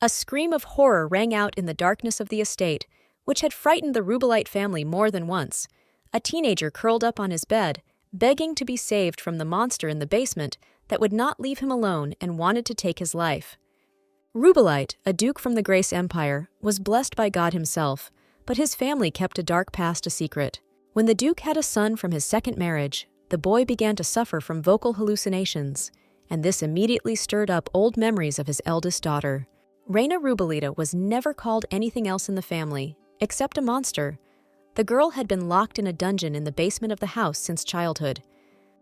A scream of horror rang out in the darkness of the estate, which had frightened the Rubelite family more than once. A teenager curled up on his bed, begging to be saved from the monster in the basement that would not leave him alone and wanted to take his life. Rubelite, a duke from the Grace Empire, was blessed by God himself, but his family kept a dark past a secret. When the duke had a son from his second marriage, the boy began to suffer from vocal hallucinations, and this immediately stirred up old memories of his eldest daughter. Reina Rubelita was never called anything else in the family, except a monster. The girl had been locked in a dungeon in the basement of the house since childhood.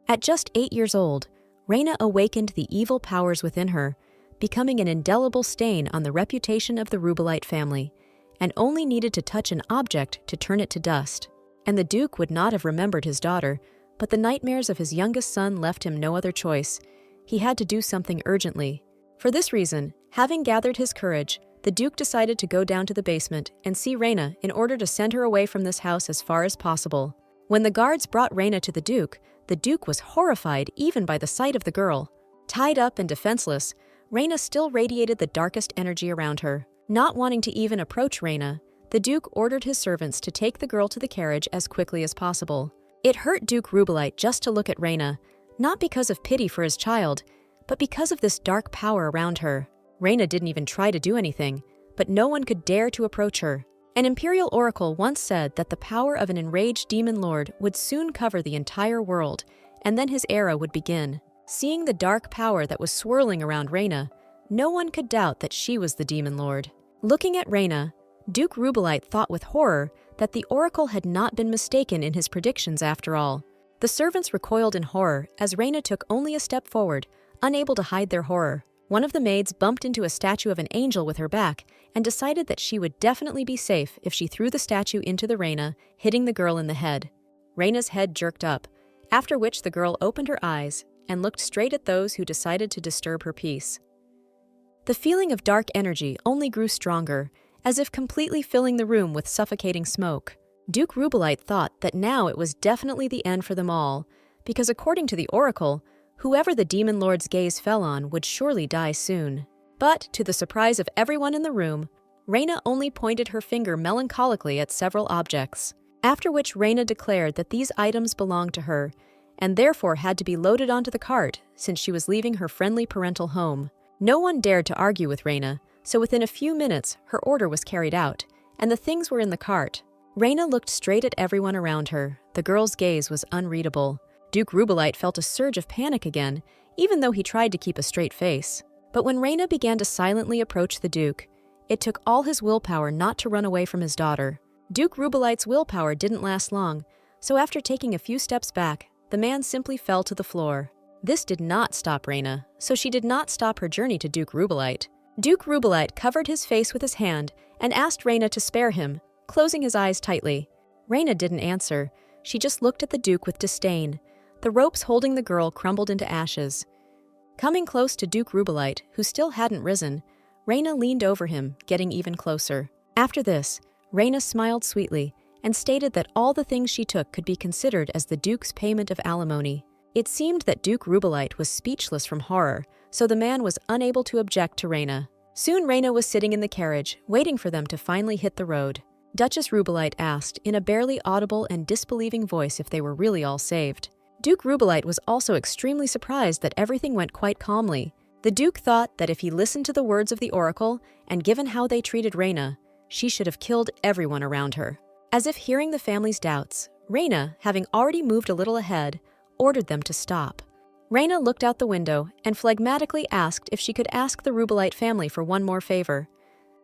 At just 8 years old, Reina awakened the evil powers within her, becoming an indelible stain on the reputation of the Rubelite family, and only needed to touch an object to turn it to dust. And the duke would not have remembered his daughter, but the nightmares of his youngest son left him no other choice. He had to do something urgently. For this reason, having gathered his courage, the duke decided to go down to the basement and see Reina in order to send her away from this house as far as possible. When the guards brought Reina to the duke was horrified even by the sight of the girl. Tied up and defenseless, Reina still radiated the darkest energy around her. Not wanting to even approach Reina, the duke ordered his servants to take the girl to the carriage as quickly as possible. It hurt Duke Rubelite just to look at Reina, not because of pity for his child, but because of this dark power around her. Reina didn't even try to do anything, but no one could dare to approach her. An imperial oracle once said that the power of an enraged demon lord would soon cover the entire world, and then his era would begin. Seeing the dark power that was swirling around Reina, no one could doubt that she was the demon lord. Looking at Reina, Duke Rubelite thought with horror that the oracle had not been mistaken in his predictions after all. The servants recoiled in horror as Reina took only a step forward, unable to hide their horror. One of the maids bumped into a statue of an angel with her back and decided that she would definitely be safe if she threw the statue into the Reina, hitting the girl in the head. Reina's head jerked up, after which the girl opened her eyes and looked straight at those who decided to disturb her peace. The feeling of dark energy only grew stronger, as if completely filling the room with suffocating smoke. Duke Rubelite thought that now it was definitely the end for them all, because according to the oracle, whoever the demon lord's gaze fell on would surely die soon. But, to the surprise of everyone in the room, Reina only pointed her finger melancholically at several objects, after which Reina declared that these items belonged to her, and therefore had to be loaded onto the cart since she was leaving her friendly parental home. No one dared to argue with Reina, so within a few minutes her order was carried out, and the things were in the cart. Reina looked straight at everyone around her. The girl's gaze was unreadable. Duke Rubelite felt a surge of panic again, even though he tried to keep a straight face. But when Reina began to silently approach the Duke, it took all his willpower not to run away from his daughter. Duke Rubelite's willpower didn't last long, so after taking a few steps back, the man simply fell to the floor. This did not stop Reina, so she did not stop her journey to Duke Rubelite. Duke Rubelite covered his face with his hand and asked Reina to spare him, closing his eyes tightly. Reina didn't answer. She just looked at the Duke with disdain. The ropes holding the girl crumbled into ashes. Coming close to Duke Rubelite, who still hadn't risen, Reina leaned over him, getting even closer. After this, Reina smiled sweetly and stated that all the things she took could be considered as the Duke's payment of alimony. It seemed that Duke Rubelite was speechless from horror, so the man was unable to object to Reina. Soon Reina was sitting in the carriage, waiting for them to finally hit the road. Duchess Rubelite asked in a barely audible and disbelieving voice if they were really all saved. Duke Rubelite was also extremely surprised that everything went quite calmly. The Duke thought that if he listened to the words of the oracle, and given how they treated Reina, she should have killed everyone around her. As if hearing the family's doubts, Reina, having already moved a little ahead, ordered them to stop. Reina looked out the window and phlegmatically asked if she could ask the Rubelite family for one more favor.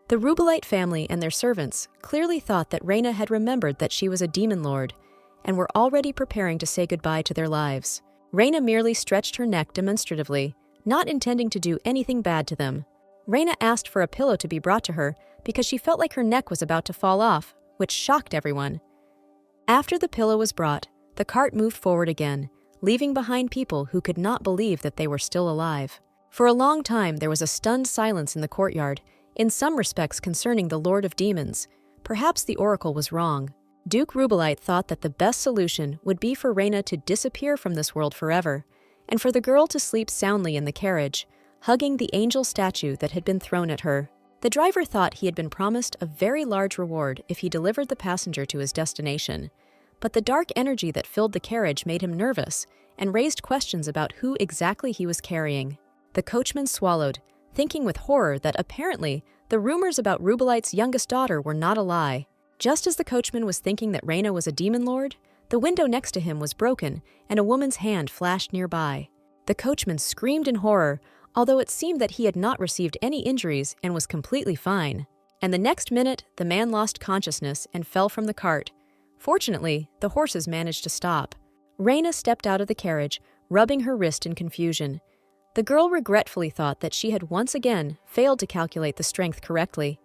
The Rubelite family and their servants clearly thought that Reina had remembered that she was a demon lord, and were already preparing to say goodbye to their lives. Reina merely stretched her neck demonstratively, not intending to do anything bad to them. Reina asked for a pillow to be brought to her because she felt like her neck was about to fall off, which shocked everyone. After the pillow was brought, the cart moved forward again, leaving behind people who could not believe that they were still alive. For a long time, there was a stunned silence in the courtyard, in some respects concerning the Lord of Demons. Perhaps the oracle was wrong. Duke Rubelite thought that the best solution would be for Reina to disappear from this world forever, and for the girl to sleep soundly in the carriage, hugging the angel statue that had been thrown at her. The driver thought he had been promised a very large reward if he delivered the passenger to his destination, but the dark energy that filled the carriage made him nervous and raised questions about who exactly he was carrying. The coachman swallowed, thinking with horror that apparently the rumors about Rubelite's youngest daughter were not a lie. Just as the coachman was thinking that Reina was a demon lord, the window next to him was broken and a woman's hand flashed nearby. The coachman screamed in horror, although it seemed that he had not received any injuries and was completely fine. And the next minute, the man lost consciousness and fell from the cart. Fortunately, the horses managed to stop. Reina stepped out of the carriage, rubbing her wrist in confusion. The girl regretfully thought that she had once again failed to calculate the strength correctly.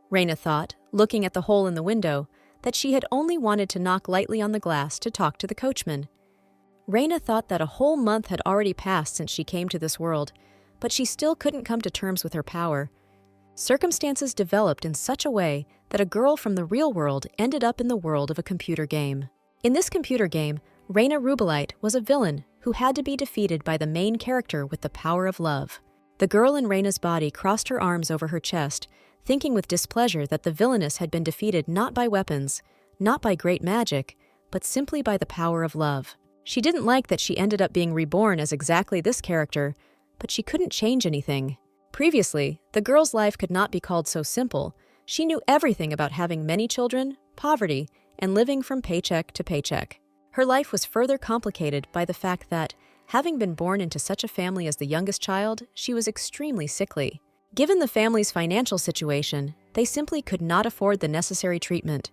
Reina thought, looking at the hole in the window, that she had only wanted to knock lightly on the glass to talk to the coachman. Reina thought that a whole month had already passed since she came to this world, but she still couldn't come to terms with her power. Circumstances developed in such a way that a girl from the real world ended up in the world of a computer game. In this computer game, Reina Rubelite was a villain who had to be defeated by the main character with the power of love. The girl in Reina's body crossed her arms over her chest, thinking with displeasure that the villainess had been defeated not by weapons, not by great magic, but simply by the power of love. She didn't like that she ended up being reborn as exactly this character, but she couldn't change anything. Previously, the girl's life could not be called so simple. She knew everything about having many children, poverty, and living from paycheck to paycheck. Her life was further complicated by the fact that, having been born into such a family as the youngest child, she was extremely sickly. Given the family's financial situation, they simply could not afford the necessary treatment,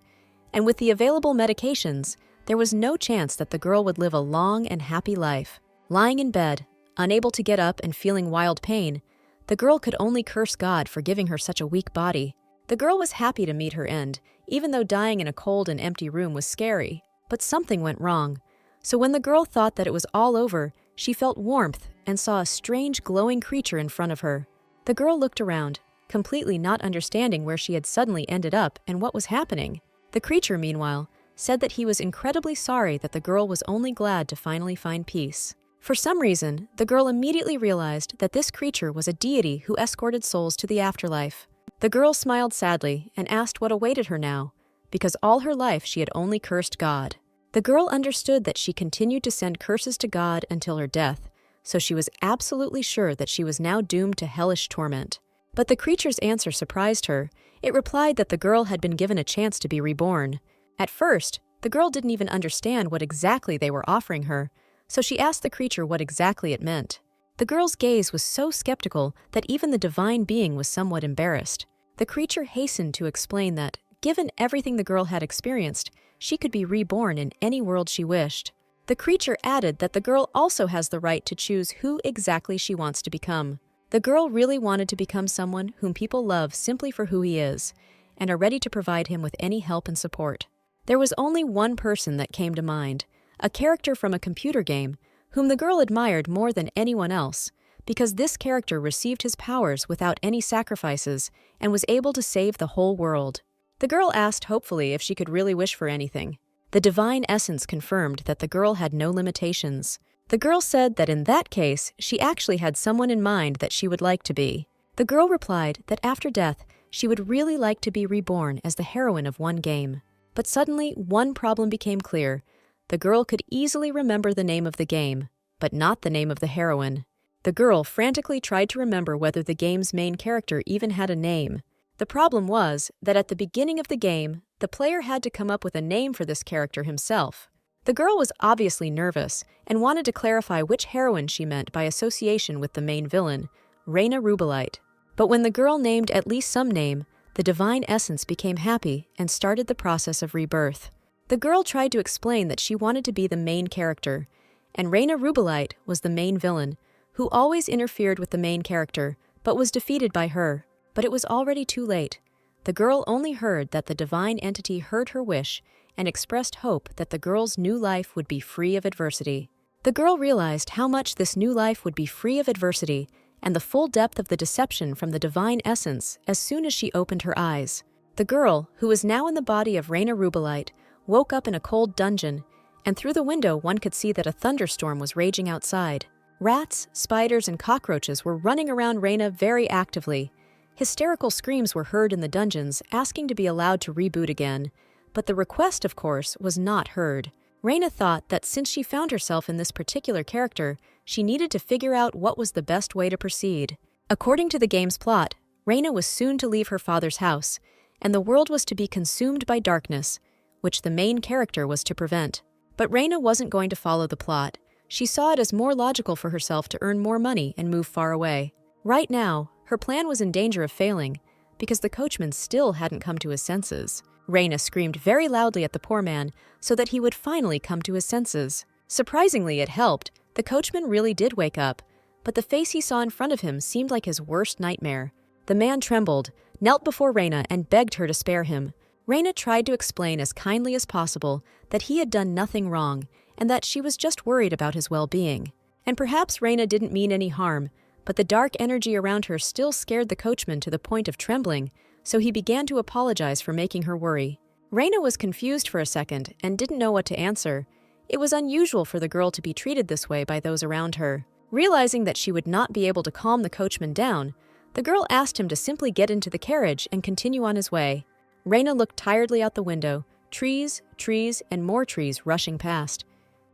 and with the available medications, there was no chance that the girl would live a long and happy life. Lying in bed, unable to get up and feeling wild pain, the girl could only curse God for giving her such a weak body. The girl was happy to meet her end, even though dying in a cold and empty room was scary. But something went wrong. So when the girl thought that it was all over, she felt warmth and saw a strange glowing creature in front of her. The girl looked around, completely not understanding where she had suddenly ended up and what was happening. The creature, meanwhile, said that he was incredibly sorry that the girl was only glad to finally find peace. For some reason, the girl immediately realized that this creature was a deity who escorted souls to the afterlife. The girl smiled sadly and asked what awaited her now, because all her life she had only cursed God. The girl understood that she continued to send curses to God until her death, so she was absolutely sure that she was now doomed to hellish torment. But the creature's answer surprised her. It replied that the girl had been given a chance to be reborn. At first, the girl didn't even understand what exactly they were offering her, so she asked the creature what exactly it meant. The girl's gaze was so skeptical that even the divine being was somewhat embarrassed. The creature hastened to explain that, given everything the girl had experienced, she could be reborn in any world she wished. The creature added that the girl also has the right to choose who exactly she wants to become. The girl really wanted to become someone whom people love simply for who he is, and are ready to provide him with any help and support. There was only one person that came to mind, a character from a computer game, whom the girl admired more than anyone else, because this character received his powers without any sacrifices and was able to save the whole world. The girl asked hopefully if she could really wish for anything. The divine essence confirmed that the girl had no limitations. The girl said that in that case, she actually had someone in mind that she would like to be. The girl replied that after death, she would really like to be reborn as the heroine of one game. But suddenly, one problem became clear. The girl could easily remember the name of the game, but not the name of the heroine. The girl frantically tried to remember whether the game's main character even had a name. The problem was that at the beginning of the game, the player had to come up with a name for this character himself. The girl was obviously nervous and wanted to clarify which heroine she meant by association with the main villain, Reina Rubelite. But when the girl named at least some name, the divine essence became happy and started the process of rebirth. The girl tried to explain that she wanted to be the main character, and Reina Rubelite was the main villain, who always interfered with the main character, but was defeated by her. But it was already too late. The girl only heard that the divine entity heard her wish and expressed hope that the girl's new life would be free of adversity. The girl realized how much this new life would be free of adversity and the full depth of the deception from the divine essence as soon as she opened her eyes. The girl, who was now in the body of Reina Rubelite, woke up in a cold dungeon, and through the window one could see that a thunderstorm was raging outside. Rats, spiders, and cockroaches were running around Reina very actively. Hysterical screams were heard in the dungeons asking to be allowed to reboot again, but the request, of course, was not heard. Reina thought that since she found herself in this particular character, she needed to figure out what was the best way to proceed. According to the game's plot, Reina was soon to leave her father's house, and the world was to be consumed by darkness, which the main character was to prevent. But Reina wasn't going to follow the plot. She saw it as more logical for herself to earn more money and move far away. Right now, her plan was in danger of failing, because the coachman still hadn't come to his senses. Reina screamed very loudly at the poor man so that he would finally come to his senses. Surprisingly, it helped. The coachman really did wake up, but the face he saw in front of him seemed like his worst nightmare. The man trembled, knelt before Reina, and begged her to spare him. Reina tried to explain as kindly as possible that he had done nothing wrong and that she was just worried about his well-being. And perhaps Reina didn't mean any harm, but the dark energy around her still scared the coachman to the point of trembling, so he began to apologize for making her worry. Reina was confused for a second and didn't know what to answer. It was unusual for the girl to be treated this way by those around her. Realizing that she would not be able to calm the coachman down, the girl asked him to simply get into the carriage and continue on his way. Reina looked tiredly out the window, trees, and more trees rushing past.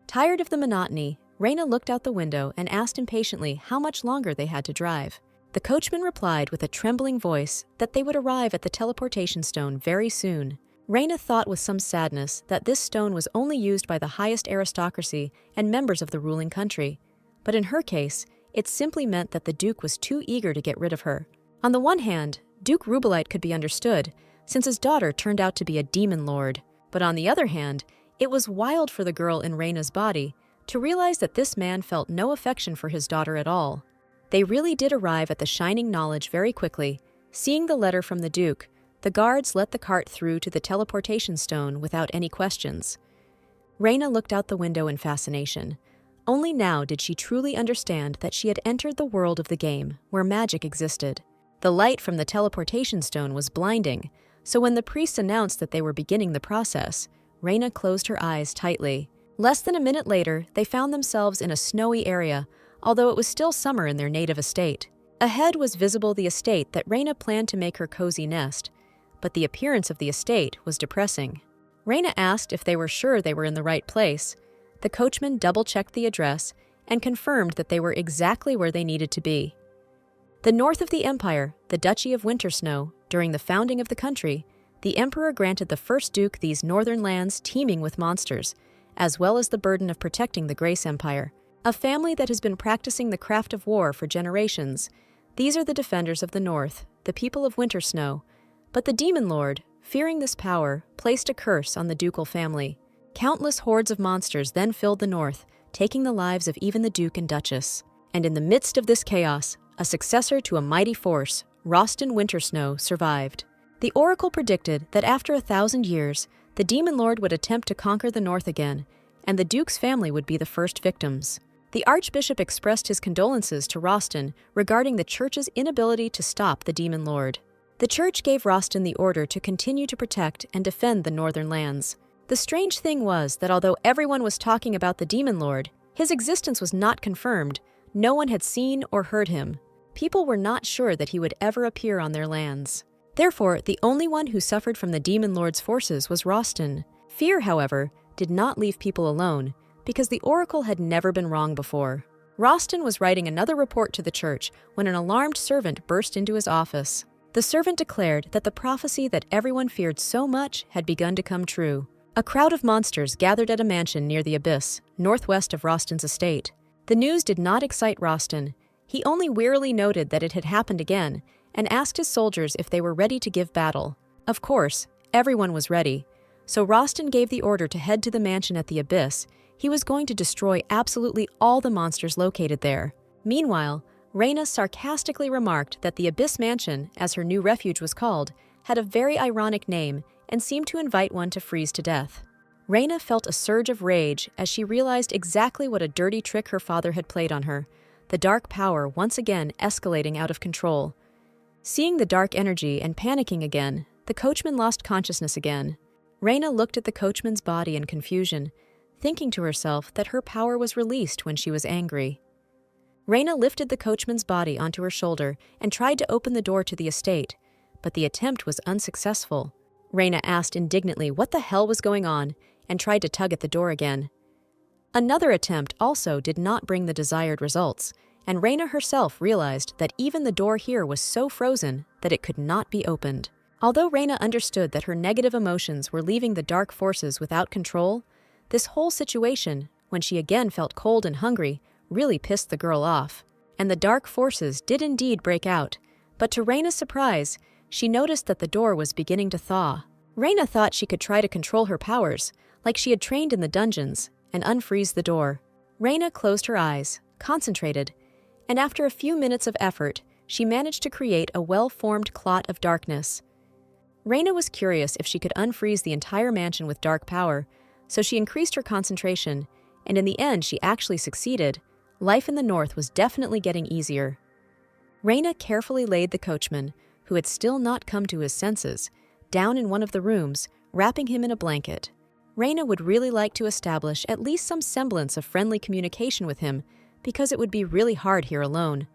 Tired of the monotony, Reina looked out the window and asked impatiently how much longer they had to drive. The coachman replied with a trembling voice that they would arrive at the teleportation stone very soon. Reina thought with some sadness that this stone was only used by the highest aristocracy and members of the ruling country. But in her case, it simply meant that the Duke was too eager to get rid of her. On the one hand, Duke Rubelite could be understood, since his daughter turned out to be a demon lord. But on the other hand, it was wild for the girl in Reina's body to realize that this man felt no affection for his daughter at all. They really did arrive at the shining knowledge very quickly. Seeing the letter from the Duke, the guards let the cart through to the teleportation stone without any questions. Reina looked out the window in fascination. Only now did she truly understand that she had entered the world of the game, where magic existed. The light from the teleportation stone was blinding, so when the priests announced that they were beginning the process, Reina closed her eyes tightly. Less than a minute later, they found themselves in a snowy area, although it was still summer in their native estate. Ahead was visible the estate that Reina planned to make her cozy nest, but the appearance of the estate was depressing. Reina asked if they were sure they were in the right place. The coachman double-checked the address and confirmed that they were exactly where they needed to be. The north of the empire, the Duchy of Wintersnow, during the founding of the country, the emperor granted the first duke these northern lands teeming with monsters, as well as the burden of protecting the Grace Empire, a family that has been practicing the craft of war for generations. These are the defenders of the north, the people of Wintersnow. But the demon lord, fearing this power, placed a curse on the ducal family. Countless hordes of monsters then filled the north, taking the lives of even the duke and duchess. And in the midst of this chaos, a successor to a mighty force, Rostin Wintersnow, survived. The oracle predicted that after 1,000 years, the demon lord would attempt to conquer the north again, and the duke's family would be the first victims. The archbishop expressed his condolences to Rostin regarding the church's inability to stop the demon lord. The church gave Rostin the order to continue to protect and defend the northern lands. The strange thing was that although everyone was talking about the demon lord, his existence was not confirmed. No one had seen or heard him. People were not sure that he would ever appear on their lands. Therefore, the only one who suffered from the demon lord's forces was Rostin. Fear, however, did not leave people alone, because the oracle had never been wrong before. Rostin was writing another report to the church when an alarmed servant burst into his office. The servant declared that the prophecy that everyone feared so much had begun to come true. A crowd of monsters gathered at a mansion near the abyss, northwest of Rostin's estate. The news did not excite Rostin. He only wearily noted that it had happened again, and asked his soldiers if they were ready to give battle. Of course, everyone was ready. So Rostin gave the order to head to the mansion at the abyss. He was going to destroy absolutely all the monsters located there. Meanwhile, Reina sarcastically remarked that the Abyss Mansion, as her new refuge was called, had a very ironic name and seemed to invite one to freeze to death. Reina felt a surge of rage as she realized exactly what a dirty trick her father had played on her, the dark power once again escalating out of control. Seeing the dark energy and panicking again, the coachman lost consciousness again. Reina looked at the coachman's body in confusion, thinking to herself that her power was released when she was angry. Reyna lifted the coachman's body onto her shoulder and tried to open the door to the estate, but the attempt was unsuccessful. Reyna asked indignantly what the hell was going on and tried to tug at the door again. Another attempt also did not bring the desired results, and Reyna herself realized that even the door here was so frozen that it could not be opened. Although Reyna understood that her negative emotions were leaving the dark forces without control, this whole situation, when she again felt cold and hungry, really pissed the girl off. And the dark forces did indeed break out, but to Reyna's surprise, she noticed that the door was beginning to thaw. Reyna thought she could try to control her powers, like she had trained in the dungeons, and unfreeze the door. Reyna closed her eyes, concentrated, and after a few minutes of effort, she managed to create a well-formed clot of darkness. Reyna was curious if she could unfreeze the entire mansion with dark power, so she increased her concentration, and in the end she actually succeeded. Life in the north was definitely getting easier. Reyna carefully laid the coachman, who had still not come to his senses, down in one of the rooms, wrapping him in a blanket. Reyna would really like to establish at least some semblance of friendly communication with him, because it would be really hard here alone.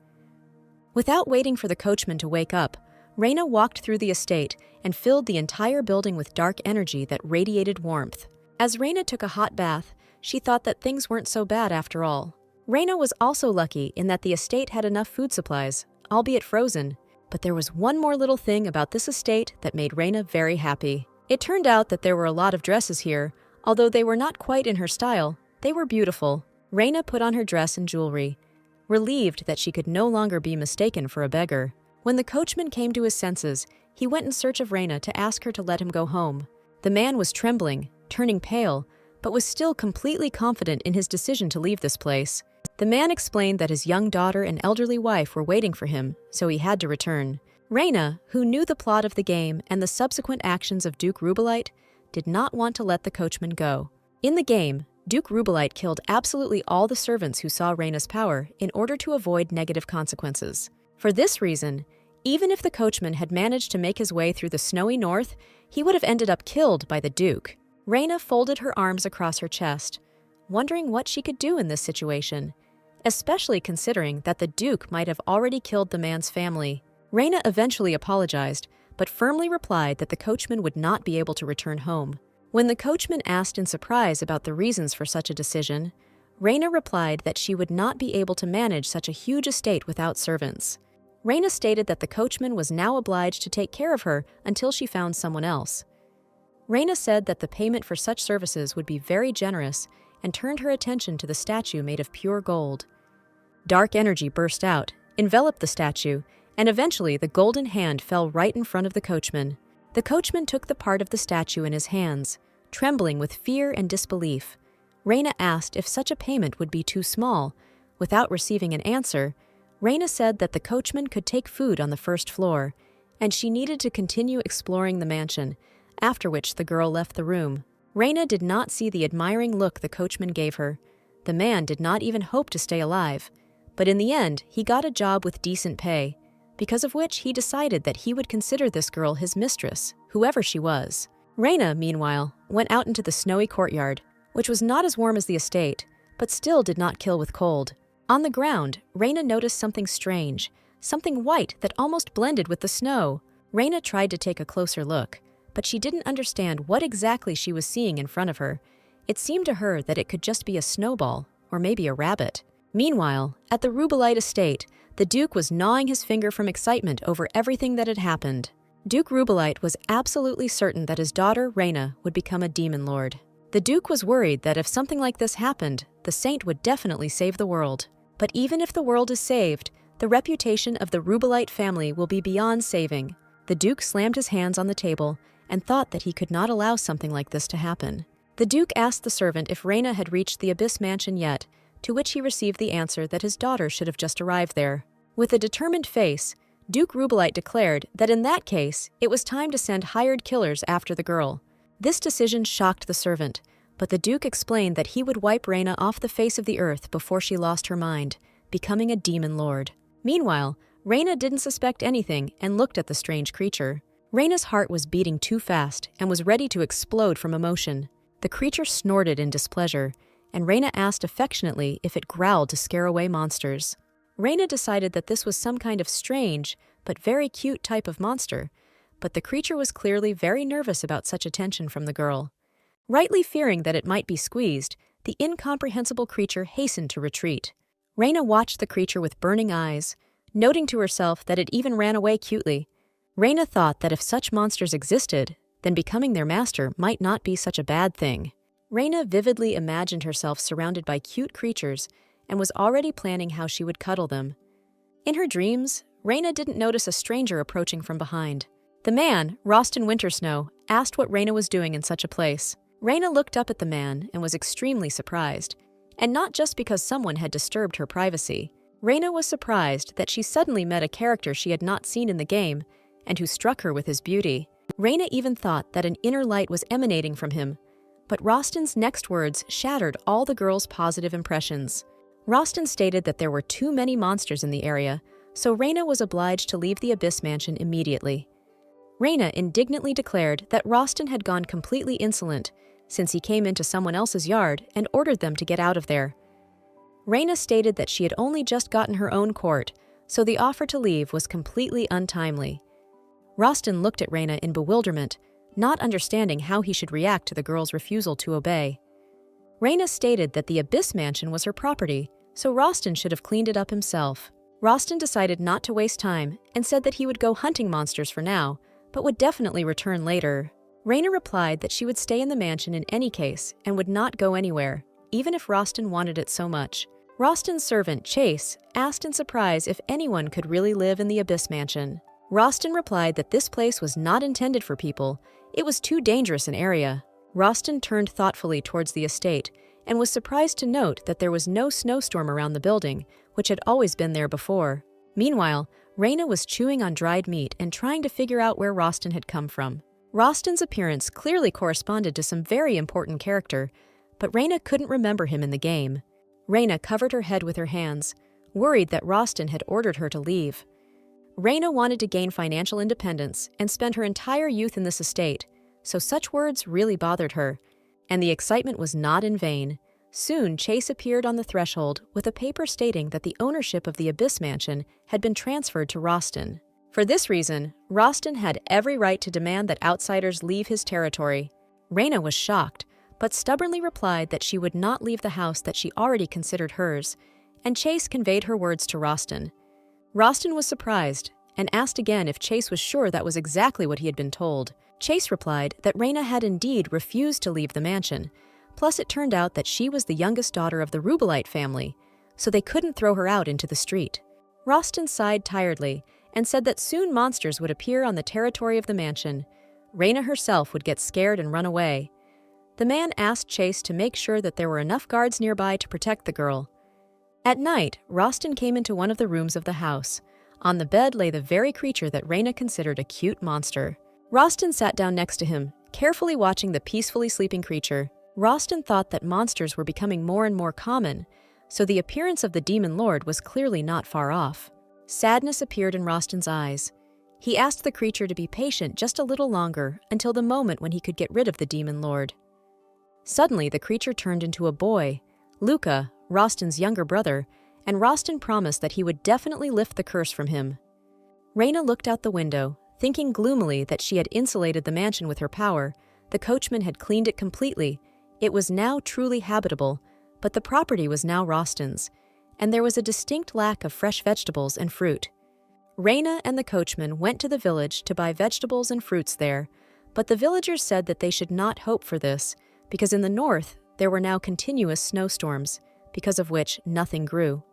Without waiting for the coachman to wake up, Reyna walked through the estate and filled the entire building with dark energy that radiated warmth. As Reyna took a hot bath, she thought that things weren't so bad after all. Reyna was also lucky in that the estate had enough food supplies, albeit frozen, but there was one more little thing about this estate that made Reyna very happy. It turned out that there were a lot of dresses here. Although they were not quite in her style, they were beautiful. Reyna put on her dress and jewelry, relieved that she could no longer be mistaken for a beggar. When the coachman came to his senses, he went in search of Reyna to ask her to let him go home. The man was trembling, turning pale, but was still completely confident in his decision to leave this place. The man explained that his young daughter and elderly wife were waiting for him, so he had to return. Reyna, who knew the plot of the game and the subsequent actions of Duke Rubelite, did not want to let the coachman go. In the game, Duke Rubelite killed absolutely all the servants who saw Reyna's power in order to avoid negative consequences. For this reason, even if the coachman had managed to make his way through the snowy north, he would have ended up killed by the Duke. Reyna folded her arms across her chest, wondering what she could do in this situation, especially considering that the Duke might have already killed the man's family. Reyna eventually apologized, but firmly replied that the coachman would not be able to return home. When the coachman asked in surprise about the reasons for such a decision, Reyna replied that she would not be able to manage such a huge estate without servants. Reyna stated that the coachman was now obliged to take care of her until she found someone else. Reyna said that the payment for such services would be very generous and turned her attention to the statue made of pure gold. Dark energy burst out, enveloped the statue, and eventually the golden hand fell right in front of the coachman. The coachman took the part of the statue in his hands, trembling with fear and disbelief. Reyna asked if such a payment would be too small. Without receiving an answer, Reyna said that the coachman could take food on the first floor, and she needed to continue exploring the mansion, after which the girl left the room. Reyna did not see the admiring look the coachman gave her. The man did not even hope to stay alive, but in the end, he got a job with decent pay, because of which he decided that he would consider this girl his mistress, whoever she was. Reyna, meanwhile, went out into the snowy courtyard, which was not as warm as the estate, but still did not kill with cold. On the ground, Reyna noticed something strange, something white that almost blended with the snow. Reyna tried to take a closer look, but she didn't understand what exactly she was seeing in front of her. It seemed to her that it could just be a snowball, or maybe a rabbit. Meanwhile, at the Rubelite estate, the Duke was gnawing his finger from excitement over everything that had happened. Duke Rubelite was absolutely certain that his daughter, Reyna, would become a demon lord. The Duke was worried that if something like this happened, the saint would definitely save the world. But even if the world is saved, the reputation of the Rubelite family will be beyond saving. The Duke slammed his hands on the table and thought that he could not allow something like this to happen. The Duke asked the servant if Reyna had reached the Abyss Mansion yet, to which he received the answer that his daughter should have just arrived there. With a determined face, Duke Rubelite declared that in that case, it was time to send hired killers after the girl. This decision shocked the servant, but the Duke explained that he would wipe Reyna off the face of the earth before she lost her mind, becoming a demon lord. Meanwhile, Reyna didn't suspect anything and looked at the strange creature. Reyna's heart was beating too fast and was ready to explode from emotion. The creature snorted in displeasure, and Reyna asked affectionately if it growled to scare away monsters. Reina decided that this was some kind of strange, but very cute type of monster, but the creature was clearly very nervous about such attention from the girl. Rightly fearing that it might be squeezed, the incomprehensible creature hastened to retreat. Reina watched the creature with burning eyes, noting to herself that it even ran away cutely. Reina thought that if such monsters existed, then becoming their master might not be such a bad thing. Reina vividly imagined herself surrounded by cute creatures and was already planning how she would cuddle them. In her dreams, Reina didn't notice a stranger approaching from behind. The man, Rostin Wintersnow, asked what Reina was doing in such a place. Reina looked up at the man and was extremely surprised, and not just because someone had disturbed her privacy. Reina was surprised that she suddenly met a character she had not seen in the game and who struck her with his beauty. Reina even thought that an inner light was emanating from him, but Rostin's next words shattered all the girl's positive impressions. Rostin stated that there were too many monsters in the area, so Reina was obliged to leave the Abyss Mansion immediately. Reina indignantly declared that Rostin had gone completely insolent since he came into someone else's yard and ordered them to get out of there. Reina stated that she had only just gotten her own court, so the offer to leave was completely untimely. Rostin looked at Reina in bewilderment, not understanding how he should react to the girl's refusal to obey. Reina stated that the Abyss Mansion was her property, so Rostin should have cleaned it up himself. Rostin decided not to waste time and said that he would go hunting monsters for now, but would definitely return later. Reina replied that she would stay in the mansion in any case and would not go anywhere, even if Rostin wanted it so much. Rostin's servant, Chase, asked in surprise if anyone could really live in the Abyss Mansion. Rostin replied that this place was not intended for people, it was too dangerous an area. Rostin turned thoughtfully towards the estate and was surprised to note that there was no snowstorm around the building, which had always been there before. Meanwhile, Reina was chewing on dried meat and trying to figure out where Rostin had come from. Rostin's appearance clearly corresponded to some very important character, but Reina couldn't remember him in the game. Reina covered her head with her hands, worried that Rostin had ordered her to leave. Reina wanted to gain financial independence and spend her entire youth in this estate, so such words really bothered her, and the excitement was not in vain. Soon, Chase appeared on the threshold with a paper stating that the ownership of the Abyss Mansion had been transferred to Rostin. For this reason, Rostin had every right to demand that outsiders leave his territory. Reina was shocked, but stubbornly replied that she would not leave the house that she already considered hers, and Chase conveyed her words to Rostin. Rostin was surprised and asked again if Chase was sure that was exactly what he had been told. Chase replied that Reina had indeed refused to leave the mansion, plus it turned out that she was the youngest daughter of the Rubelite family, so they couldn't throw her out into the street. Rostin sighed tiredly and said that soon monsters would appear on the territory of the mansion. Reina herself would get scared and run away. The man asked Chase to make sure that there were enough guards nearby to protect the girl. At night, Rostin came into one of the rooms of the house. On the bed lay the very creature that Reina considered a cute monster. Rostin sat down next to him, carefully watching the peacefully sleeping creature. Rostin thought that monsters were becoming more and more common, so the appearance of the Demon Lord was clearly not far off. Sadness appeared in Rostin's eyes. He asked the creature to be patient just a little longer until the moment when he could get rid of the Demon Lord. Suddenly, the creature turned into a boy, Luca, Rostin's younger brother, and Rostin promised that he would definitely lift the curse from him. Reina looked out the window, thinking gloomily that she had insulated the mansion with her power. The coachman had cleaned it completely. It was now truly habitable, but the property was now Rostin's, and there was a distinct lack of fresh vegetables and fruit. Reina and the coachman went to the village to buy vegetables and fruits there, but the villagers said that they should not hope for this, because in the north there were now continuous snowstorms, because of which nothing grew.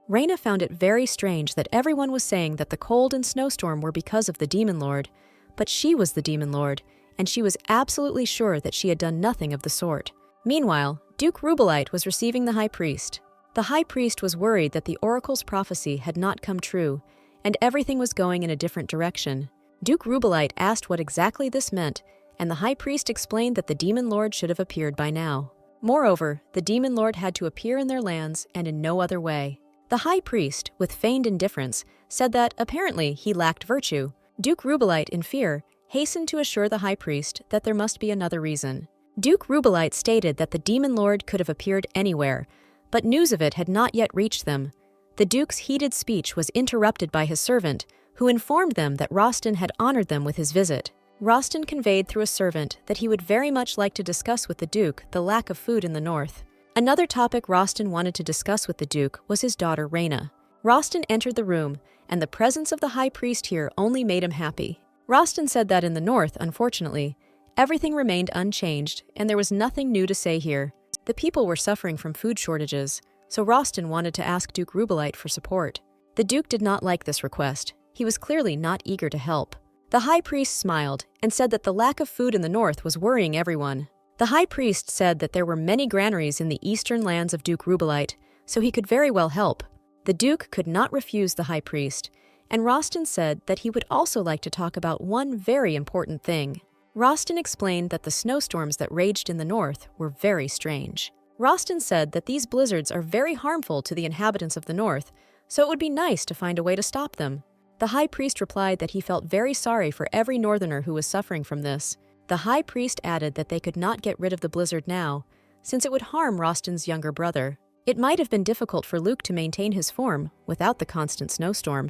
Reina found it very strange that everyone was saying that the cold and snowstorm were because of the Demon Lord, but she was the Demon Lord, and she was absolutely sure that she had done nothing of the sort. Meanwhile, Duke Rubelite was receiving the High Priest. The High Priest was worried that the Oracle's prophecy had not come true, and everything was going in a different direction. Duke Rubelite asked what exactly this meant, and the High Priest explained that the Demon Lord should have appeared by now. Moreover, the Demon Lord had to appear in their lands and in no other way. The High Priest, with feigned indifference, said that apparently he lacked virtue. Duke Rubelite, in fear, hastened to assure the High Priest that there must be another reason. Duke Rubelite stated that the Demon Lord could have appeared anywhere, but news of it had not yet reached them. The Duke's heated speech was interrupted by his servant, who informed them that Rostan had honored them with his visit. Rostan conveyed through a servant that he would very much like to discuss with the Duke the lack of food in the north. Another topic Rostan wanted to discuss with the Duke was his daughter Reyna. Rostan entered the room, and the presence of the high priest here only made him happy. Rostan said that in the north, unfortunately, everything remained unchanged, and there was nothing new to say here. The people were suffering from food shortages, so Rostan wanted to ask Duke Rubelite for support. The Duke did not like this request. He was clearly not eager to help. The high priest smiled and said that the lack of food in the north was worrying everyone. The high priest said that there were many granaries in the eastern lands of Duke Rubelite, so he could very well help. The Duke could not refuse the high priest, and Rostan said that he would also like to talk about one very important thing. Rostan explained that the snowstorms that raged in the north were very strange. Rostan said that these blizzards are very harmful to the inhabitants of the north, so it would be nice to find a way to stop them. The high priest replied that he felt very sorry for every northerner who was suffering from this. The high priest added that they could not get rid of the blizzard now, since it would harm Rostan's younger brother. It might have been difficult for Luke to maintain his form without the constant snowstorm.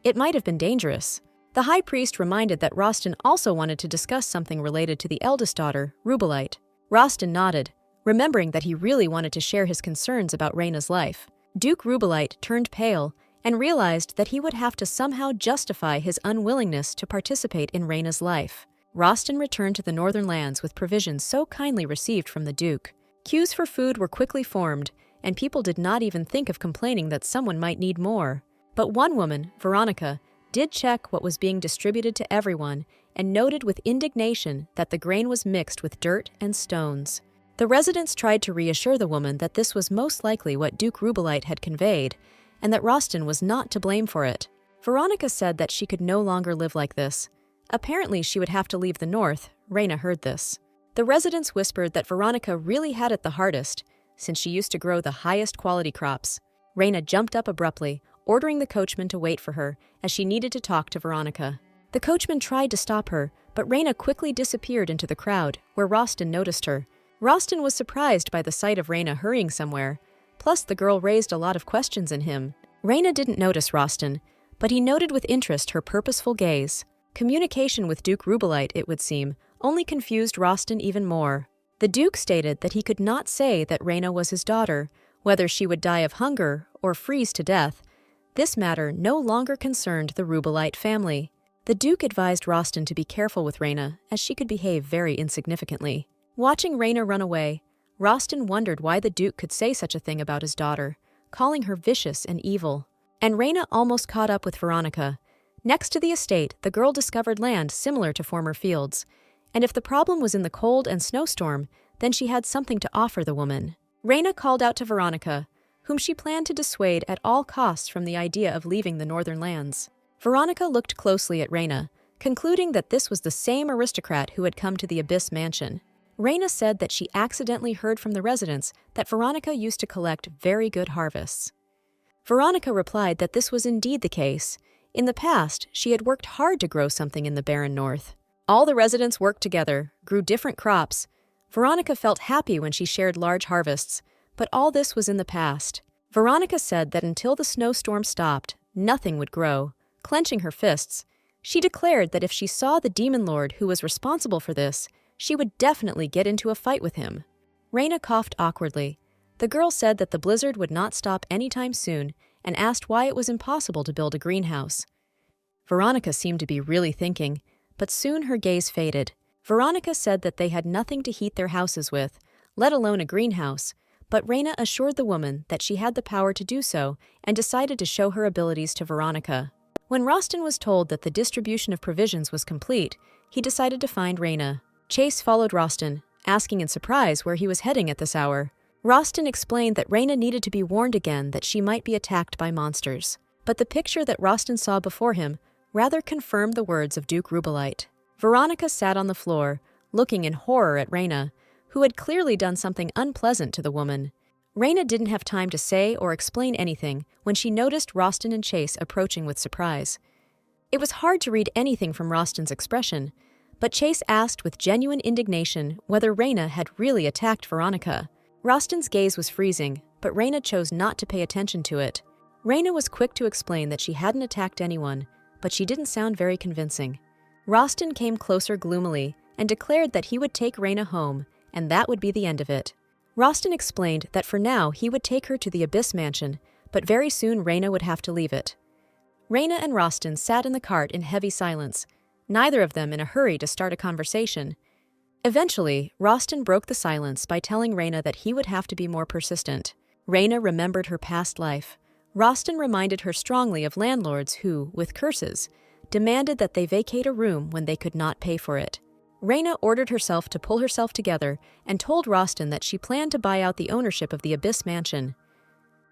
It might have been dangerous. The high priest reminded that Rostan also wanted to discuss something related to the eldest daughter, Rubelite. Rostan nodded, remembering that he really wanted to share his concerns about Reyna's life. Duke Rubelite turned pale and realized that he would have to somehow justify his unwillingness to participate in Reyna's life. Rostan returned to the northern lands with provisions so kindly received from the Duke. Queues for food were quickly formed, and people did not even think of complaining that someone might need more. But one woman, Veronica, did check what was being distributed to everyone and noted with indignation that the grain was mixed with dirt and stones. The residents tried to reassure the woman that this was most likely what Duke Rubelite had conveyed, and that Rostan was not to blame for it. Veronica said that she could no longer live like this. Apparently she would have to leave the north. Reyna heard this. The residents whispered that Veronica really had it the hardest, since she used to grow the highest quality crops. Reyna jumped up abruptly, ordering the coachman to wait for her, as she needed to talk to Veronica. The coachman tried to stop her, but Reyna quickly disappeared into the crowd, where Rostan noticed her. Rostan was surprised by the sight of Reyna hurrying somewhere, plus the girl raised a lot of questions in him. Reyna didn't notice Rostan, but he noted with interest her purposeful gaze. Communication with Duke Rubelite, it would seem, only confused Rostan even more. The Duke stated that he could not say that Reyna was his daughter, whether she would die of hunger or freeze to death. This matter no longer concerned the Rubelite family. The Duke advised Rostan to be careful with Reyna, as she could behave very insignificantly. Watching Reyna run away, Rostan wondered why the Duke could say such a thing about his daughter, calling her vicious and evil. And Reyna almost caught up with Veronica. Next to the estate, the girl discovered land similar to former fields, and if the problem was in the cold and snowstorm, then she had something to offer the woman. Reyna called out to Veronica, whom she planned to dissuade at all costs from the idea of leaving the northern lands. Veronica looked closely at Reyna, concluding that this was the same aristocrat who had come to the Abyss Mansion. Reyna said that she accidentally heard from the residents that Veronica used to collect very good harvests. Veronica replied that this was indeed the case. In the past, she had worked hard to grow something in the barren north. All the residents worked together, grew different crops. Veronica felt happy when she shared large harvests, but all this was in the past. Veronica said that until the snowstorm stopped, nothing would grow. Clenching her fists, she declared that if she saw the demon lord who was responsible for this, she would definitely get into a fight with him. Reyna coughed awkwardly. The girl said that the blizzard would not stop anytime soon and asked why it was impossible to build a greenhouse. Veronica seemed to be really thinking, but soon her gaze faded. Veronica said that they had nothing to heat their houses with, let alone a greenhouse, but Reyna assured the woman that she had the power to do so and decided to show her abilities to Veronica. When Rostan was told that the distribution of provisions was complete, he decided to find Reyna. Chase followed Rostan, asking in surprise where he was heading at this hour. Rostan explained that Reyna needed to be warned again that she might be attacked by monsters. But the picture that Rostan saw before him rather confirmed the words of Duke Rubelite. Veronica sat on the floor, looking in horror at Reyna, who had clearly done something unpleasant to the woman. Reyna didn't have time to say or explain anything when she noticed Rostan and Chase approaching with surprise. It was hard to read anything from Rostan's expression, but Chase asked with genuine indignation whether Reyna had really attacked Veronica. Rostan's gaze was freezing, but Reyna chose not to pay attention to it. Raina was quick to explain that she hadn't attacked anyone, but she didn't sound very convincing. Rostin came closer gloomily and declared that he would take Raina home, and that would be the end of it. Rostin explained that for now he would take her to the Abyss Mansion, but very soon Raina would have to leave it. Raina and Rostin sat in the cart in heavy silence, neither of them in a hurry to start a conversation. Eventually, Rostin broke the silence by telling Raina that he would have to be more persistent. Raina remembered her past life. Rostin reminded her strongly of landlords who, with curses, demanded that they vacate a room when they could not pay for it. Raina ordered herself to pull herself together and told Rostin that she planned to buy out the ownership of the Abyss Mansion.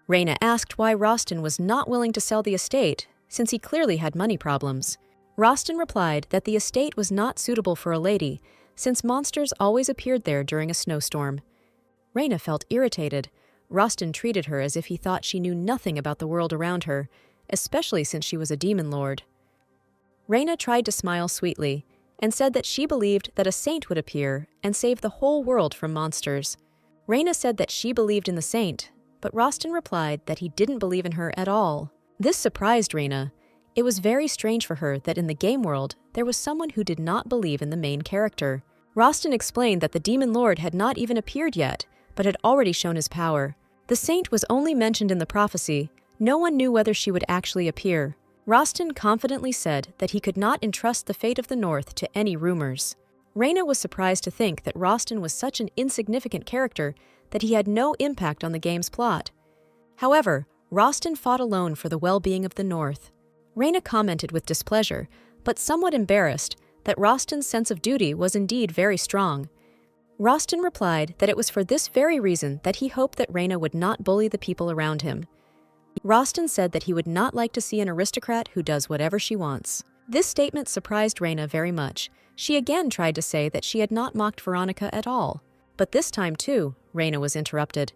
Raina asked why Rostin was not willing to sell the estate, since he clearly had money problems. Rostin replied that the estate was not suitable for a lady, since monsters always appeared there during a snowstorm. Raina felt irritated. Rostin treated her as if he thought she knew nothing about the world around her, especially since she was a demon lord. Raina tried to smile sweetly and said that she believed that a saint would appear and save the whole world from monsters. Raina said that she believed in the saint, but Rostin replied that he didn't believe in her at all. This surprised Raina. It was very strange for her that in the game world there was someone who did not believe in the main character. Rostin explained that the demon lord had not even appeared yet, but had already shown his power. The saint was only mentioned in the prophecy. No one knew whether she would actually appear. Rostin confidently said that he could not entrust the fate of the North to any rumors. Raina was surprised to think that Rostin was such an insignificant character that he had no impact on the game's plot. However, Rostin fought alone for the well-being of the North. Raina commented with displeasure, but somewhat embarrassed, that Rostin's sense of duty was indeed very strong. Rostin replied that it was for this very reason that he hoped that Raina would not bully the people around him. Rostin said that he would not like to see an aristocrat who does whatever she wants. This statement surprised Raina very much. She again tried to say that she had not mocked Veronica at all. But this time, too, Raina was interrupted.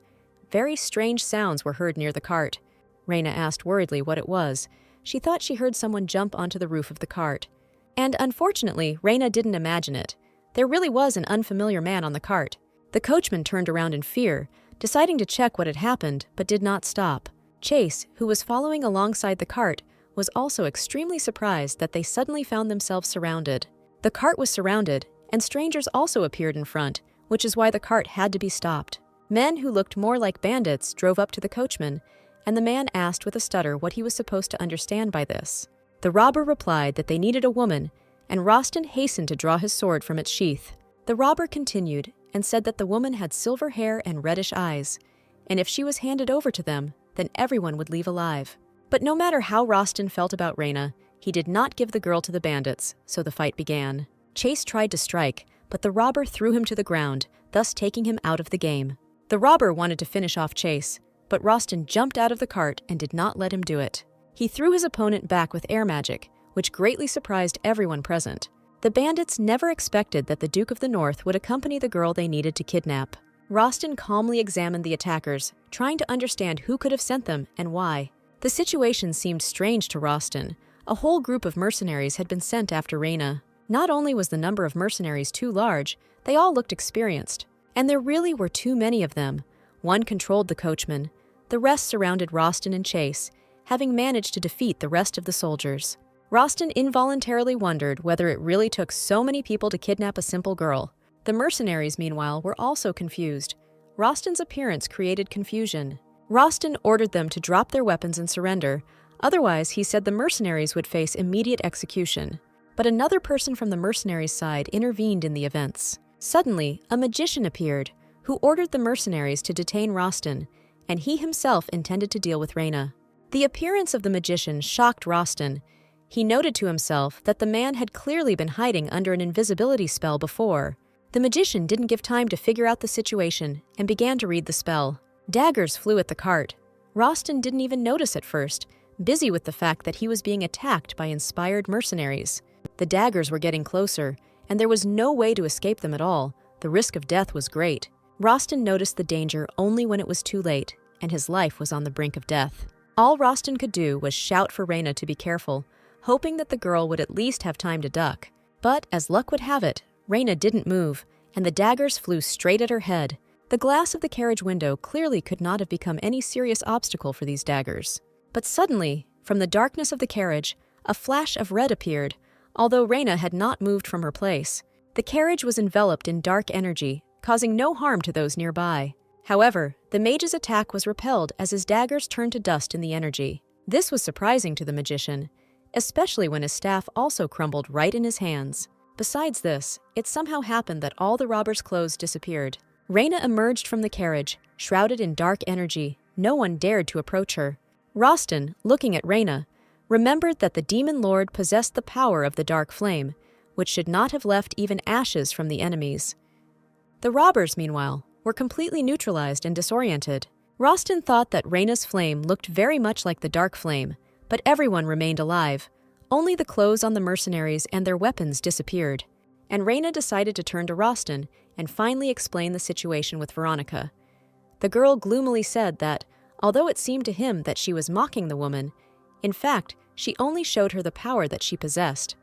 Very strange sounds were heard near the cart. Raina asked worriedly what it was. She thought she heard someone jump onto the roof of the cart. And unfortunately, Raina didn't imagine it. There really was an unfamiliar man on the cart. The coachman turned around in fear, deciding to check what had happened, but did not stop. Chase, who was following alongside the cart, was also extremely surprised that they suddenly found themselves surrounded. The cart was surrounded, and strangers also appeared in front, which is why the cart had to be stopped. Men who looked more like bandits drove up to the coachman, and the man asked with a stutter what he was supposed to understand by this. The robber replied that they needed a woman, and Rostin hastened to draw his sword from its sheath. The robber continued and said that the woman had silver hair and reddish eyes, and if she was handed over to them, then everyone would leave alive. But no matter how Rostin felt about Raina, he did not give the girl to the bandits, so the fight began. Chase tried to strike, but the robber threw him to the ground, thus taking him out of the game. The robber wanted to finish off Chase, but Rostin jumped out of the cart and did not let him do it. He threw his opponent back with air magic, which greatly surprised everyone present. The bandits never expected that the Duke of the North would accompany the girl they needed to kidnap. Rostin calmly examined the attackers, trying to understand who could have sent them and why. The situation seemed strange to Rostin. A whole group of mercenaries had been sent after Raina. Not only was the number of mercenaries too large, they all looked experienced. And there really were too many of them. One controlled the coachman. The rest surrounded Rostin and Chase, having managed to defeat the rest of the soldiers. Rostin involuntarily wondered whether it really took so many people to kidnap a simple girl. The mercenaries, meanwhile, were also confused. Rostin's appearance created confusion. Rostin ordered them to drop their weapons and surrender. Otherwise, he said the mercenaries would face immediate execution. But another person from the mercenaries' side intervened in the events. Suddenly, a magician appeared, who ordered the mercenaries to detain Rostin, and he himself intended to deal with Raina. The appearance of the magician shocked Rostin. He noted to himself that the man had clearly been hiding under an invisibility spell before. The magician didn't give time to figure out the situation and began to read the spell. Daggers flew at the cart. Rostin didn't even notice at first, busy with the fact that he was being attacked by inspired mercenaries. The daggers were getting closer, and there was no way to escape them at all. The risk of death was great. Rostin noticed the danger only when it was too late, and his life was on the brink of death. All Rostin could do was shout for Raina to be careful, hoping that the girl would at least have time to duck. But, as luck would have it, Raina didn't move, and the daggers flew straight at her head. The glass of the carriage window clearly could not have become any serious obstacle for these daggers. But suddenly, from the darkness of the carriage, a flash of red appeared, although Reyna had not moved from her place. The carriage was enveloped in dark energy, causing no harm to those nearby. However, the mage's attack was repelled as his daggers turned to dust in the energy. This was surprising to the magician, especially when his staff also crumbled right in his hands. Besides this, it somehow happened that all the robbers' clothes disappeared. Reyna emerged from the carriage, shrouded in dark energy. No one dared to approach her. Rostin, looking at Reyna, remembered that the demon lord possessed the power of the dark flame, which should not have left even ashes from the enemies. The robbers, meanwhile, were completely neutralized and disoriented. Rostin thought that Reyna's flame looked very much like the dark flame, but everyone remained alive. Only the clothes on the mercenaries and their weapons disappeared. And Reyna decided to turn to Rostin and finally explain the situation with Veronica. The girl gloomily said that, although it seemed to him that she was mocking the woman, in fact, she only showed her the power that she possessed.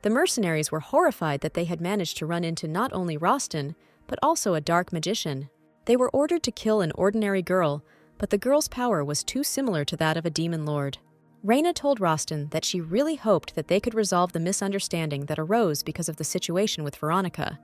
The mercenaries were horrified that they had managed to run into not only Rostin, but also a dark magician. They were ordered to kill an ordinary girl, but the girl's power was too similar to that of a demon lord. Reyna told Rostin that she really hoped that they could resolve the misunderstanding that arose because of the situation with Veronica.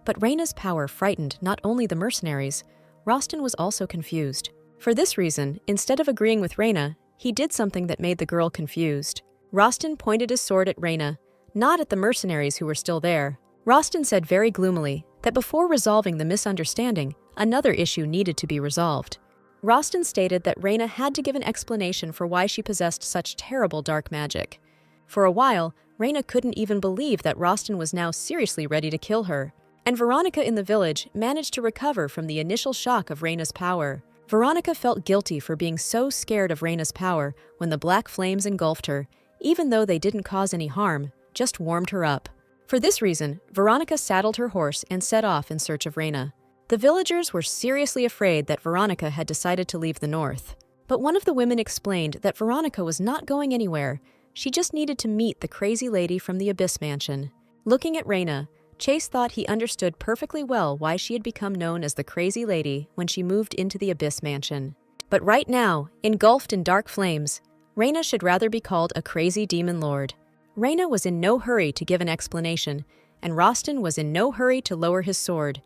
But Reyna's power frightened not only the mercenaries, Rostin was also confused. For this reason, instead of agreeing with Reyna, he did something that made the girl confused. Rostin pointed his sword at Reyna, not at the mercenaries who were still there. Rostin said very gloomily that before resolving the misunderstanding, another issue needed to be resolved. Rostin stated that Reyna had to give an explanation for why she possessed such terrible dark magic. For a while, Reyna couldn't even believe that Rostin was now seriously ready to kill her. And Veronica in the village managed to recover from the initial shock of Reyna's power. Veronica felt guilty for being so scared of Reyna's power when the black flames engulfed her, even though they didn't cause any harm, just warmed her up. For this reason, Veronica saddled her horse and set off in search of Reyna. The villagers were seriously afraid that Veronica had decided to leave the north. But one of the women explained that Veronica was not going anywhere. She just needed to meet the crazy lady from the Abyss Mansion. Looking at Reyna, Chase thought he understood perfectly well why she had become known as the Crazy Lady when she moved into the Abyss Mansion. But right now, engulfed in dark flames, Reyna should rather be called a crazy demon lord. Reyna was in no hurry to give an explanation, and Rostin was in no hurry to lower his sword.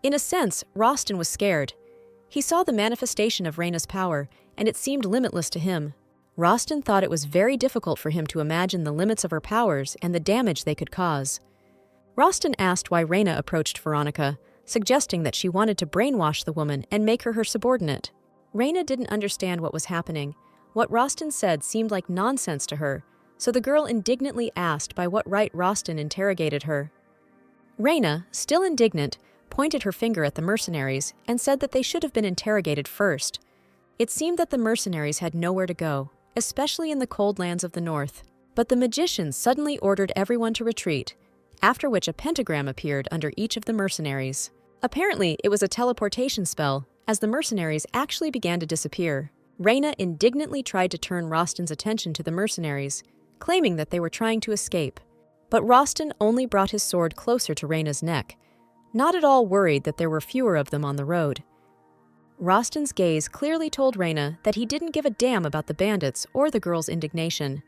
In a sense, Rostin was scared. He saw the manifestation of Reyna's power, and it seemed limitless to him. Rostin thought it was very difficult for him to imagine the limits of her powers and the damage they could cause. Rostin asked why Reyna approached Veronica, suggesting that she wanted to brainwash the woman and make her subordinate. Reyna didn't understand what was happening. What Rostin said seemed like nonsense to her, so the girl indignantly asked by what right Rostin interrogated her. Reyna, still indignant, pointed her finger at the mercenaries and said that they should have been interrogated first. It seemed that the mercenaries had nowhere to go, especially in the cold lands of the north. But the magician suddenly ordered everyone to retreat, after which a pentagram appeared under each of the mercenaries. Apparently, it was a teleportation spell, as the mercenaries actually began to disappear. Reyna indignantly tried to turn Rostin's attention to the mercenaries, claiming that they were trying to escape. But Rostin only brought his sword closer to Reyna's neck, not at all worried that there were fewer of them on the road. Rostin's gaze clearly told Reyna that he didn't give a damn about the bandits or the girl's indignation.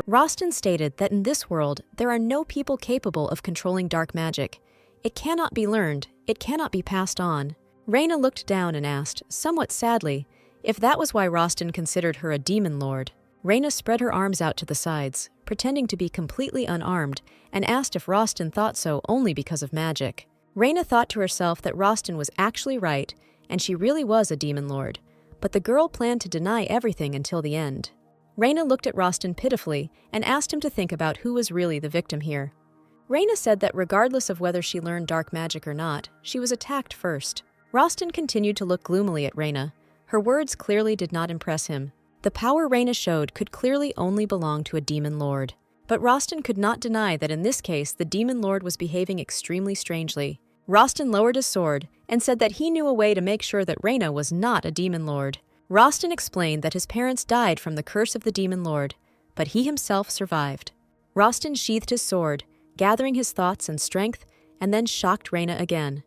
Rostin stated that in this world, there are no people capable of controlling dark magic. It cannot be learned, it cannot be passed on. Reyna looked down and asked, somewhat sadly, if that was why Rostin considered her a demon lord. Reyna spread her arms out to the sides, pretending to be completely unarmed, and asked if Rostin thought so only because of magic. Reyna thought to herself that Rostin was actually right, and she really was a demon lord, but the girl planned to deny everything until the end. Reyna looked at Rostin pitifully and asked him to think about who was really the victim here. Reyna said that regardless of whether she learned dark magic or not, she was attacked first. Rostin continued to look gloomily at Reyna. Her words clearly did not impress him. The power Reyna showed could clearly only belong to a demon lord. But Rostin could not deny that in this case the demon lord was behaving extremely strangely. Rostin lowered his sword and said that he knew a way to make sure that Reyna was not a demon lord. Rostin explained that his parents died from the curse of the demon lord, but he himself survived. Rostin sheathed his sword, gathering his thoughts and strength, and then shocked Reyna again.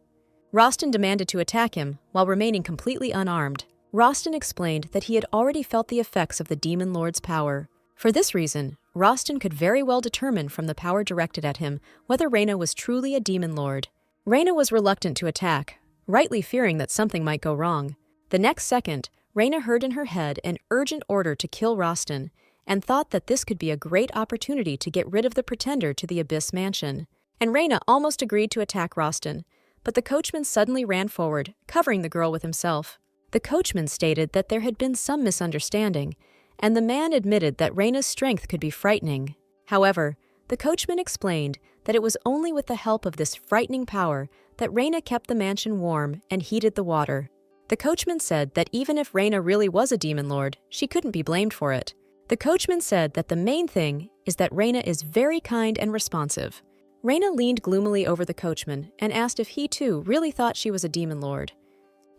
Rostin demanded to attack him while remaining completely unarmed. Rostin explained that he had already felt the effects of the Demon Lord's power. For this reason, Rostin could very well determine from the power directed at him whether Reyna was truly a Demon Lord. Reyna was reluctant to attack, rightly fearing that something might go wrong. The next second, Reyna heard in her head an urgent order to kill Rostin, and thought that this could be a great opportunity to get rid of the pretender to the Abyss Mansion. And Reyna almost agreed to attack Rostin, but the coachman suddenly ran forward, covering the girl with himself. The coachman stated that there had been some misunderstanding, and the man admitted that Reyna's strength could be frightening. However, the coachman explained that it was only with the help of this frightening power that Reyna kept the mansion warm and heated the water. The coachman said that even if Reyna really was a Demon Lord, she couldn't be blamed for it. The coachman said that the main thing is that Reyna is very kind and responsive. Reyna leaned gloomily over the coachman and asked if he too really thought she was a Demon Lord.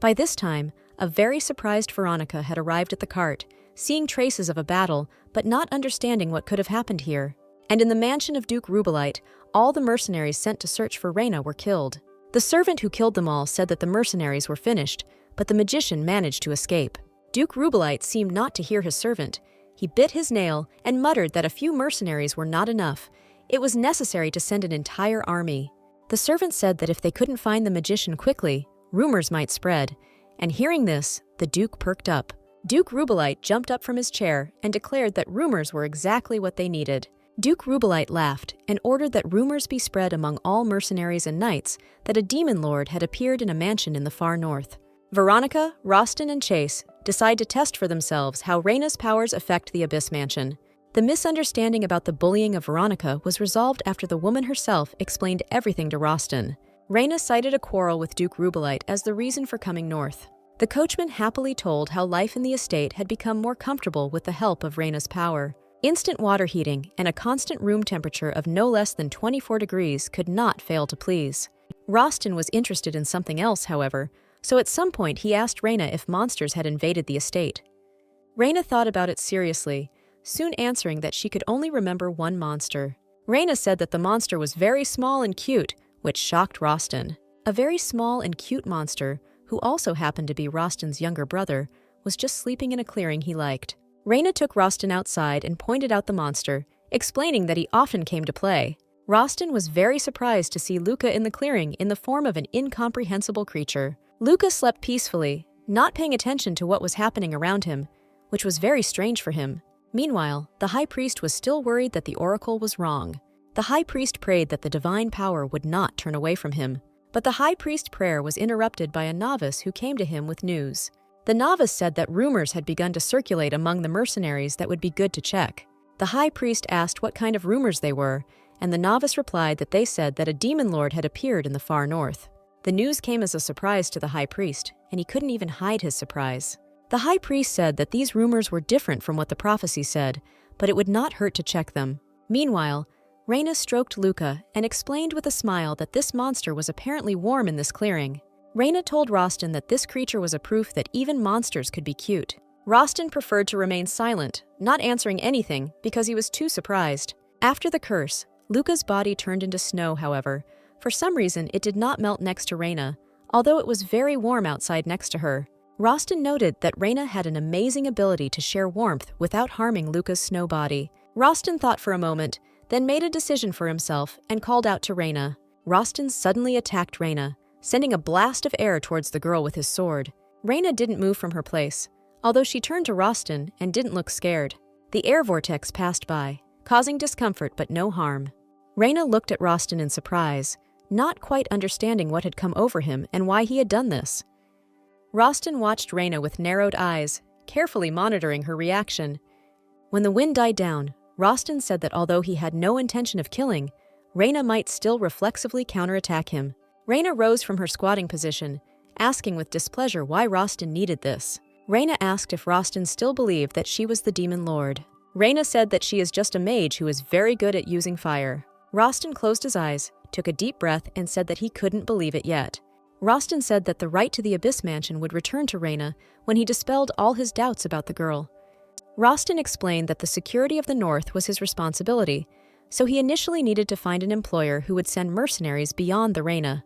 By this time, a very surprised Veronica had arrived at the cart, seeing traces of a battle but not understanding what could have happened here. And in the mansion of Duke Rubelite, all the mercenaries sent to search for Reyna were killed. The servant who killed them all said that the mercenaries were finished, but the magician managed to escape. Duke Rubelite seemed not to hear his servant. He bit his nail and muttered that a few mercenaries were not enough. It was necessary to send an entire army. The servant said that if they couldn't find the magician quickly, rumors might spread. And hearing this, the Duke perked up. Duke Rubelite jumped up from his chair and declared that rumors were exactly what they needed. Duke Rubelite laughed and ordered that rumors be spread among all mercenaries and knights that a Demon Lord had appeared in a mansion in the far north. Veronica, Rostin, and Chase decide to test for themselves how Reyna's powers affect the Abyss Mansion. The misunderstanding about the bullying of Veronica was resolved after the woman herself explained everything to Rostin. Reyna cited a quarrel with Duke Rubelite as the reason for coming north. The coachman happily told how life in the estate had become more comfortable with the help of Reyna's power. Instant water heating and a constant room temperature of no less than 24 degrees could not fail to please. Rostin was interested in something else, however, so at some point he asked Reyna if monsters had invaded the estate. Reyna thought about it seriously, soon answering that she could only remember one monster. Reyna said that the monster was very small and cute, which shocked Rostin. A very small and cute monster, who also happened to be Rostin's younger brother, was just sleeping in a clearing he liked. Reyna took Rostin outside and pointed out the monster, explaining that he often came to play. Rostin was very surprised to see Luca in the clearing in the form of an incomprehensible creature. Luca slept peacefully, not paying attention to what was happening around him, which was very strange for him. Meanwhile, the high priest was still worried that the oracle was wrong. The high priest prayed that the divine power would not turn away from him. But the high priest's prayer was interrupted by a novice who came to him with news. The novice said that rumors had begun to circulate among the mercenaries that would be good to check. The high priest asked what kind of rumors they were, and the novice replied that they said that a demon lord had appeared in the far north. The news came as a surprise to the high priest, and he couldn't even hide his surprise. The high priest said that these rumors were different from what the prophecy said, but it would not hurt to check them. Meanwhile, Reyna stroked Luca and explained with a smile that this monster was apparently warm in this clearing. Reyna told Rostin that this creature was a proof that even monsters could be cute. Rostin preferred to remain silent, not answering anything because he was too surprised. After the curse, Luca's body turned into snow, however. For some reason, it did not melt next to Reyna, although it was very warm outside next to her. Rostin noted that Reyna had an amazing ability to share warmth without harming Luca's snow body. Rostin thought for a moment, then made a decision for himself and called out to Reyna. Rostin suddenly attacked Reyna, sending a blast of air towards the girl with his sword. Reyna didn't move from her place, although she turned to Rostin and didn't look scared. The air vortex passed by, causing discomfort but no harm. Reyna looked at Rostin in surprise, not quite understanding what had come over him and why he had done this. Rostin watched Reyna with narrowed eyes, carefully monitoring her reaction. When the wind died down, Rostin said that although he had no intention of killing, Reyna might still reflexively counterattack him. Reyna rose from her squatting position, asking with displeasure why Rostin needed this. Reyna asked if Rostin still believed that she was the demon lord. Reyna said that she is just a mage who is very good at using fire. Rostin closed his eyes, took a deep breath, and said that he couldn't believe it yet. Rostin said that the right to the Abyss Mansion would return to Reyna when he dispelled all his doubts about the girl. Rostin explained that the security of the North was his responsibility, so he initially needed to find an employer who would send mercenaries beyond the Reyna.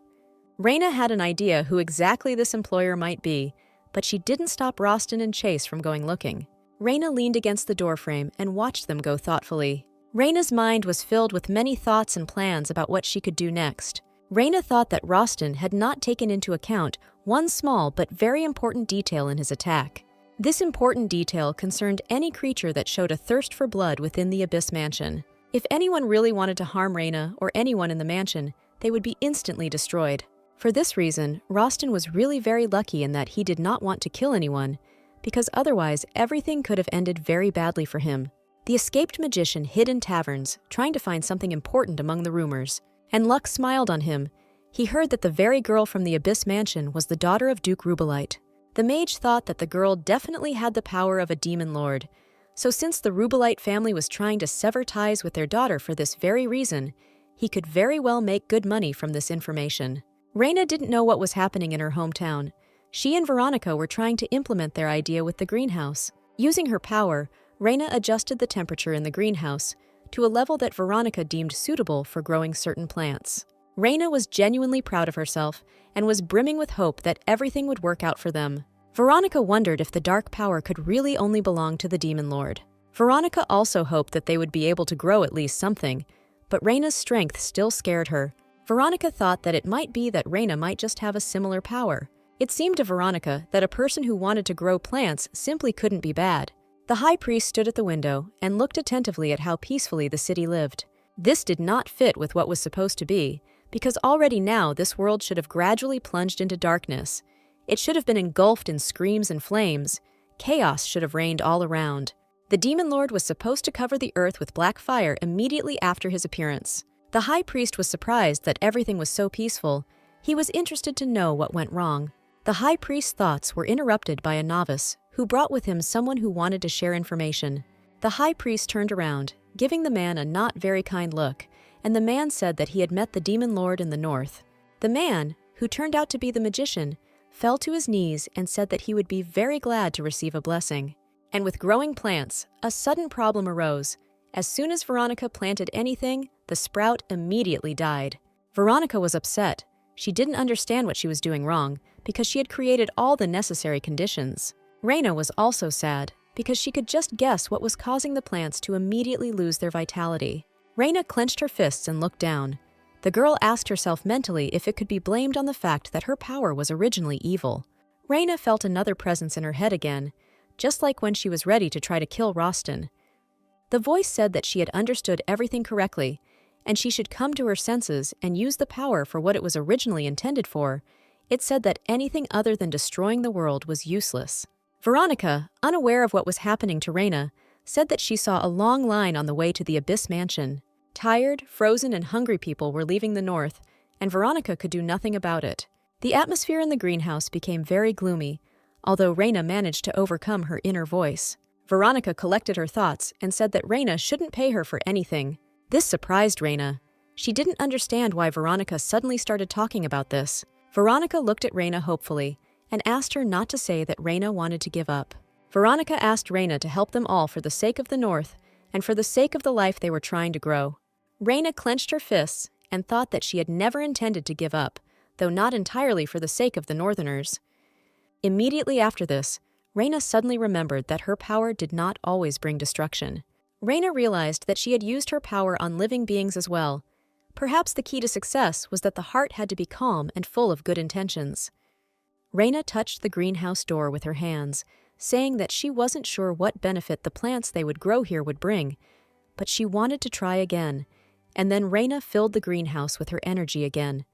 Reyna had an idea who exactly this employer might be, but she didn't stop Rostin and Chase from going looking. Raina leaned against the doorframe and watched them go thoughtfully. Raina's mind was filled with many thoughts and plans about what she could do next. Raina thought that Rostin had not taken into account one small but very important detail in his attack. This important detail concerned any creature that showed a thirst for blood within the Abyss Mansion. If anyone really wanted to harm Raina or anyone in the mansion, they would be instantly destroyed. For this reason, Rostin was really very lucky in that he did not want to kill anyone, because otherwise everything could have ended very badly for him. The escaped magician hid in taverns, trying to find something important among the rumors, and luck smiled on him. He heard that the very girl from the Abyss Mansion was the daughter of Duke Rubelite. The mage thought that the girl definitely had the power of a demon lord, so since the Rubelite family was trying to sever ties with their daughter for this very reason, he could very well make good money from this information. Raina didn't know what was happening in her hometown. She and Veronica were trying to implement their idea with the greenhouse. Using her power, Raina adjusted the temperature in the greenhouse to a level that Veronica deemed suitable for growing certain plants. Raina was genuinely proud of herself and was brimming with hope that everything would work out for them. Veronica wondered if the dark power could really only belong to the demon lord. Veronica also hoped that they would be able to grow at least something, but Raina's strength still scared her. Veronica thought that it might be that Raina might just have a similar power. It seemed to Veronica that a person who wanted to grow plants simply couldn't be bad. The high priest stood at the window and looked attentively at how peacefully the city lived. This did not fit with what was supposed to be, because already now this world should have gradually plunged into darkness. It should have been engulfed in screams and flames. Chaos should have reigned all around. The demon lord was supposed to cover the earth with black fire immediately after his appearance. The high priest was surprised that everything was so peaceful. He was interested to know what went wrong. The high priest's thoughts were interrupted by a novice who brought with him someone who wanted to share information. The high priest turned around, giving the man a not very kind look, and the man said that he had met the demon lord in the north. The man, who turned out to be the magician, fell to his knees and said that he would be very glad to receive a blessing. And with growing plants, a sudden problem arose. As soon as Veronica planted anything, the sprout immediately died. Veronica was upset. She didn't understand what she was doing wrong, because she had created all the necessary conditions. Raina was also sad, because she could just guess what was causing the plants to immediately lose their vitality. Raina clenched her fists and looked down. The girl asked herself mentally if it could be blamed on the fact that her power was originally evil. Raina felt another presence in her head again, just like when she was ready to try to kill Rostin. The voice said that she had understood everything correctly, and she should come to her senses and use the power for what it was originally intended for. It said that anything other than destroying the world was useless. Veronica, unaware of what was happening to Raina, said that she saw a long line on the way to the Abyss Mansion. Tired, frozen, and hungry people were leaving the north, and Veronica could do nothing about it. The atmosphere in the greenhouse became very gloomy, although Raina managed to overcome her inner voice. Veronica collected her thoughts and said that Raina shouldn't pay her for anything. This surprised Raina. She didn't understand why Veronica suddenly started talking about this. Veronica looked at Raina hopefully and asked her not to say that Raina wanted to give up. Veronica asked Raina to help them all for the sake of the north and for the sake of the life they were trying to grow. Raina clenched her fists and thought that she had never intended to give up, though not entirely for the sake of the northerners. Immediately after this, Raina suddenly remembered that her power did not always bring destruction. Raina realized that she had used her power on living beings as well. Perhaps the key to success was that the heart had to be calm and full of good intentions. Raina touched the greenhouse door with her hands, saying that she wasn't sure what benefit the plants they would grow here would bring, but she wanted to try again, and then Raina filled the greenhouse with her energy again.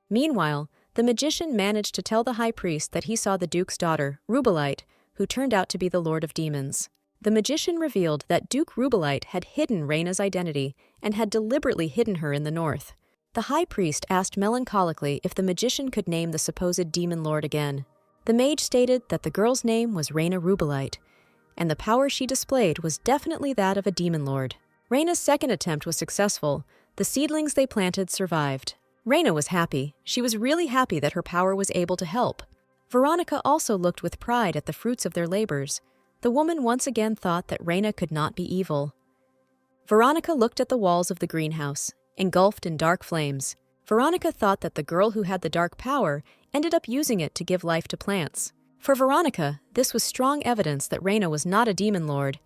Meanwhile, the magician managed to tell the high priest that he saw the duke's daughter, Rubelite, who turned out to be the Lord of Demons. The magician revealed that Duke Rubelite had hidden Raina's identity and had deliberately hidden her in the north. The high priest asked melancholically if the magician could name the supposed demon lord again. The mage stated that the girl's name was Raina Rubelite, and the power she displayed was definitely that of a demon lord. Raina's second attempt was successful. The seedlings they planted survived. Raina was happy. She was really happy that her power was able to help. Veronica also looked with pride at the fruits of their labors. The woman once again thought that Raina could not be evil. Veronica looked at the walls of the greenhouse, engulfed in dark flames. Veronica thought that the girl who had the dark power ended up using it to give life to plants. For Veronica, this was strong evidence that Reina was not a demon lord,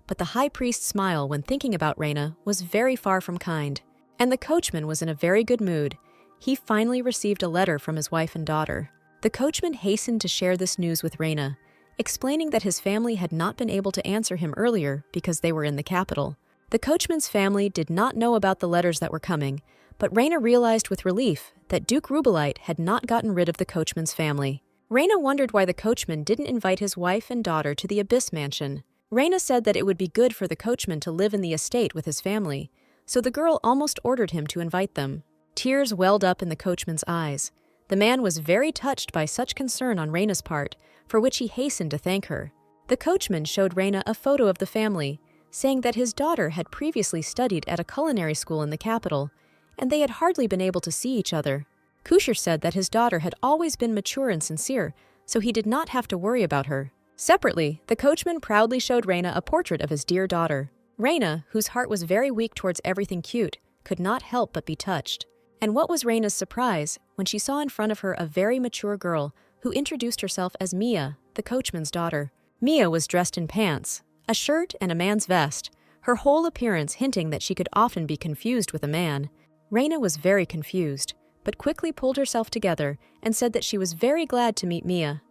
but the high priest's smile when thinking about Reina was very far from kind. And the coachman was in a very good mood. He finally received a letter from his wife and daughter. The coachman hastened to share this news with Reina, explaining that his family had not been able to answer him earlier because they were in the capital. The coachman's family did not know about the letters that were coming, but Reina realized with relief that Duke Rubelite had not gotten rid of the coachman's family. Reina wondered why the coachman didn't invite his wife and daughter to the Abyss Mansion. Reina said that it would be good for the coachman to live in the estate with his family, so the girl almost ordered him to invite them. Tears welled up in the coachman's eyes. The man was very touched by such concern on Reina's part, for which he hastened to thank her. The coachman showed Reina a photo of the family, saying that his daughter had previously studied at a culinary school in the capital, and they had hardly been able to see each other. Kusher said that his daughter had always been mature and sincere, so he did not have to worry about her. Separately, the coachman proudly showed Reina a portrait of his dear daughter. Reina, whose heart was very weak towards everything cute, could not help but be touched. And what was Reina's surprise when she saw in front of her a very mature girl who introduced herself as Mia, the coachman's daughter. Mia was dressed in pants, a shirt, and a man's vest, her whole appearance hinting that she could often be confused with a man. Reina was very confused, but quickly pulled herself together and said that she was very glad to meet Mia.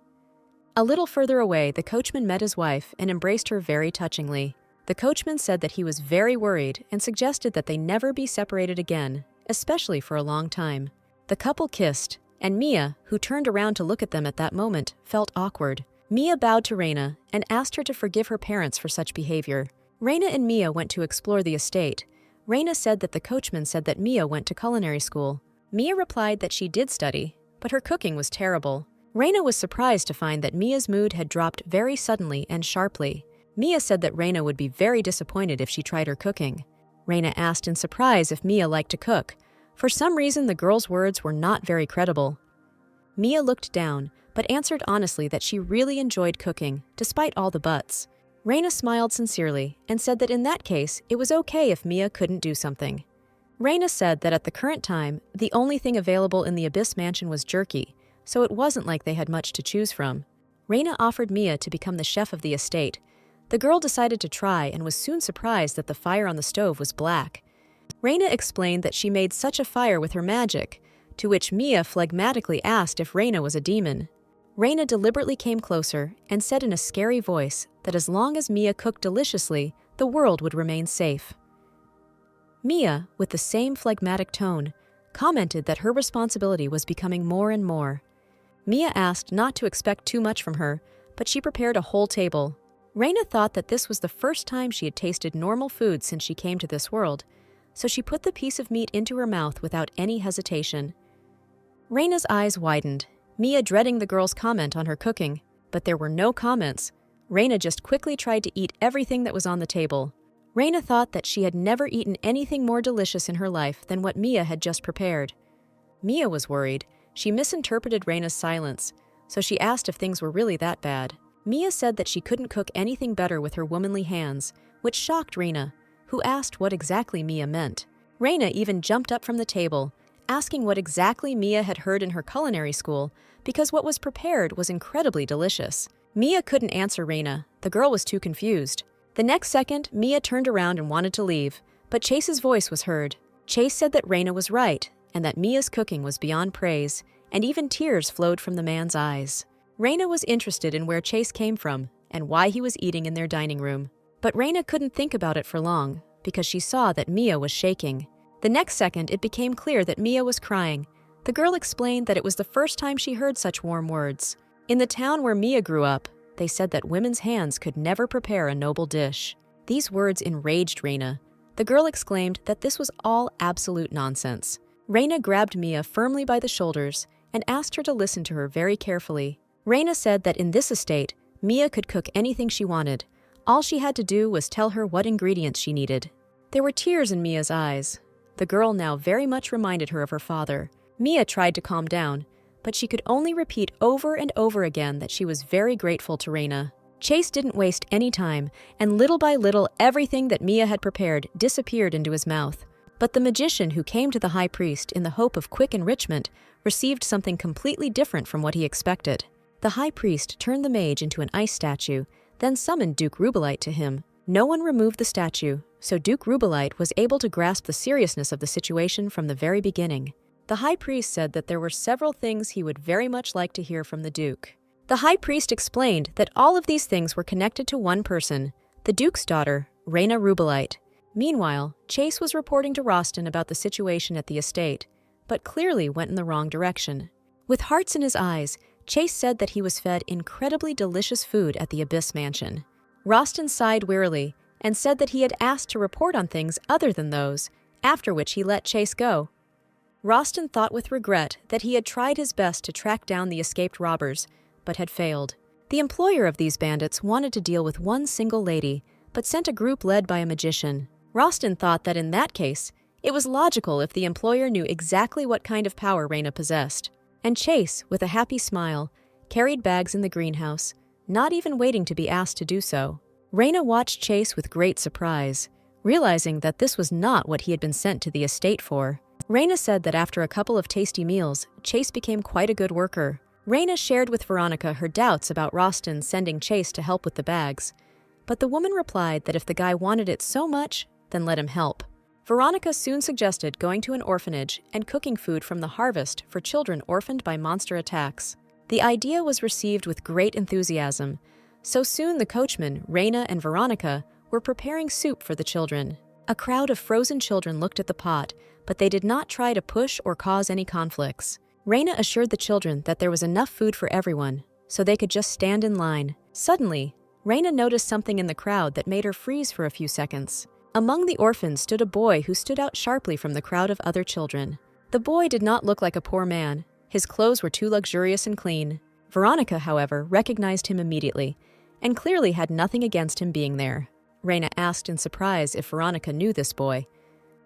A little further away, the coachman met his wife and embraced her very touchingly. The coachman said that he was very worried and suggested that they never be separated again, especially for a long time. The couple kissed, and Mia, who turned around to look at them at that moment, felt awkward. Mia bowed to Reina and asked her to forgive her parents for such behavior. Reina and Mia went to explore the estate. Reina said that the coachman said that Mia went to culinary school. Mia replied that she did study, but her cooking was terrible. Reina was surprised to find that Mia's mood had dropped very suddenly and sharply. Mia said that Reina would be very disappointed if she tried her cooking. Reina asked in surprise if Mia liked to cook. For some reason, the girl's words were not very credible. Mia looked down, but answered honestly that she really enjoyed cooking, despite all the buts. Reina smiled sincerely and said that in that case, it was okay if Mia couldn't do something. Reina said that at the current time, the only thing available in the Abyss Mansion was jerky, so it wasn't like they had much to choose from. Reina offered Mia to become the chef of the estate. The girl decided to try and was soon surprised that the fire on the stove was black. Reina explained that she made such a fire with her magic, to which Mia phlegmatically asked if Reina was a demon. Reina deliberately came closer and said in a scary voice that as long as Mia cooked deliciously, the world would remain safe. Mia, with the same phlegmatic tone, commented that her responsibility was becoming more and more. Mia asked not to expect too much from her, but she prepared a whole table. Reina thought that this was the first time she had tasted normal food since she came to this world, so she put the piece of meat into her mouth without any hesitation. Reina's eyes widened, Mia dreading the girl's comment on her cooking, but there were no comments. Reina just quickly tried to eat everything that was on the table. Reina thought that she had never eaten anything more delicious in her life than what Mia had just prepared. Mia was worried. She misinterpreted Reina's silence, so she asked if things were really that bad. Mia said that she couldn't cook anything better with her womanly hands, which shocked Reina, who asked what exactly Mia meant. Reina even jumped up from the table, asking what exactly Mia had heard in her culinary school, because what was prepared was incredibly delicious. Mia couldn't answer Reina. The girl was too confused. The next second, Mia turned around and wanted to leave, but Chase's voice was heard. Chase said that Reina was right, and that Mia's cooking was beyond praise, and even tears flowed from the man's eyes. Reina was interested in where Chase came from and why he was eating in their dining room. But Reina couldn't think about it for long, because she saw that Mia was shaking. The next second, it became clear that Mia was crying. The girl explained that it was the first time she heard such warm words. In the town where Mia grew up, they said that women's hands could never prepare a noble dish. These words enraged Reina. The girl exclaimed that this was all absolute nonsense. Reina grabbed Mia firmly by the shoulders and asked her to listen to her very carefully. Reina said that in this estate, Mia could cook anything she wanted. All she had to do was tell her what ingredients she needed. There were tears in Mia's eyes. The girl now very much reminded her of her father. Mia tried to calm down, but she could only repeat over and over again that she was very grateful to Reina. Chase didn't waste any time, and little by little everything that Mia had prepared disappeared into his mouth. But the magician who came to the high priest in the hope of quick enrichment received something completely different from what he expected. The high priest turned the mage into an ice statue, then summoned Duke Rubelite to him. No one removed the statue, so Duke Rubelite was able to grasp the seriousness of the situation from the very beginning. The high priest said that there were several things he would very much like to hear from the Duke. The high priest explained that all of these things were connected to one person, the Duke's daughter, Reina Rubelite. Meanwhile, Chase was reporting to Rostin about the situation at the estate, but clearly went in the wrong direction. With hearts in his eyes, Chase said that he was fed incredibly delicious food at the Abyss Mansion. Rostin sighed wearily and said that he had asked to report on things other than those, after which he let Chase go. Rostin thought with regret that he had tried his best to track down the escaped robbers, but had failed. The employer of these bandits wanted to deal with one single lady, but sent a group led by a magician. Rostin thought that in that case, it was logical if the employer knew exactly what kind of power Reina possessed. And Chase, with a happy smile, carried bags in the greenhouse, not even waiting to be asked to do so. Reina watched Chase with great surprise, realizing that this was not what he had been sent to the estate for. Reina said that after a couple of tasty meals, Chase became quite a good worker. Reina shared with Veronica her doubts about Rostin sending Chase to help with the bags, but the woman replied that if the guy wanted it so much, then let him help. Veronica soon suggested going to an orphanage and cooking food from the harvest for children orphaned by monster attacks. The idea was received with great enthusiasm, so soon the coachmen, Reina and Veronica, were preparing soup for the children. A crowd of frozen children looked at the pot, but they did not try to push or cause any conflicts. Reina assured the children that there was enough food for everyone, so they could just stand in line. Suddenly, Reina noticed something in the crowd that made her freeze for a few seconds. Among the orphans stood a boy who stood out sharply from the crowd of other children. The boy did not look like a poor man. His clothes were too luxurious and clean. Veronica, however, recognized him immediately, and clearly had nothing against him being there. Reina asked in surprise if Veronica knew this boy.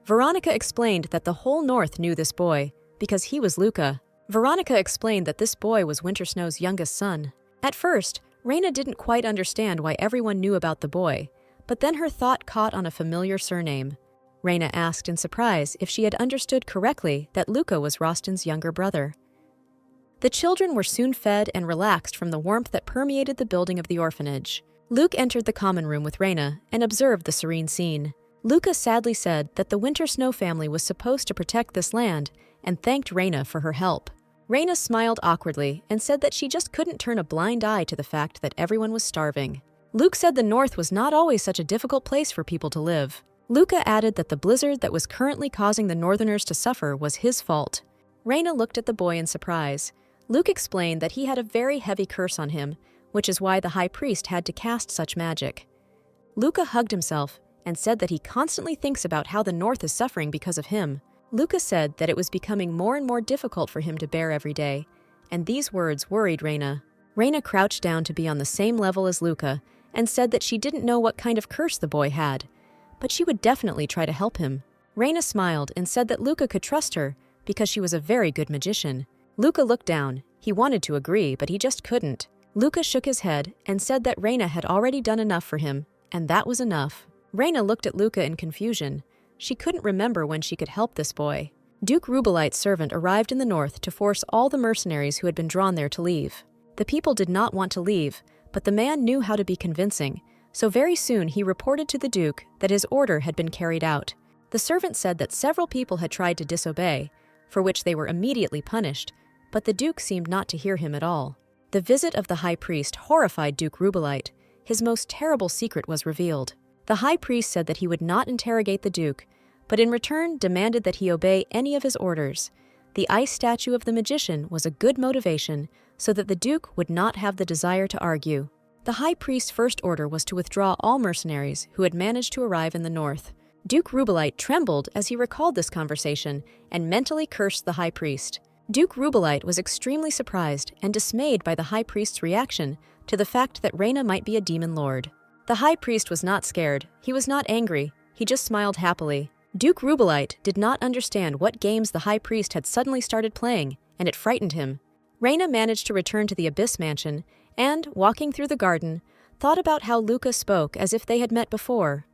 Veronica explained that the whole North knew this boy, because he was Luca. Veronica explained that this boy was Wintersnow's youngest son. At first, Reina didn't quite understand why everyone knew about the boy, but then her thought caught on a familiar surname. Reina asked in surprise if she had understood correctly that Luca was Rostin's younger brother. The children were soon fed and relaxed from the warmth that permeated the building of the orphanage. Luke entered the common room with Reina and observed the serene scene. Luca sadly said that the Wintersnow family was supposed to protect this land and thanked Reina for her help. Reina smiled awkwardly and said that she just couldn't turn a blind eye to the fact that everyone was starving. Luke said the North was not always such a difficult place for people to live. Luca added that the blizzard that was currently causing the Northerners to suffer was his fault. Reina looked at the boy in surprise. Luke explained that he had a very heavy curse on him, which is why the high priest had to cast such magic. Luca hugged himself and said that he constantly thinks about how the North is suffering because of him. Luca said that it was becoming more and more difficult for him to bear every day, and these words worried Reina. Reina crouched down to be on the same level as Luca and said that she didn't know what kind of curse the boy had, but she would definitely try to help him. Reina smiled and said that Luca could trust her because she was a very good magician. Luca looked down. He wanted to agree, but he just couldn't. Luca shook his head and said that Reina had already done enough for him, and that was enough. Reina looked at Luca in confusion. She couldn't remember when she could help this boy. Duke Rubelite's servant arrived in the north to force all the mercenaries who had been drawn there to leave. The people did not want to leave, but the man knew how to be convincing, so very soon he reported to the Duke that his order had been carried out. The servant said that several people had tried to disobey, for which they were immediately punished, but the Duke seemed not to hear him at all. The visit of the high priest horrified Duke Rubelite. His most terrible secret was revealed. The high priest said that he would not interrogate the Duke, but in return demanded that he obey any of his orders. The ice statue of the magician was a good motivation so that the Duke would not have the desire to argue. The high priest's first order was to withdraw all mercenaries who had managed to arrive in the north. Duke Rubelite trembled as he recalled this conversation and mentally cursed the high priest. Duke Rubelite was extremely surprised and dismayed by the high priest's reaction to the fact that Reina might be a demon lord. The high priest was not scared. He was not angry. He just smiled happily. Duke Rubelite did not understand what games the high priest had suddenly started playing, and it frightened him. Reina managed to return to the Abyss Mansion and, walking through the garden, thought about how Luca spoke as if they had met before.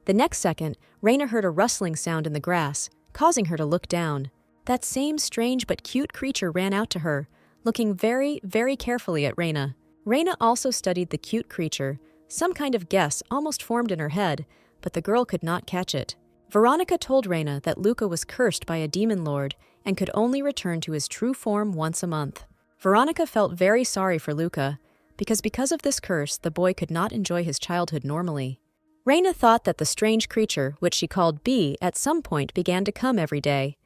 The next second, Reina heard a rustling sound in the grass, causing her to look down. That same strange but cute creature ran out to her, looking very, very carefully at Reina. Reina also studied the cute creature. Some kind of guess almost formed in her head, but the girl could not catch it. Veronica told Reina that Luca was cursed by a demon lord and could only return to his true form once a month. Veronica felt very sorry for Luca, because of this curse, the boy could not enjoy his childhood normally. Reina thought that the strange creature, which she called B, at some point began to come every day.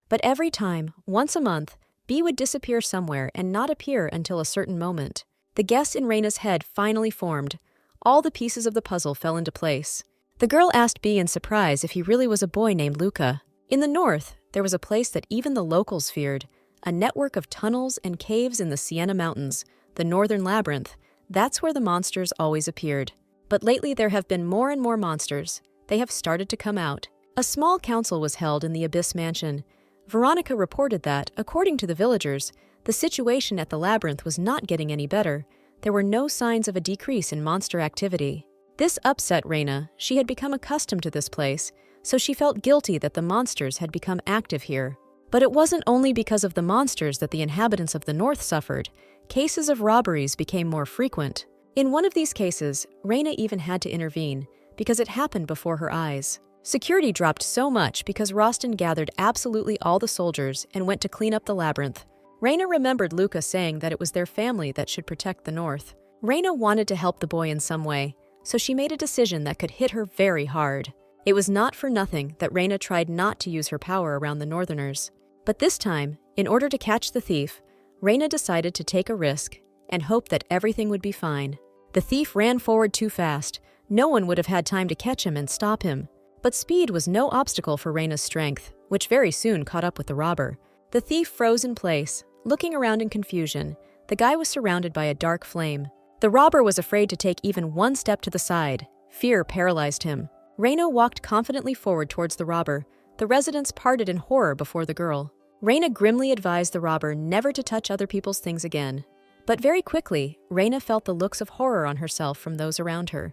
But every time, once a month, B would disappear somewhere and not appear until a certain moment. The guess in Reina's head finally formed. All the pieces of the puzzle fell into place. The girl asked B in surprise if he really was a boy named Luca. In the north, there was a place that even the locals feared, a network of tunnels and caves in the Siena Mountains, the Northern Labyrinth. That's where the monsters always appeared. But lately there have been more and more monsters. They have started to come out. A small council was held in the Abyss Mansion. Veronica reported that, according to the villagers, the situation at the labyrinth was not getting any better. There were no signs of a decrease in monster activity. This upset Reina. She had become accustomed to this place, so she felt guilty that the monsters had become active here. But it wasn't only because of the monsters that the inhabitants of the north suffered. Cases of robberies became more frequent. In one of these cases, Reina even had to intervene, because it happened before her eyes. Security dropped so much because Rostin gathered absolutely all the soldiers and went to clean up the labyrinth. Reina remembered Luca saying that it was their family that should protect the north. Reina wanted to help the boy in some way, so she made a decision that could hit her very hard. It was not for nothing that Reina tried not to use her power around the northerners. But this time, in order to catch the thief, Reina decided to take a risk and hope that everything would be fine. The thief ran forward too fast. No one would have had time to catch him and stop him. But speed was no obstacle for Reina's strength, which very soon caught up with the robber. The thief froze in place, looking around in confusion. The guy was surrounded by a dark flame. The robber was afraid to take even one step to the side. Fear paralyzed him. Reina walked confidently forward towards the robber. The residents parted in horror before the girl. Reina grimly advised the robber never to touch other people's things again. But very quickly, Reina felt the looks of horror on herself from those around her.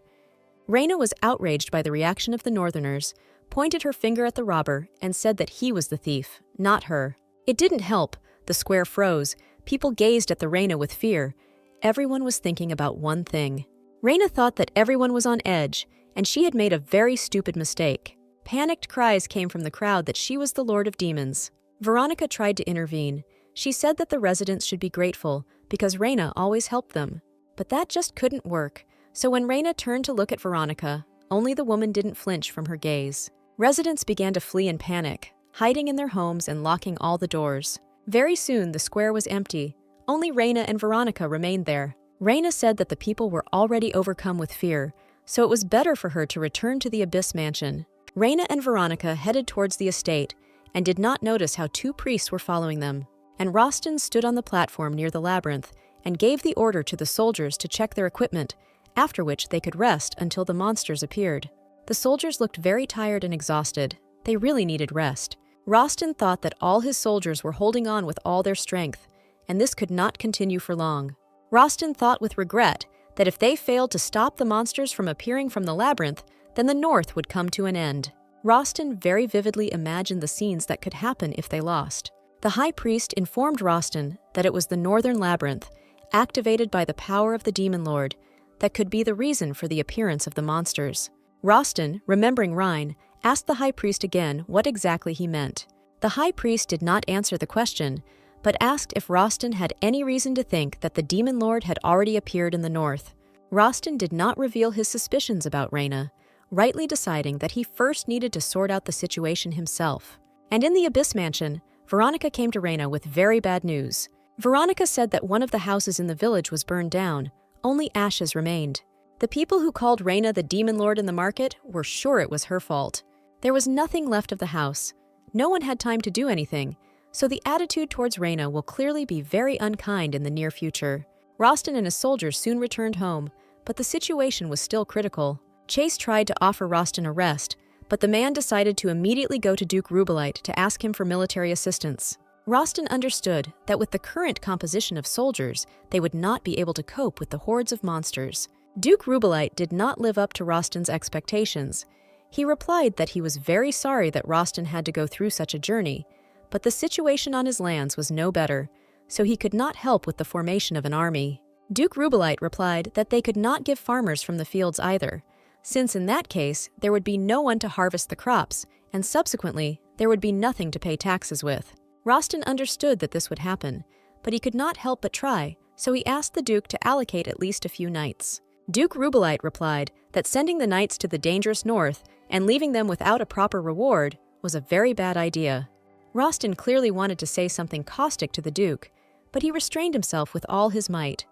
Reina was outraged by the reaction of the northerners, pointed her finger at the robber, and said that he was the thief, not her. It didn't help. The square froze. People gazed at the Reina with fear. Everyone was thinking about one thing. Reina thought that everyone was on edge, and she had made a very stupid mistake. Panicked cries came from the crowd that she was the Lord of Demons. Veronica tried to intervene. She said that the residents should be grateful because Reina always helped them. But that just couldn't work. So when Reina turned to look at Veronica, only the woman didn't flinch from her gaze. Residents began to flee in panic, hiding in their homes and locking all the doors. Very soon, the square was empty. Only Reina and Veronica remained there. Reina said that the people were already overcome with fear, so it was better for her to return to the Abyss Mansion. Reina and Veronica headed towards the estate and did not notice how two priests were following them. And Rostin stood on the platform near the labyrinth and gave the order to the soldiers to check their equipment, after which they could rest until the monsters appeared. The soldiers looked very tired and exhausted. They really needed rest. Rostin thought that all his soldiers were holding on with all their strength, and this could not continue for long. Rostin thought with regret that if they failed to stop the monsters from appearing from the labyrinth, then the north would come to an end. Rostin very vividly imagined the scenes that could happen if they lost. The high priest informed Rostin that it was the northern labyrinth, activated by the power of the demon lord, that could be the reason for the appearance of the monsters. Rostin, remembering Rhine, asked the high priest again what exactly he meant. The high priest did not answer the question, but asked if Rostin had any reason to think that the demon lord had already appeared in the north. Rostin did not reveal his suspicions about Reina, rightly deciding that he first needed to sort out the situation himself. And in the Abyss Mansion, Veronica came to Reina with very bad news. Veronica said that one of the houses in the village was burned down. Only ashes remained. The people who called Reina the demon lord in the market were sure it was her fault. There was nothing left of the house. No one had time to do anything, so the attitude towards Reina will clearly be very unkind in the near future. Rostin and his soldiers soon returned home, but the situation was still critical. Chase tried to offer Rostin a rest, but the man decided to immediately go to Duke Rubelite to ask him for military assistance. Rostin understood that with the current composition of soldiers, they would not be able to cope with the hordes of monsters. Duke Rubelite did not live up to Rostin's expectations. He replied that he was very sorry that Rostin had to go through such a journey, but the situation on his lands was no better, so he could not help with the formation of an army. Duke Rubelite replied that they could not give farmers from the fields either, since in that case there would be no one to harvest the crops, and subsequently there would be nothing to pay taxes with. Rostin understood that this would happen, but he could not help but try, so he asked the Duke to allocate at least a few knights. Duke Rubelite replied that sending the knights to the dangerous north and leaving them without a proper reward was a very bad idea. Rostin clearly wanted to say something caustic to the Duke, but he restrained himself with all his might.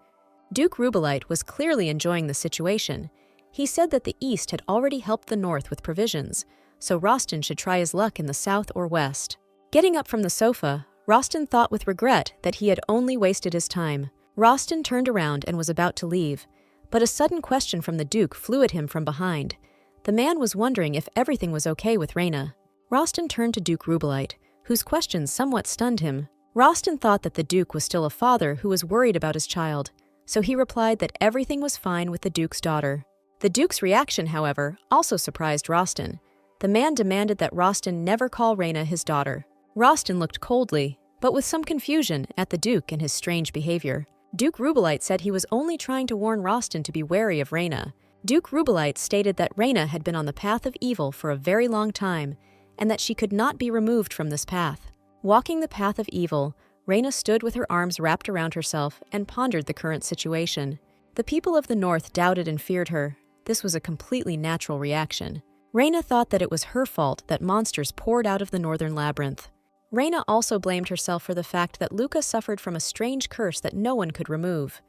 Duke Rubelite was clearly enjoying the situation. He said that the East had already helped the North with provisions, so Rostin should try his luck in the South or West. Getting up from the sofa, Rostin thought with regret that he had only wasted his time. Rostin turned around and was about to leave, but a sudden question from the Duke flew at him from behind. The man was wondering if everything was okay with Reyna. Rostin turned to Duke Rubelite, whose question somewhat stunned him. Rostin thought that the Duke was still a father who was worried about his child, so he replied that everything was fine with the Duke's daughter. The Duke's reaction, however, also surprised Rostin. The man demanded that Rostin never call Reyna his daughter. Rostin looked coldly, but with some confusion, at the Duke and his strange behavior. Duke Rubelite said he was only trying to warn Rostin to be wary of Reyna. Duke Rubelite stated that Reyna had been on the path of evil for a very long time, and that she could not be removed from this path. Walking the path of evil, Reyna stood with her arms wrapped around herself and pondered the current situation. The people of the North doubted and feared her. This was a completely natural reaction. Reyna thought that it was her fault that monsters poured out of the northern labyrinth. Reyna also blamed herself for the fact that Luca suffered from a strange curse that no one could remove.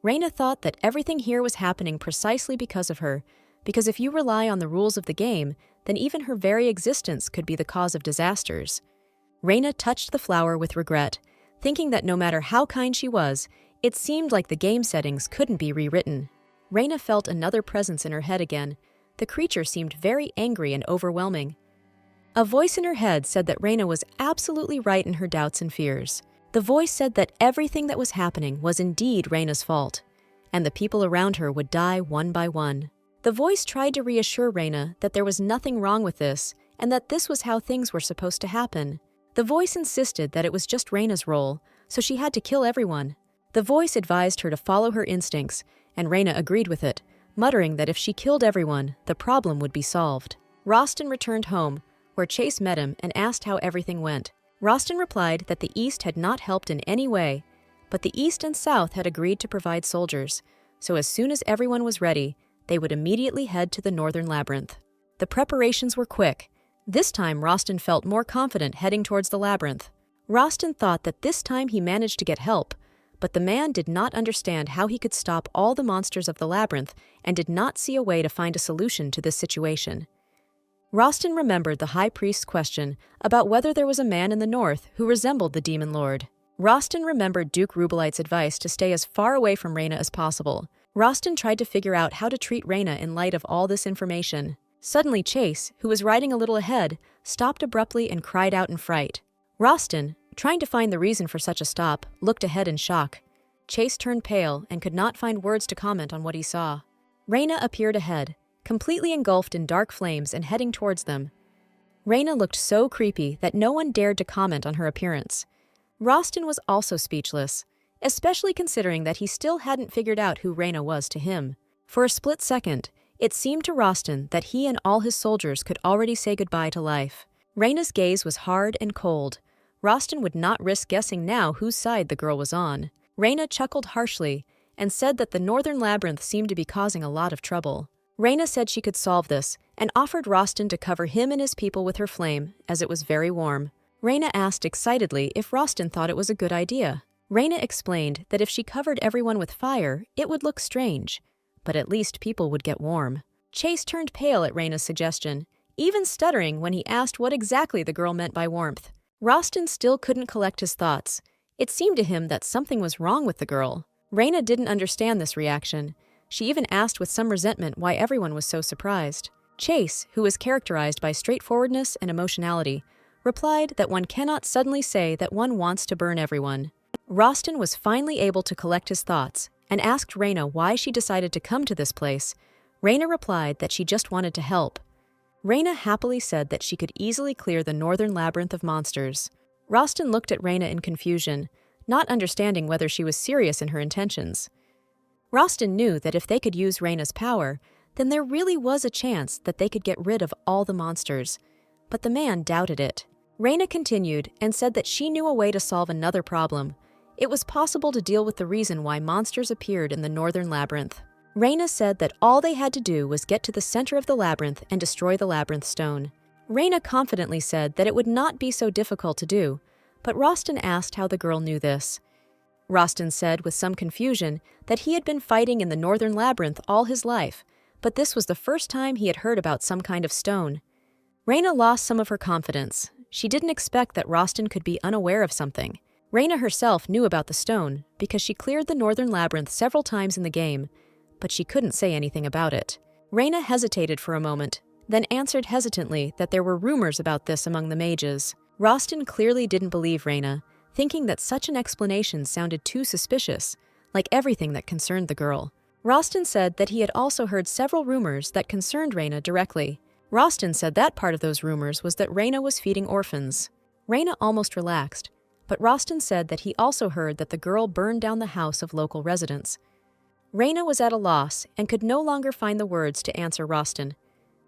Reyna thought that everything here was happening precisely because of her, because if you rely on the rules of the game, then even her very existence could be the cause of disasters. Reyna touched the flower with regret, thinking that no matter how kind she was, it seemed like the game settings couldn't be rewritten. Reyna felt another presence in her head again. The creature seemed very angry and overwhelming. A voice in her head said that Reyna was absolutely right in her doubts and fears. The voice said that everything that was happening was indeed Reyna's fault, and the people around her would die one by one. The voice tried to reassure Reyna that there was nothing wrong with this, and that this was how things were supposed to happen. The voice insisted that it was just Reyna's role, so she had to kill everyone. The voice advised her to follow her instincts, and Reyna agreed with it, muttering that if she killed everyone, the problem would be solved. Rostin returned home, where Chase met him and asked how everything went. Rostin replied that the East had not helped in any way, but the East and South had agreed to provide soldiers, so as soon as everyone was ready, they would immediately head to the northern labyrinth. The preparations were quick. This time Rostin felt more confident heading towards the labyrinth. Rostin thought that this time he managed to get help, but the man did not understand how he could stop all the monsters of the labyrinth and did not see a way to find a solution to this situation. Rostin remembered the High Priest's question about whether there was a man in the north who resembled the Demon Lord. Rostin remembered Duke Rubelite's advice to stay as far away from Reyna as possible. Rostin tried to figure out how to treat Reyna in light of all this information. Suddenly Chase, who was riding a little ahead, stopped abruptly and cried out in fright. Rostin, trying to find the reason for such a stop, looked ahead in shock. Chase turned pale and could not find words to comment on what he saw. Reyna appeared ahead, completely engulfed in dark flames and heading towards them. Reyna looked so creepy that no one dared to comment on her appearance. Rostin was also speechless, especially considering that he still hadn't figured out who Reyna was to him. For a split second, it seemed to Rostin that he and all his soldiers could already say goodbye to life. Reyna's gaze was hard and cold. Rostin would not risk guessing now whose side the girl was on. Reyna chuckled harshly and said that the northern labyrinth seemed to be causing a lot of trouble. Reyna said she could solve this and offered Rostin to cover him and his people with her flame, as it was very warm. Reyna asked excitedly if Rostin thought it was a good idea. Reyna explained that if she covered everyone with fire, it would look strange, but at least people would get warm. Chase turned pale at Reyna's suggestion, even stuttering when he asked what exactly the girl meant by warmth. Rostin still couldn't collect his thoughts. It seemed to him that something was wrong with the girl. Reyna didn't understand this reaction. She even asked with some resentment why everyone was so surprised. Chase, who was characterized by straightforwardness and emotionality, replied that one cannot suddenly say that one wants to burn everyone. Rostin was finally able to collect his thoughts and asked Reyna why she decided to come to this place. Reyna replied that she just wanted to help. Reyna happily said that she could easily clear the northern labyrinth of monsters. Rostin looked at Reyna in confusion, not understanding whether she was serious in her intentions. Rostin knew that if they could use Reyna's power, then there really was a chance that they could get rid of all the monsters. But the man doubted it. Reyna continued and said that she knew a way to solve another problem. It was possible to deal with the reason why monsters appeared in the northern labyrinth. Reyna said that all they had to do was get to the center of the labyrinth and destroy the labyrinth stone. Reyna confidently said that it would not be so difficult to do, but Rostin asked how the girl knew this. Rostin said with some confusion that he had been fighting in the northern labyrinth all his life, but this was the first time he had heard about some kind of stone. Reyna lost some of her confidence. She didn't expect that Rostin could be unaware of something. Reyna herself knew about the stone because she cleared the northern labyrinth several times in the game, but she couldn't say anything about it. Reyna hesitated for a moment, then answered hesitantly that there were rumors about this among the mages. Rostin clearly didn't believe Reyna, thinking that such an explanation sounded too suspicious, like everything that concerned the girl. Rostin said that he had also heard several rumors that concerned Reyna directly. Rostin said that part of those rumors was that Reyna was feeding orphans. Reyna almost relaxed, but Rostin said that he also heard that the girl burned down the house of local residents. Reyna was at a loss and could no longer find the words to answer Rostin.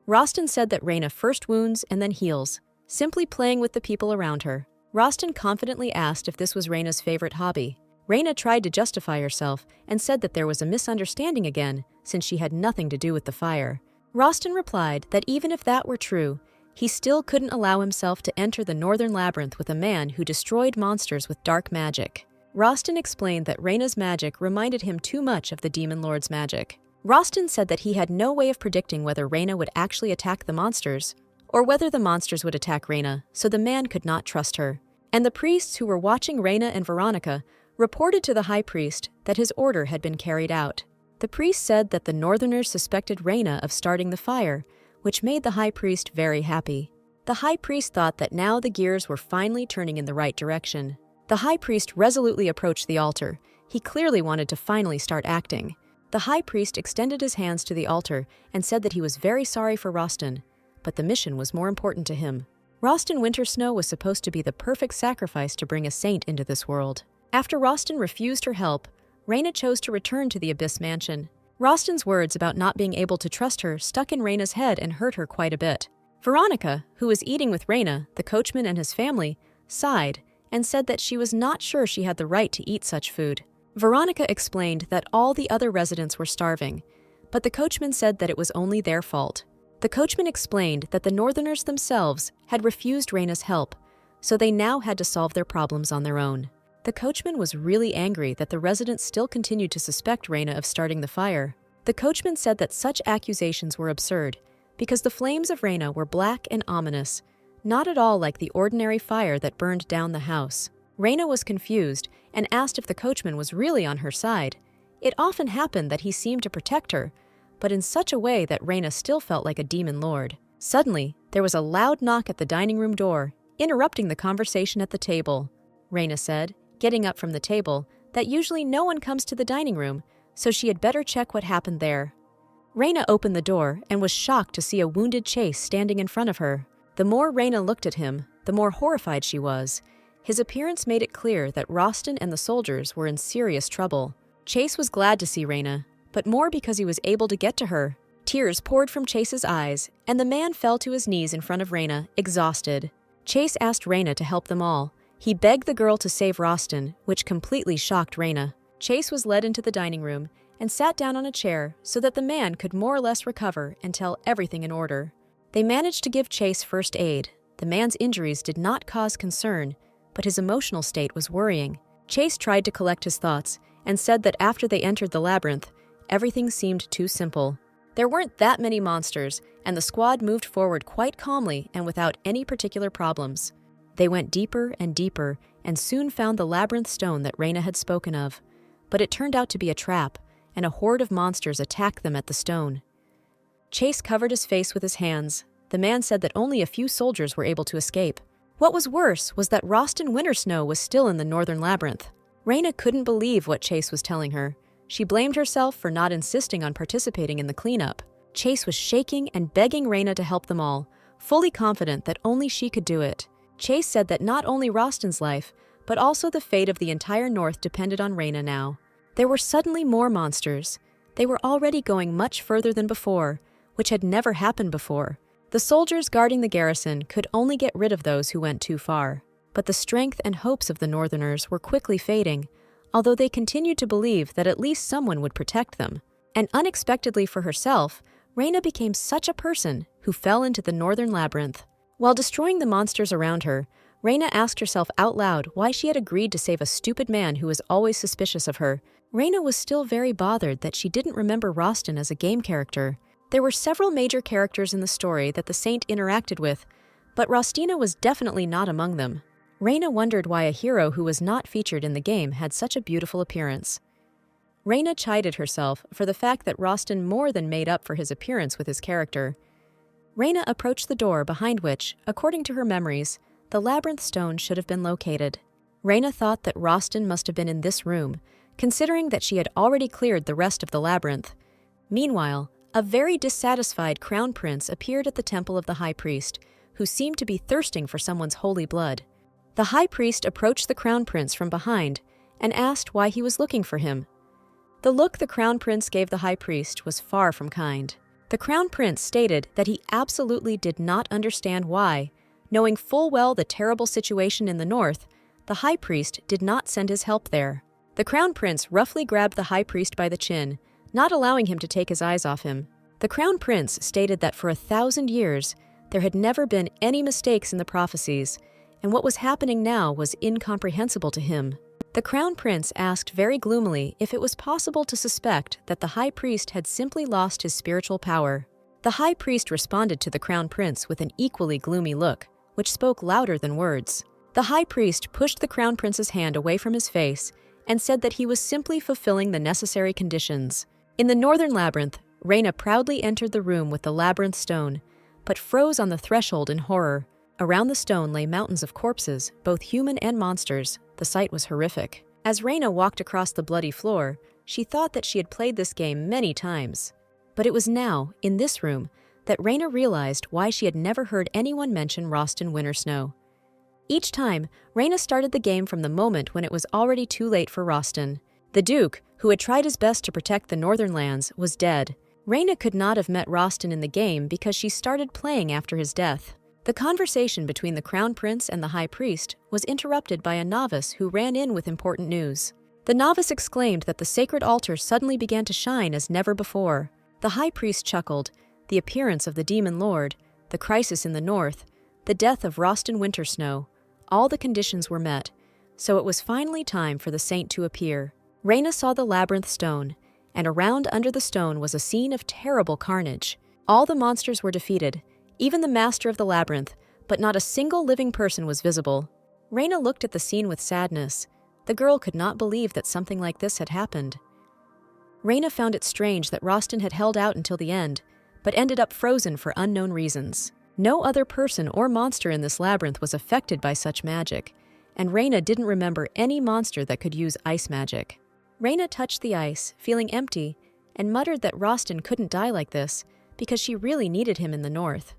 Rostin said that Reyna first wounds and then heals, simply playing with the people around her. Rostin confidently asked if this was Reyna's favorite hobby. Reyna tried to justify herself and said that there was a misunderstanding again, since she had nothing to do with the fire. Rostin replied that even if that were true, he still couldn't allow himself to enter the northern labyrinth with a man who destroyed monsters with dark magic. Rostin explained that Reyna's magic reminded him too much of the Demon Lord's magic. Rostin said that he had no way of predicting whether Reyna would actually attack the monsters, or whether the monsters would attack Reyna, so the man could not trust her. And the priests who were watching Reyna and Veronica reported to the high priest that his order had been carried out. The priest said that the northerners suspected Reyna of starting the fire, which made the high priest very happy. The high priest thought that now the gears were finally turning in the right direction. The high priest resolutely approached the altar. He clearly wanted to finally start acting. The high priest extended his hands to the altar and said that he was very sorry for Rostin, but the mission was more important to him. Rostin Wintersnow was supposed to be the perfect sacrifice to bring a saint into this world. After Rostin refused her help, Reyna chose to return to the Abyss Mansion. Rostin's words about not being able to trust her stuck in Reyna's head and hurt her quite a bit. Veronica, who was eating with Reyna, the coachman and his family, sighed and said that she was not sure she had the right to eat such food. Veronica explained that all the other residents were starving, but the coachman said that it was only their fault. The coachman explained that the northerners themselves had refused Reyna's help, so they now had to solve their problems on their own. The coachman was really angry that the residents still continued to suspect Reyna of starting the fire. The coachman said that such accusations were absurd, because the flames of Reyna were black and ominous, not at all like the ordinary fire that burned down the house. Reyna was confused and asked if the coachman was really on her side. It often happened that he seemed to protect her, but in such a way that Reyna still felt like a demon lord. Suddenly, there was a loud knock at the dining room door, interrupting the conversation at the table. Reyna said, getting up from the table, that usually no one comes to the dining room, so she had better check what happened there. Reyna opened the door and was shocked to see a wounded Chase standing in front of her. The more Reyna looked at him, the more horrified she was. His appearance made it clear that Rostin and the soldiers were in serious trouble. Chase was glad to see Reyna, but more because he was able to get to her. Tears poured from Chase's eyes, and the man fell to his knees in front of Reyna, exhausted. Chase asked Reyna to help them all. He begged the girl to save Rostin, which completely shocked Reyna. Chase was led into the dining room and sat down on a chair so that the man could more or less recover and tell everything in order. They managed to give Chase first aid. The man's injuries did not cause concern, but his emotional state was worrying. Chase tried to collect his thoughts and said that after they entered the labyrinth, everything seemed too simple. There weren't that many monsters, and the squad moved forward quite calmly and without any particular problems. They went deeper and deeper and soon found the labyrinth stone that Reyna had spoken of, but it turned out to be a trap, and a horde of monsters attacked them at the stone. Chase covered his face with his hands. The man said that only a few soldiers were able to escape. What was worse was that Rostin Wintersnow was still in the northern labyrinth. Reyna couldn't believe what Chase was telling her. She blamed herself for not insisting on participating in the cleanup. Chase was shaking and begging Reyna to help them all, fully confident that only she could do it. Chase said that not only Rostin's life, but also the fate of the entire North depended on Reina now. There were suddenly more monsters. They were already going much further than before, which had never happened before. The soldiers guarding the garrison could only get rid of those who went too far. But the strength and hopes of the Northerners were quickly fading, although they continued to believe that at least someone would protect them. And unexpectedly for herself, Reina became such a person who fell into the Northern Labyrinth. While destroying the monsters around her, Reina asked herself out loud why she had agreed to save a stupid man who was always suspicious of her. Reina was still very bothered that she didn't remember Rostin as a game character. There were several major characters in the story that the Saint interacted with, but Rostina was definitely not among them. Reina wondered why a hero who was not featured in the game had such a beautiful appearance. Reina chided herself for the fact that Rostin more than made up for his appearance with his character. Reina approached the door behind which, according to her memories, the labyrinth stone should have been located. Reina thought that Rostin must have been in this room, considering that she had already cleared the rest of the labyrinth. Meanwhile, a very dissatisfied crown prince appeared at the temple of the high priest, who seemed to be thirsting for someone's holy blood. The high priest approached the crown prince from behind and asked why he was looking for him. The look the crown prince gave the high priest was far from kind. The crown prince stated that he absolutely did not understand why, knowing full well the terrible situation in the north, the high priest did not send his help there. The crown prince roughly grabbed the high priest by the chin, not allowing him to take his eyes off him. The crown prince stated that for 1,000 years, there had never been any mistakes in the prophecies, and what was happening now was incomprehensible to him. The crown prince asked very gloomily if it was possible to suspect that the high priest had simply lost his spiritual power. The high priest responded to the crown prince with an equally gloomy look, which spoke louder than words. The high priest pushed the crown prince's hand away from his face and said that he was simply fulfilling the necessary conditions. In the northern labyrinth, Reina proudly entered the room with the labyrinth stone, but froze on the threshold in horror. Around the stone lay mountains of corpses, both human and monsters. The sight was horrific. As Reina walked across the bloody floor, she thought that she had played this game many times. But it was now, in this room, that Reina realized why she had never heard anyone mention Rostin Wintersnow. Each time, Reina started the game from the moment when it was already too late for Rostin. The Duke, who had tried his best to protect the northern lands, was dead. Reina could not have met Rostin in the game because she started playing after his death. The conversation between the crown prince and the high priest was interrupted by a novice who ran in with important news. The novice exclaimed that the sacred altar suddenly began to shine as never before. The high priest chuckled. The appearance of the demon lord, the crisis in the north, the death of Rostin Wintersnow, all the conditions were met, so it was finally time for the saint to appear. Reina saw the labyrinth stone, and around under the stone was a scene of terrible carnage. All the monsters were defeated, even the master of the labyrinth, but not a single living person was visible. Reina looked at the scene with sadness. The girl could not believe that something like this had happened. Reina found it strange that Rostin had held out until the end, but ended up frozen for unknown reasons. No other person or monster in this labyrinth was affected by such magic, and Reina didn't remember any monster that could use ice magic. Reina touched the ice, feeling empty, and muttered that Rostin couldn't die like this because she really needed him in the north.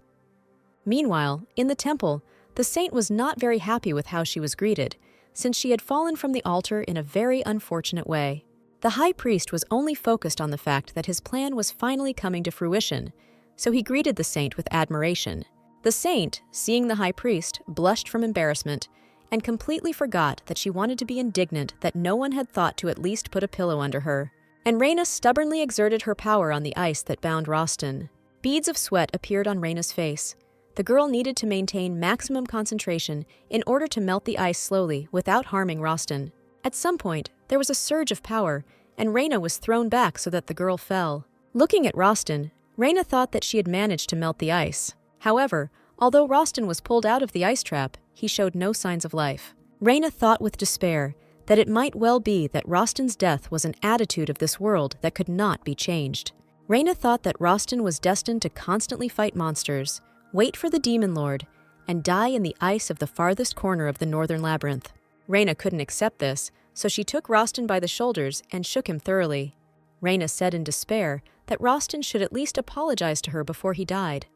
Meanwhile, in the temple, the saint was not very happy with how she was greeted, since she had fallen from the altar in a very unfortunate way. The high priest was only focused on the fact that his plan was finally coming to fruition, so he greeted the saint with admiration. The saint, seeing the high priest, blushed from embarrassment and completely forgot that she wanted to be indignant that no one had thought to at least put a pillow under her. And Reina stubbornly exerted her power on the ice that bound Rostin. Beads of sweat appeared on Reina's face. The girl needed to maintain maximum concentration in order to melt the ice slowly without harming Rostin. At some point, there was a surge of power, and Reina was thrown back so that the girl fell. Looking at Rostin, Reina thought that she had managed to melt the ice. However, although Rostin was pulled out of the ice trap, he showed no signs of life. Reina thought with despair that it might well be that Rostin's death was an attitude of this world that could not be changed. Reina thought that Rostin was destined to constantly fight monsters, wait for the demon lord, and die in the ice of the farthest corner of the northern labyrinth. Reina couldn't accept this, so she took Rostin by the shoulders and shook him thoroughly. Reina said in despair that Rostin should at least apologize to her before he died.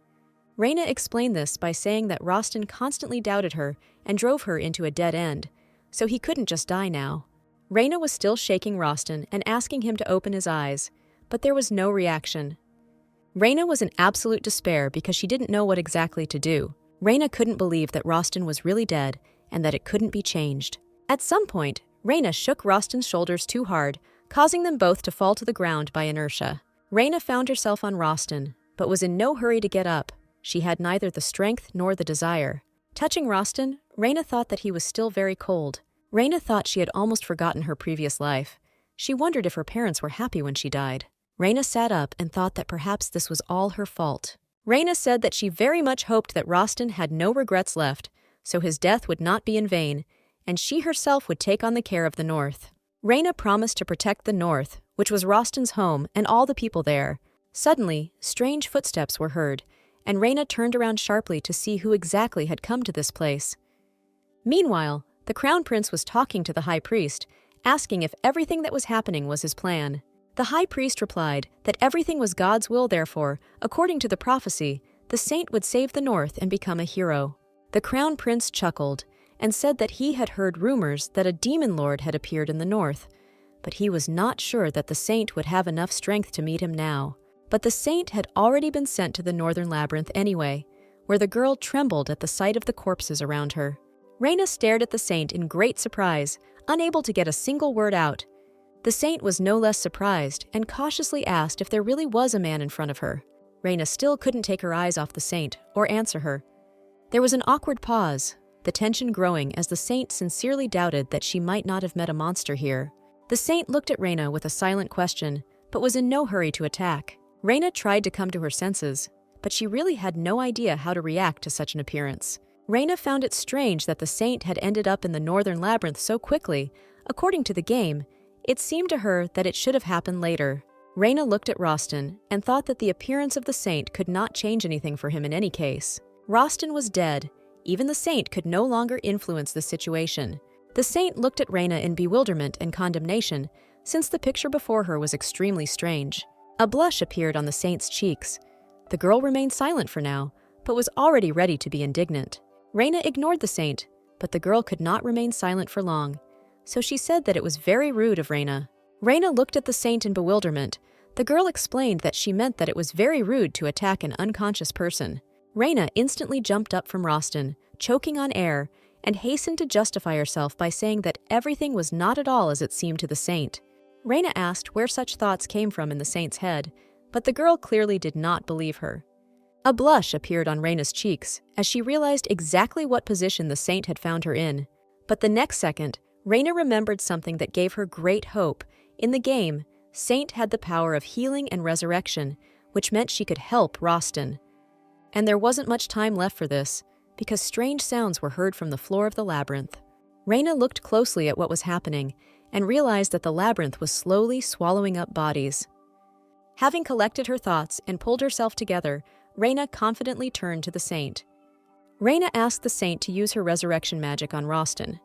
Reina explained this by saying that Rostin constantly doubted her and drove her into a dead end, so he couldn't just die now. Reyna was still shaking Rostin and asking him to open his eyes, but there was no reaction. Reyna was in absolute despair because she didn't know what exactly to do. Reyna couldn't believe that Rostin was really dead and that it couldn't be changed. At some point, Reyna shook Rostin's shoulders too hard, causing them both to fall to the ground by inertia. Reyna found herself on Rostin, but was in no hurry to get up. She had neither the strength nor the desire. Touching Rostin, Reyna thought that he was still very cold. Reyna thought she had almost forgotten her previous life. She wondered if her parents were happy when she died. Reyna sat up and thought that perhaps this was all her fault. Reyna said that she very much hoped that Rostin had no regrets left, so his death would not be in vain, and she herself would take on the care of the North. Reyna promised to protect the North, which was Rostin's home and all the people there. Suddenly, strange footsteps were heard, and Reyna turned around sharply to see who exactly had come to this place. Meanwhile, the Crown Prince was talking to the High Priest, asking if everything that was happening was his plan. The High Priest replied that everything was God's will, therefore, according to the prophecy, the saint would save the North and become a hero. The Crown Prince chuckled and said that he had heard rumors that a demon lord had appeared in the North, but he was not sure that the saint would have enough strength to meet him now. But the saint had already been sent to the Northern Labyrinth anyway, where the girl trembled at the sight of the corpses around her. Reyna stared at the saint in great surprise, unable to get a single word out. The saint was no less surprised and cautiously asked if there really was a man in front of her. Reyna still couldn't take her eyes off the saint or answer her. There was an awkward pause, the tension growing as the saint sincerely doubted that she might not have met a monster here. The saint looked at Reyna with a silent question, but was in no hurry to attack. Reyna tried to come to her senses, but she really had no idea how to react to such an appearance. Reyna found it strange that the saint had ended up in the Northern Labyrinth so quickly. According to the game, it seemed to her that it should have happened later. Reyna looked at Rostin and thought that the appearance of the saint could not change anything for him in any case. Rostin was dead. Even the saint could no longer influence the situation. The saint looked at Reyna in bewilderment and condemnation, since the picture before her was extremely strange. A blush appeared on the saint's cheeks. The girl remained silent for now, but was already ready to be indignant. Reyna ignored the saint, but the girl could not remain silent for long, so she said that it was very rude of Reyna. Reyna looked at the saint in bewilderment. The girl explained that she meant that it was very rude to attack an unconscious person. Reyna instantly jumped up from Rostin, choking on air, and hastened to justify herself by saying that everything was not at all as it seemed to the saint. Reyna asked where such thoughts came from in the saint's head, but the girl clearly did not believe her. A blush appeared on Reyna's cheeks as she realized exactly what position the saint had found her in. But the next second, Reyna remembered something that gave her great hope. In the game, Saint had the power of healing and resurrection, which meant she could help Rostin. And there wasn't much time left for this, because strange sounds were heard from the floor of the labyrinth. Reyna looked closely at what was happening and realized that the labyrinth was slowly swallowing up bodies. Having collected her thoughts and pulled herself together, Reyna confidently turned to the saint. Reyna asked the saint to use her resurrection magic on Rostin.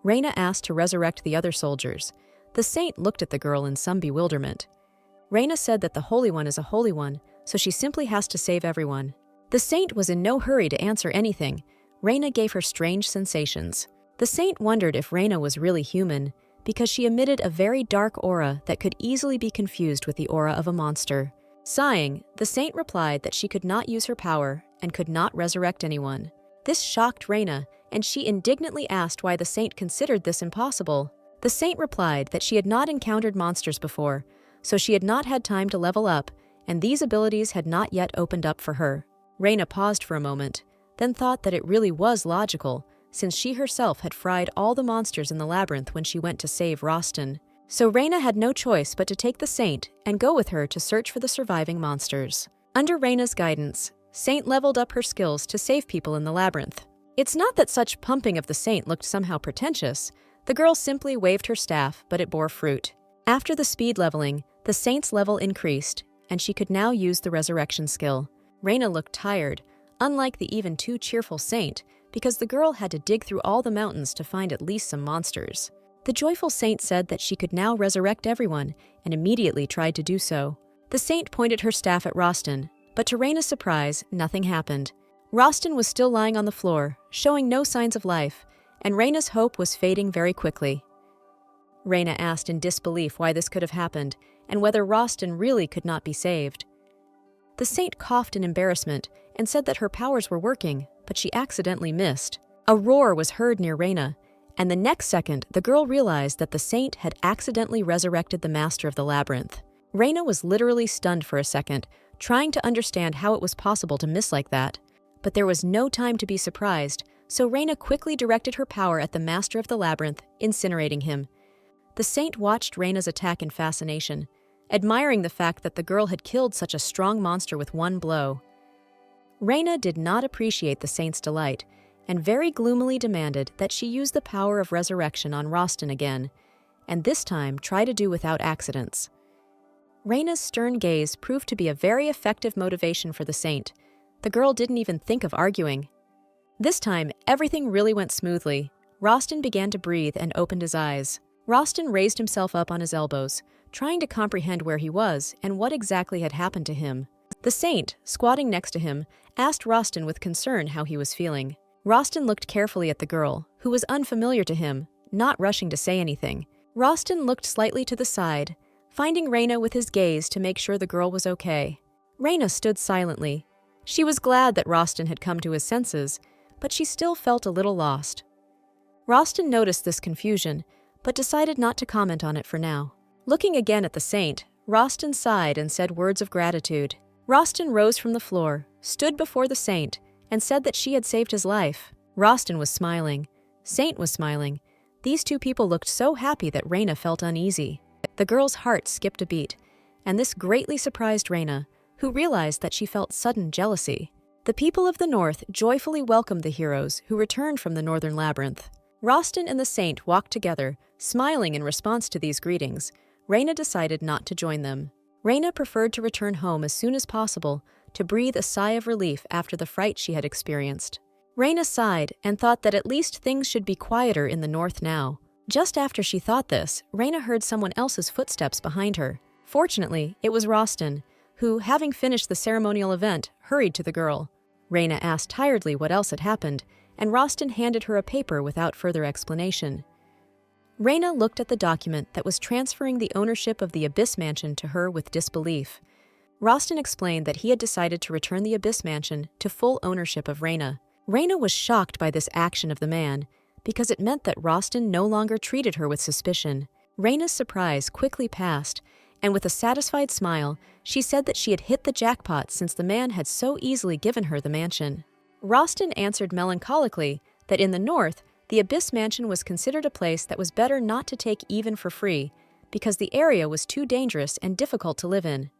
Reyna asked to resurrect the other soldiers. The saint looked at the girl in some bewilderment. Reyna said that the Holy One is a Holy One, so she simply has to save everyone. The saint was in no hurry to answer anything. Reyna gave her strange sensations. The saint wondered if Reyna was really human, because she emitted a very dark aura that could easily be confused with the aura of a monster. Sighing, the saint replied that she could not use her power and could not resurrect anyone. This shocked Reyna, and she indignantly asked why the saint considered this impossible. The saint replied that she had not encountered monsters before, so she had not had time to level up, and these abilities had not yet opened up for her. Reyna paused for a moment, then thought that it really was logical, since she herself had fried all the monsters in the labyrinth when she went to save Rostin. So Reyna had no choice but to take the saint and go with her to search for the surviving monsters. Under Reyna's guidance, Saint leveled up her skills to save people in the labyrinth. It's not that such pumping of the saint looked somehow pretentious. The girl simply waved her staff, but it bore fruit. After the speed leveling, the saint's level increased, and she could now use the resurrection skill. Reyna looked tired, unlike the even too cheerful saint, because the girl had to dig through all the mountains to find at least some monsters. The joyful saint said that she could now resurrect everyone, and immediately tried to do so. The saint pointed her staff at Rostin, but to Reyna's surprise, nothing happened. Rostin was still lying on the floor, showing no signs of life, and Reyna's hope was fading very quickly. Reyna asked in disbelief why this could have happened, and whether Rostin really could not be saved. The saint coughed in embarrassment and said that her powers were working, but she accidentally missed. A roar was heard near Reyna, and the next second the girl realized that the saint had accidentally resurrected the master of the labyrinth. Reyna was literally stunned for a second, trying to understand how it was possible to miss like that. But there was no time to be surprised, so Reyna quickly directed her power at the master of the labyrinth, incinerating him. The saint watched Reyna's attack in fascination, admiring the fact that the girl had killed such a strong monster with one blow. Reyna did not appreciate the saint's delight, and very gloomily demanded that she use the power of resurrection on Rostin again, and this time try to do without accidents. Reyna's stern gaze proved to be a very effective motivation for the saint. The girl didn't even think of arguing. This time, everything really went smoothly. Rostin began to breathe and opened his eyes. Rostin raised himself up on his elbows, trying to comprehend where he was and what exactly had happened to him. The saint, squatting next to him, asked Rostin with concern how he was feeling. Rostin looked carefully at the girl, who was unfamiliar to him, not rushing to say anything. Rostin looked slightly to the side, finding Reyna with his gaze to make sure the girl was okay. Reyna stood silently. She was glad that Rostin had come to his senses, but she still felt a little lost. Rostin noticed this confusion, but decided not to comment on it for now. Looking again at the saint, Rostin sighed and said words of gratitude. Rostin rose from the floor, stood before the saint, and said that she had saved his life. Rostin was smiling. Saint was smiling. These two people looked so happy that Reyna felt uneasy. The girl's heart skipped a beat, and this greatly surprised Reyna, who realized that she felt sudden jealousy. The people of the north joyfully welcomed the heroes who returned from the northern labyrinth. Rostin and the saint walked together, smiling in response to these greetings. Reyna decided not to join them. Reyna preferred to return home as soon as possible, to breathe a sigh of relief after the fright she had experienced. Reyna sighed and thought that at least things should be quieter in the north now. Just after she thought this, Reyna heard someone else's footsteps behind her. Fortunately, it was Rostin, who, having finished the ceremonial event, hurried to the girl. Reyna asked tiredly what else had happened, and Rostin handed her a paper without further explanation. Reyna looked at the document that was transferring the ownership of the Abyss Mansion to her with disbelief. Rostin explained that he had decided to return the Abyss Mansion to full ownership of Reyna. Reyna was shocked by this action of the man, because it meant that Rostin no longer treated her with suspicion. Reyna's surprise quickly passed, and with a satisfied smile, she said that she had hit the jackpot since the man had so easily given her the mansion. Rostin answered melancholically that in the north, the Abyss Mansion was considered a place that was better not to take even for free, because the area was too dangerous and difficult to live in.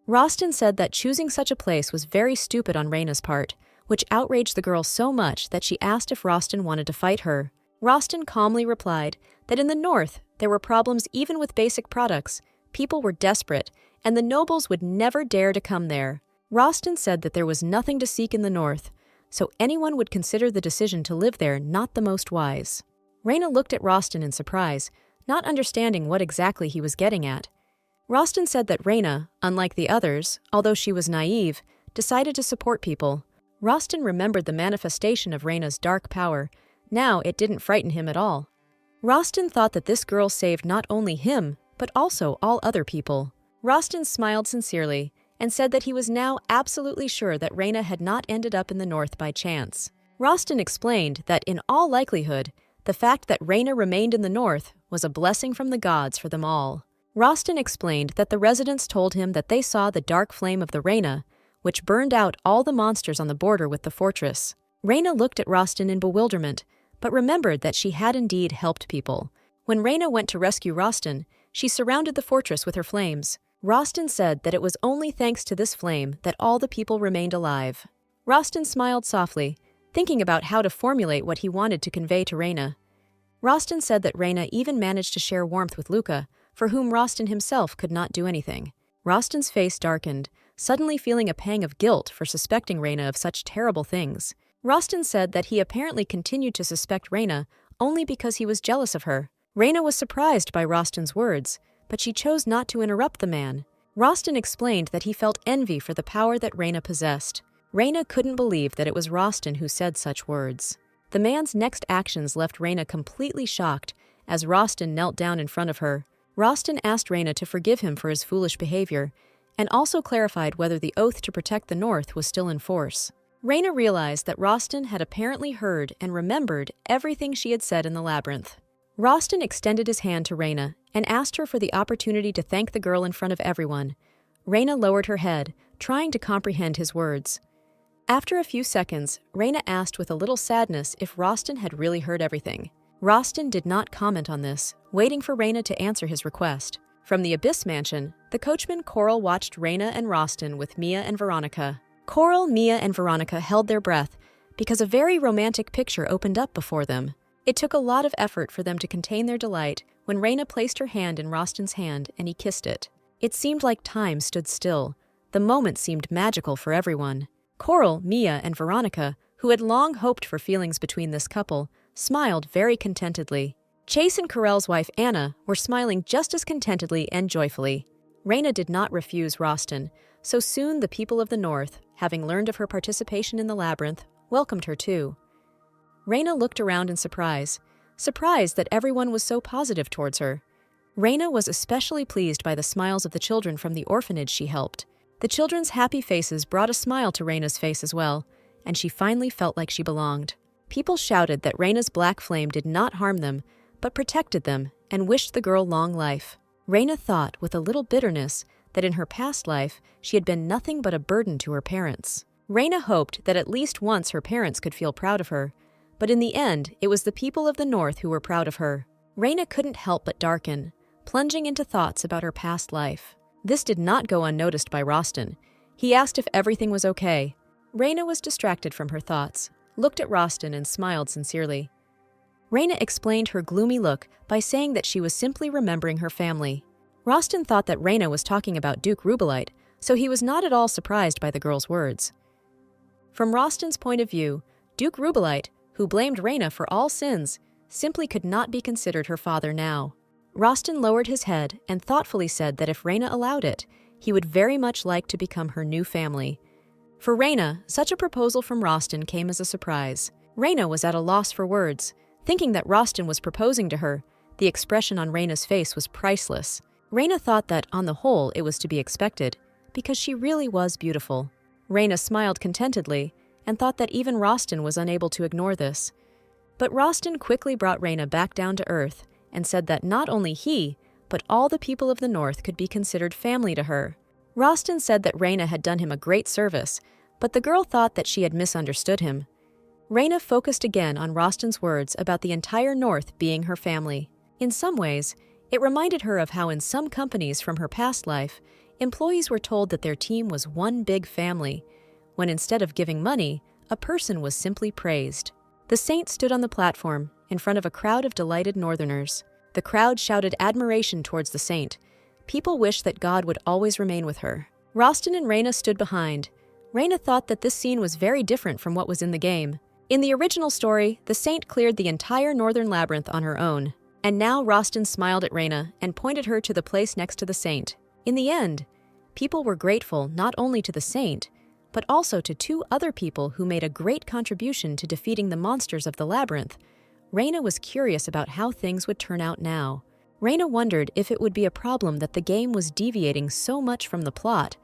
Rostin said that choosing such a place was very stupid on Reyna's part, which outraged the girl so much that she asked if Rostin wanted to fight her. Rostin calmly replied that in the north, there were problems even with basic products, people were desperate, and the nobles would never dare to come there. Rostin said that there was nothing to seek in the north, so anyone would consider the decision to live there not the most wise. Reyna looked at Rostin in surprise, not understanding what exactly he was getting at. Rostin said that Reyna, unlike the others, although she was naive, decided to support people. Rostin remembered the manifestation of Reyna's dark power. Now it didn't frighten him at all. Rostin thought that this girl saved not only him, but also all other people. Rostin smiled sincerely and said that he was now absolutely sure that Reyna had not ended up in the north by chance. Rostin explained that in all likelihood, the fact that Reyna remained in the north was a blessing from the gods for them all. Rostin explained that the residents told him that they saw the dark flame of the Reyna, which burned out all the monsters on the border with the fortress. Reyna looked at Rostin in bewilderment, but remembered that she had indeed helped people. When Reyna went to rescue Rostin, she surrounded the fortress with her flames. Rostin said that it was only thanks to this flame that all the people remained alive. Rostin smiled softly, thinking about how to formulate what he wanted to convey to Reyna. Rostin said that Reyna even managed to share warmth with Luca, for whom Rostin himself could not do anything. Rostin's face darkened, suddenly feeling a pang of guilt for suspecting Reyna of such terrible things. Rostin said that he apparently continued to suspect Reyna only because he was jealous of her. Reyna was surprised by Rostin's words, but she chose not to interrupt the man. Rostin explained that he felt envy for the power that Reyna possessed. Reyna couldn't believe that it was Rostin who said such words. The man's next actions left Reyna completely shocked as Rostin knelt down in front of her. Rostin asked Reyna to forgive him for his foolish behavior and also clarified whether the oath to protect the North was still in force. Reyna realized that Rostin had apparently heard and remembered everything she had said in the labyrinth. Rostin extended his hand to Reyna and asked her for the opportunity to thank the girl in front of everyone. Reyna lowered her head, trying to comprehend his words. After a few seconds, Reyna asked with a little sadness if Rostin had really heard everything. Rostin did not comment on this, waiting for Reyna to answer his request. From the Abyss Mansion, the coachman Coral watched Reyna and Rostin with Mia and Veronica. Coral, Mia, and Veronica held their breath because a very romantic picture opened up before them. It took a lot of effort for them to contain their delight when Reyna placed her hand in Rostin's hand and he kissed it. It seemed like time stood still. The moment seemed magical for everyone. Coral, Mia, and Veronica, who had long hoped for feelings between this couple, smiled very contentedly. Chase and Corell's wife Anna were smiling just as contentedly and joyfully. Reyna did not refuse Rostin, so soon the people of the North, having learned of her participation in the labyrinth, welcomed her too. Reyna looked around in surprise that everyone was so positive towards her. Reyna was especially pleased by the smiles of the children from the orphanage she helped. The children's happy faces brought a smile to Reyna's face as well, and she finally felt like she belonged. People shouted that Reyna's black flame did not harm them, but protected them and wished the girl long life. Reyna thought with a little bitterness that in her past life she had been nothing but a burden to her parents. Reyna hoped that at least once her parents could feel proud of her, but in the end it was the people of the North who were proud of her. Reyna couldn't help but darken, plunging into thoughts about her past life. This did not go unnoticed by Rostin. He asked if everything was okay. Reyna was distracted from her thoughts, looked at Rostin and smiled sincerely. Reyna explained her gloomy look by saying that she was simply remembering her family. Rostin thought that Reyna was talking about Duke Rubelite, so he was not at all surprised by the girl's words. From Rostin's point of view, Duke Rubelite, who blamed Reyna for all sins, simply could not be considered her father now. Rostin lowered his head and thoughtfully said that if Reyna allowed it, he would very much like to become her new family. For Reyna, such a proposal from Rostin came as a surprise. Reyna was at a loss for words. Thinking that Rostin was proposing to her, the expression on Reyna's face was priceless. Reyna thought that, on the whole, it was to be expected, because she really was beautiful. Reyna smiled contentedly and thought that even Rostin was unable to ignore this. But Rostin quickly brought Reyna back down to earth and said that not only he, but all the people of the North could be considered family to her. Rostin said that Reyna had done him a great service, but the girl thought that she had misunderstood him. Reyna focused again on Rostin's words about the entire North being her family. In some ways, it reminded her of how in some companies from her past life, employees were told that their team was one big family, when instead of giving money, a person was simply praised. The saint stood on the platform in front of a crowd of delighted Northerners. The crowd shouted admiration towards the saint. People wished that God would always remain with her. Rostin and Reyna stood behind. Reyna thought that this scene was very different from what was in the game. In the original story, the saint cleared the entire northern labyrinth on her own, and now Rostin smiled at Reyna and pointed her to the place next to the saint. In the end, people were grateful not only to the saint, but also to two other people who made a great contribution to defeating the monsters of the labyrinth. Reyna was curious about how things would turn out now. Reyna wondered if it would be a problem that the game was deviating so much from the plot,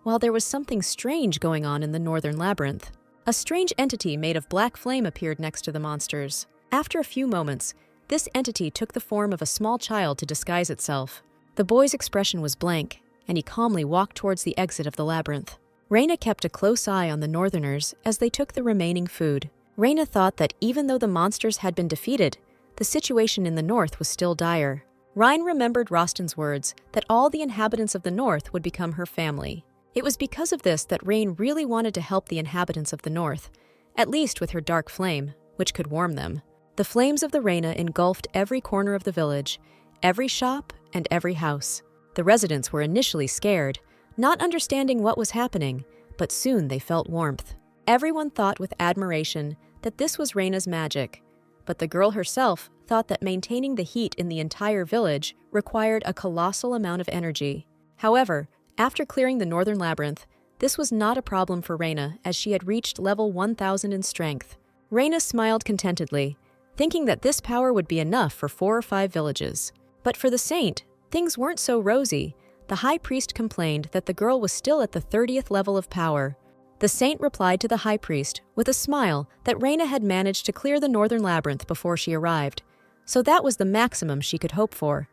while there was something strange going on in the northern labyrinth. A strange entity made of black flame appeared next to the monsters. After a few moments, this entity took the form of a small child to disguise itself. The boy's expression was blank, and he calmly walked towards the exit of the labyrinth. Reyna kept a close eye on the Northerners as they took the remaining food. Reyna thought that even though the monsters had been defeated, the situation in the north was still dire. Rhine remembered Rostin's words that all the inhabitants of the north would become her family. It was because of this that Rhine really wanted to help the inhabitants of the north, at least with her dark flame, which could warm them. The flames of the Reyna engulfed every corner of the village, every shop, and every house. The residents were initially scared, not understanding what was happening, but soon they felt warmth. Everyone thought with admiration that this was Reyna's magic, but the girl herself thought that maintaining the heat in the entire village required a colossal amount of energy. However, after clearing the northern labyrinth, this was not a problem for Reyna as she had reached level 1000 in strength. Reyna smiled contentedly, thinking that this power would be enough for 4 or 5 villages. But for the saint, things weren't so rosy. The high priest complained that the girl was still at the 30th level of power. The saint replied to the high priest with a smile that Reyna had managed to clear the northern labyrinth before she arrived, so that was the maximum she could hope for.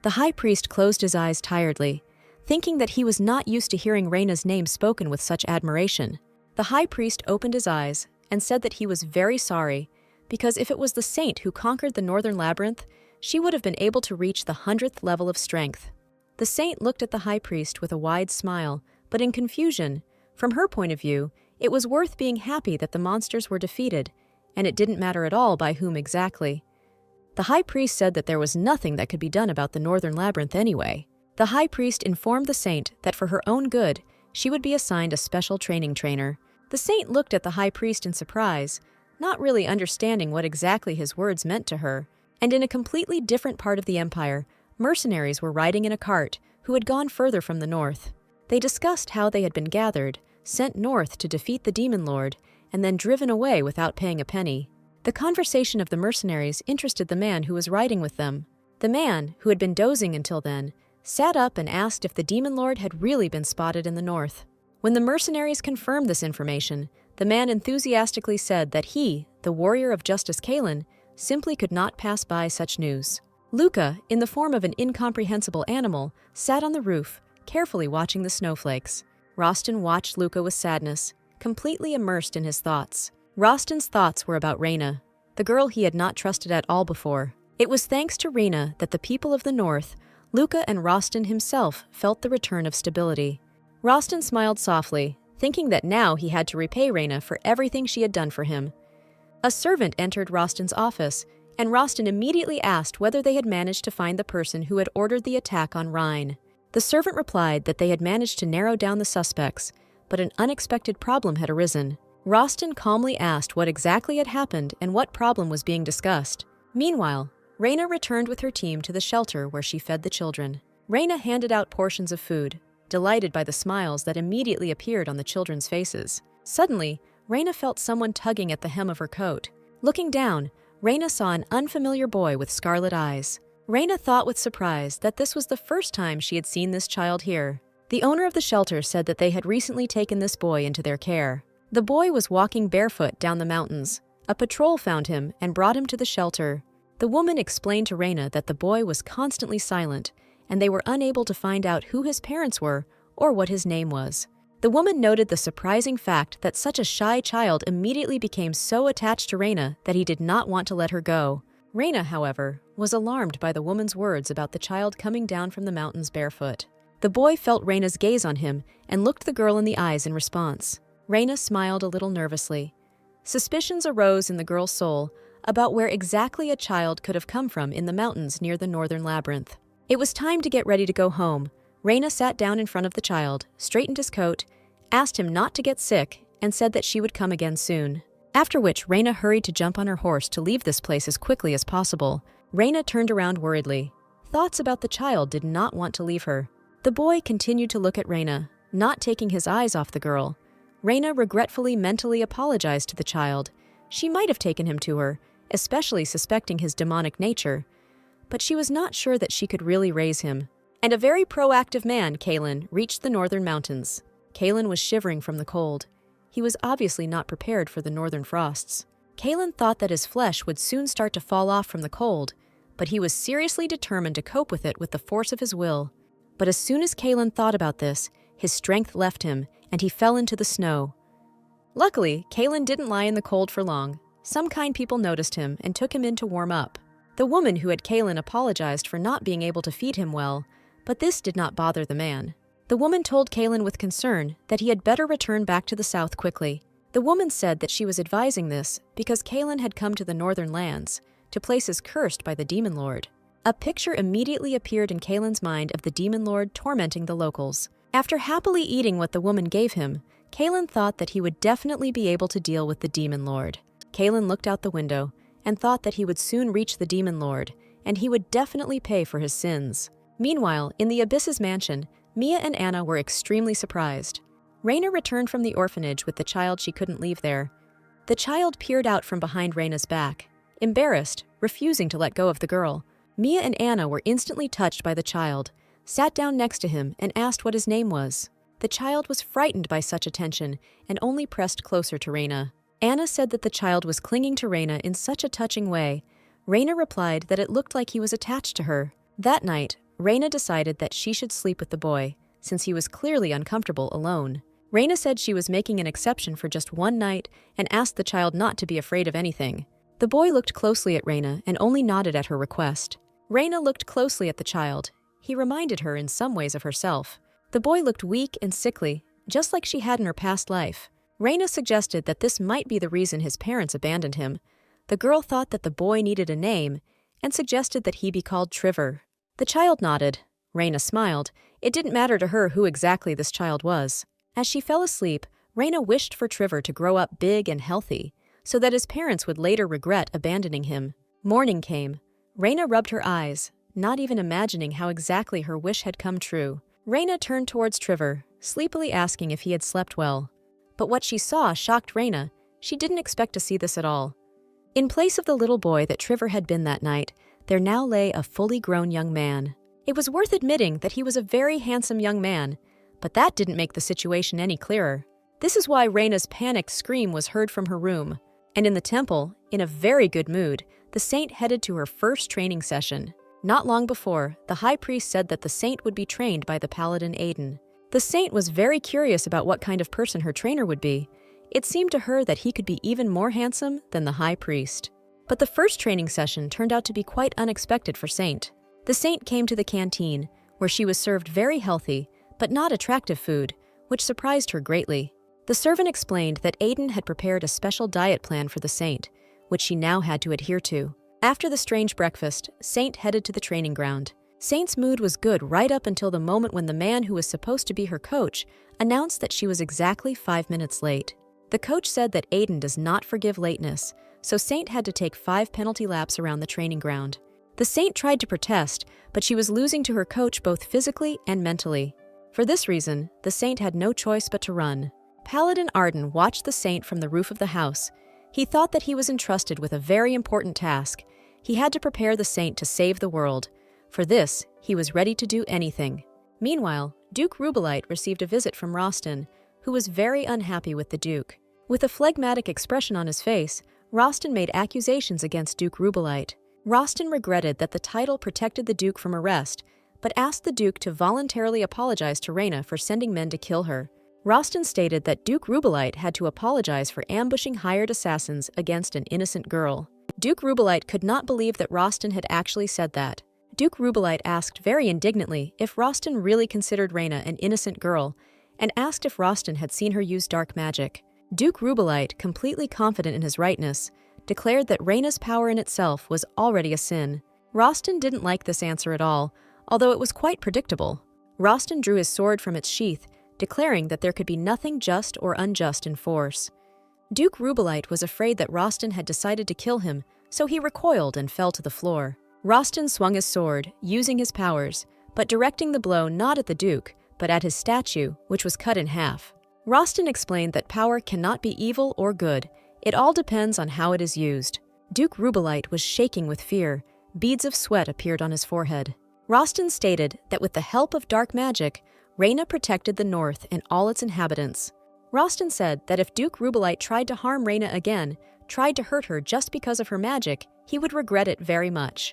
The high priest closed his eyes tiredly, thinking that he was not used to hearing Reyna's name spoken with such admiration. The high priest opened his eyes and said that he was very sorry, because if it was the saint who conquered the northern labyrinth, she would have been able to reach the 100th level of strength. The saint looked at the high priest with a wide smile, but in confusion. From her point of view, it was worth being happy that the monsters were defeated, and it didn't matter at all by whom exactly. The high priest said that there was nothing that could be done about the northern labyrinth anyway. The high priest informed the saint that for her own good, she would be assigned a special training trainer. The saint looked at the high priest in surprise, not really understanding what exactly his words meant to her. And in a completely different part of the empire, mercenaries were riding in a cart who had gone further from the north. They discussed how they had been gathered, sent north to defeat the demon lord, and then driven away without paying a penny. The conversation of the mercenaries interested the man who was riding with them. The man, who had been dozing until then, sat up and asked if the demon lord had really been spotted in the north. When the mercenaries confirmed this information, the man enthusiastically said that he, the warrior of Justice Kalen, simply could not pass by such news. Luca, in the form of an incomprehensible animal, sat on the roof, carefully watching the snowflakes. Rostin watched Luca with sadness, completely immersed in his thoughts. Rostin's thoughts were about Reyna, the girl he had not trusted at all before. It was thanks to Reyna that the people of the north, Luca and Rostin himself, felt the return of stability. Rostin smiled softly, thinking that now he had to repay Reyna for everything she had done for him. A servant entered Rostin's office, and Rostin immediately asked whether they had managed to find the person who had ordered the attack on Rhine. The servant replied that they had managed to narrow down the suspects, but an unexpected problem had arisen. Rostin calmly asked what exactly had happened and what problem was being discussed. Meanwhile, Reyna returned with her team to the shelter where she fed the children. Reyna handed out portions of food, delighted by the smiles that immediately appeared on the children's faces. Suddenly, Reyna felt someone tugging at the hem of her coat. Looking down, Reyna saw an unfamiliar boy with scarlet eyes. Reyna thought with surprise that this was the first time she had seen this child here. The owner of the shelter said that they had recently taken this boy into their care. The boy was walking barefoot down the mountains. A patrol found him and brought him to the shelter. The woman explained to Reyna that the boy was constantly silent, and they were unable to find out who his parents were or what his name was. The woman noted the surprising fact that such a shy child immediately became so attached to Reyna that he did not want to let her go. Reyna, however, was alarmed by the woman's words about the child coming down from the mountains barefoot. The boy felt Reyna's gaze on him and looked the girl in the eyes in response. Reyna smiled a little nervously. Suspicions arose in the girl's soul about where exactly a child could have come from in the mountains near the northern labyrinth. It was time to get ready to go home. Reyna sat down in front of the child, straightened his coat, asked him not to get sick, and said that she would come again soon. After which, Reyna hurried to jump on her horse to leave this place as quickly as possible. Reyna turned around worriedly. Thoughts about the child did not want to leave her. The boy continued to look at Reyna, not taking his eyes off the girl. Reyna regretfully mentally apologized to the child. She might have taken him to her, especially suspecting his demonic nature, but she was not sure that she could really raise him. And a very proactive man, Kalen, reached the northern mountains. Kalen was shivering from the cold. He was obviously not prepared for the northern frosts. Kalen thought that his flesh would soon start to fall off from the cold, but he was seriously determined to cope with it with the force of his will. But as soon as Kalen thought about this, his strength left him, and he fell into the snow. Luckily, Kalen didn't lie in the cold for long. Some kind people noticed him and took him in to warm up. The woman who had Kalen apologized for not being able to feed him well, but this did not bother the man. The woman told Kalen with concern that he had better return back to the south quickly. The woman said that she was advising this because Kalen had come to the northern lands, to places cursed by the demon lord. A picture immediately appeared in Kalen's mind of the demon lord tormenting the locals. After happily eating what the woman gave him, Kalen thought that he would definitely be able to deal with the demon lord. Kalen looked out the window and thought that he would soon reach the demon lord, and he would definitely pay for his sins. Meanwhile, in the Abyss's mansion, Mia and Anna were extremely surprised. Reyna returned from the orphanage with the child she couldn't leave there. The child peered out from behind Reina's back, embarrassed, refusing to let go of the girl. Mia and Anna were instantly touched by the child, sat down next to him, and asked what his name was. The child was frightened by such attention and only pressed closer to Reina. Anna said that the child was clinging to Reina in such a touching way. Reina replied that it looked like he was attached to her. That night, Reina decided that she should sleep with the boy, since he was clearly uncomfortable alone. Reina said she was making an exception for just one night and asked the child not to be afraid of anything. The boy looked closely at Reina and only nodded at her request. Reina looked closely at the child. He reminded her in some ways of herself. The boy looked weak and sickly, just like she had in her past life. Reina suggested that this might be the reason his parents abandoned him. The girl thought that the boy needed a name and suggested that he be called Trevor. The child nodded. Reina smiled. It didn't matter to her who exactly this child was. As she fell asleep, Reina wished for Trevor to grow up big and healthy, so that his parents would later regret abandoning him. Morning came. Reina rubbed her eyes, not even imagining how exactly her wish had come true. Reina turned towards Trevor, sleepily asking if he had slept well. But what she saw shocked Reina. She didn't expect to see this at all. In place of the little boy that Trevor had been that night, there now lay a fully grown young man. It was worth admitting that he was a very handsome young man, but that didn't make the situation any clearer. This is why Reina's panicked scream was heard from her room. And in the temple, in a very good mood, the saint headed to her first training session. Not long before, the high priest said that the saint would be trained by the paladin Aiden. The saint was very curious about what kind of person her trainer would be. It seemed to her that he could be even more handsome than the high priest. But the first training session turned out to be quite unexpected for Saint. The saint came to the canteen, where she was served very healthy, but not attractive food, which surprised her greatly. The servant explained that Aiden had prepared a special diet plan for the saint, which she now had to adhere to. After the strange breakfast, Saint headed to the training ground. Saint's mood was good right up until the moment when the man who was supposed to be her coach announced that she was exactly 5 minutes late. The coach said that Aiden does not forgive lateness, so Saint had to take 5 penalty laps around the training ground. The saint tried to protest, but she was losing to her coach both physically and mentally. For this reason, the saint had no choice but to run. Paladin Arden watched the saint from the roof of the house. He thought that he was entrusted with a very important task. He had to prepare the saint to save the world. For this, he was ready to do anything. Meanwhile, Duke Rubelite received a visit from Rostin, who was very unhappy with the Duke. With a phlegmatic expression on his face, Rostin made accusations against Duke Rubelite. Rostin regretted that the title protected the Duke from arrest, but asked the Duke to voluntarily apologize to Reina for sending men to kill her. Rostin stated that Duke Rubelite had to apologize for ambushing hired assassins against an innocent girl. Duke Rubelite could not believe that Rostin had actually said that. Duke Rubelite asked very indignantly if Rostin really considered Reina an innocent girl, and asked if Rostin had seen her use dark magic. Duke Rubelite, completely confident in his rightness, declared that Reina's power in itself was already a sin. Rostin didn't like this answer at all, although it was quite predictable. Rostin drew his sword from its sheath, declaring that there could be nothing just or unjust in force. Duke Rubelite was afraid that Rostin had decided to kill him, so he recoiled and fell to the floor. Rostin swung his sword, using his powers, but directing the blow not at the Duke, but at his statue, which was cut in half. Rostin explained that power cannot be evil or good. It all depends on how it is used. Duke Rubelite was shaking with fear. Beads of sweat appeared on his forehead. Rostin stated that with the help of dark magic, Reina protected the North and all its inhabitants. Rostin said that if Duke Rubelite tried to harm Reina again, tried to hurt her just because of her magic, he would regret it very much.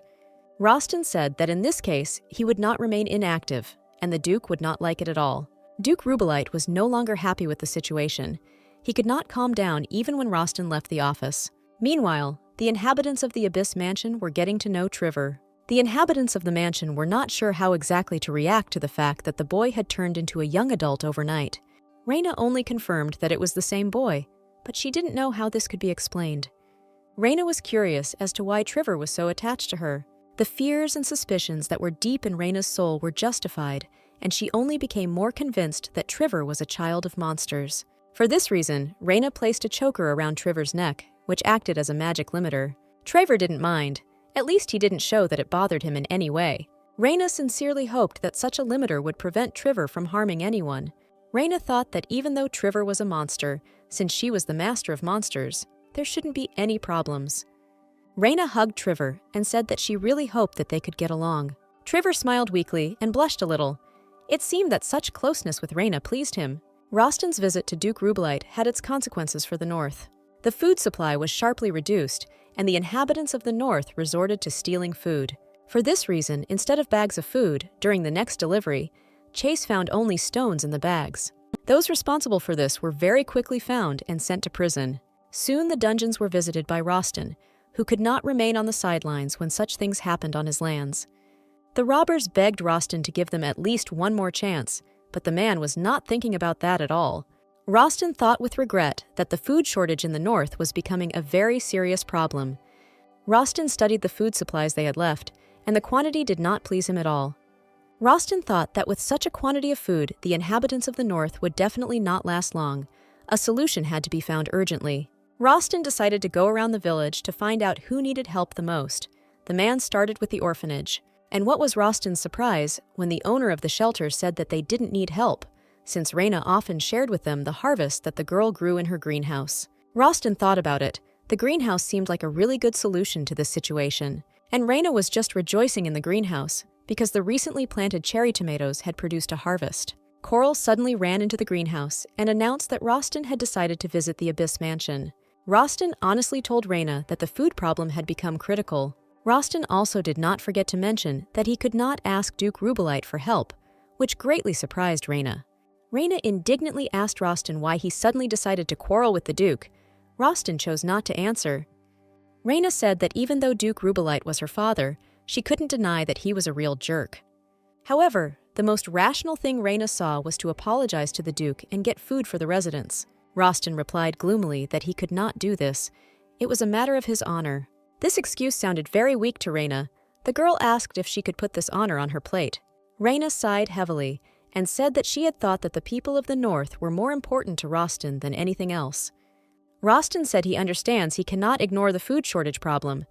Rostin said that in this case, he would not remain inactive, and the Duke would not like it at all. Duke Rubelite was no longer happy with the situation. He could not calm down even when Rostin left the office. Meanwhile, the inhabitants of the Abyss Mansion were getting to know Trevor. The inhabitants of the mansion were not sure how exactly to react to the fact that the boy had turned into a young adult overnight. Reina only confirmed that it was the same boy, but she didn't know how this could be explained. Reina was curious as to why Trevor was so attached to her. The fears and suspicions that were deep in Reina's soul were justified, and she only became more convinced that Trevor was a child of monsters. For this reason, Reina placed a choker around Trevor's neck, which acted as a magic limiter. Trevor didn't mind. At least he didn't show that it bothered him in any way. Reina sincerely hoped that such a limiter would prevent Trevor from harming anyone. Reina thought that even though Trevor was a monster, since she was the master of monsters, there shouldn't be any problems. Raina hugged Trevor and said that she really hoped that they could get along. Trevor smiled weakly and blushed a little. It seemed that such closeness with Raina pleased him. Rostin's visit to Duke Rubelite had its consequences for the North. The food supply was sharply reduced, and the inhabitants of the North resorted to stealing food. For this reason, instead of bags of food, during the next delivery, Chase found only stones in the bags. Those responsible for this were very quickly found and sent to prison. Soon the dungeons were visited by Rostin, who could not remain on the sidelines when such things happened on his lands. The robbers begged Rostin to give them at least one more chance, but the man was not thinking about that at all. Rostin thought with regret that the food shortage in the North was becoming a very serious problem. Rostin studied the food supplies they had left, and the quantity did not please him at all. Rostin thought that with such a quantity of food, the inhabitants of the North would definitely not last long. A solution had to be found urgently. Rostin decided to go around the village to find out who needed help the most. The man started with the orphanage. And what was Rostin's surprise when the owner of the shelter said that they didn't need help, since Raina often shared with them the harvest that the girl grew in her greenhouse. Rostin thought about it. The greenhouse seemed like a really good solution to this situation. And Raina was just rejoicing in the greenhouse, because the recently planted cherry tomatoes had produced a harvest. Coral suddenly ran into the greenhouse and announced that Rostin had decided to visit the Abyss Mansion. Rostin honestly told Raina that the food problem had become critical. Rostin also did not forget to mention that he could not ask Duke Rubelite for help, which greatly surprised Raina. Raina indignantly asked Rostin why he suddenly decided to quarrel with the Duke. Rostin chose not to answer. Raina said that even though Duke Rubelite was her father, she couldn't deny that he was a real jerk. However, the most rational thing Raina saw was to apologize to the Duke and get food for the residents. Rostin replied gloomily that he could not do this. It was a matter of his honor. This excuse sounded very weak to Raina. The girl asked if she could put this honor on her plate. Raina sighed heavily and said that she had thought that the people of the North were more important to Rostin than anything else. Rostin said he understands he cannot ignore the food shortage problem.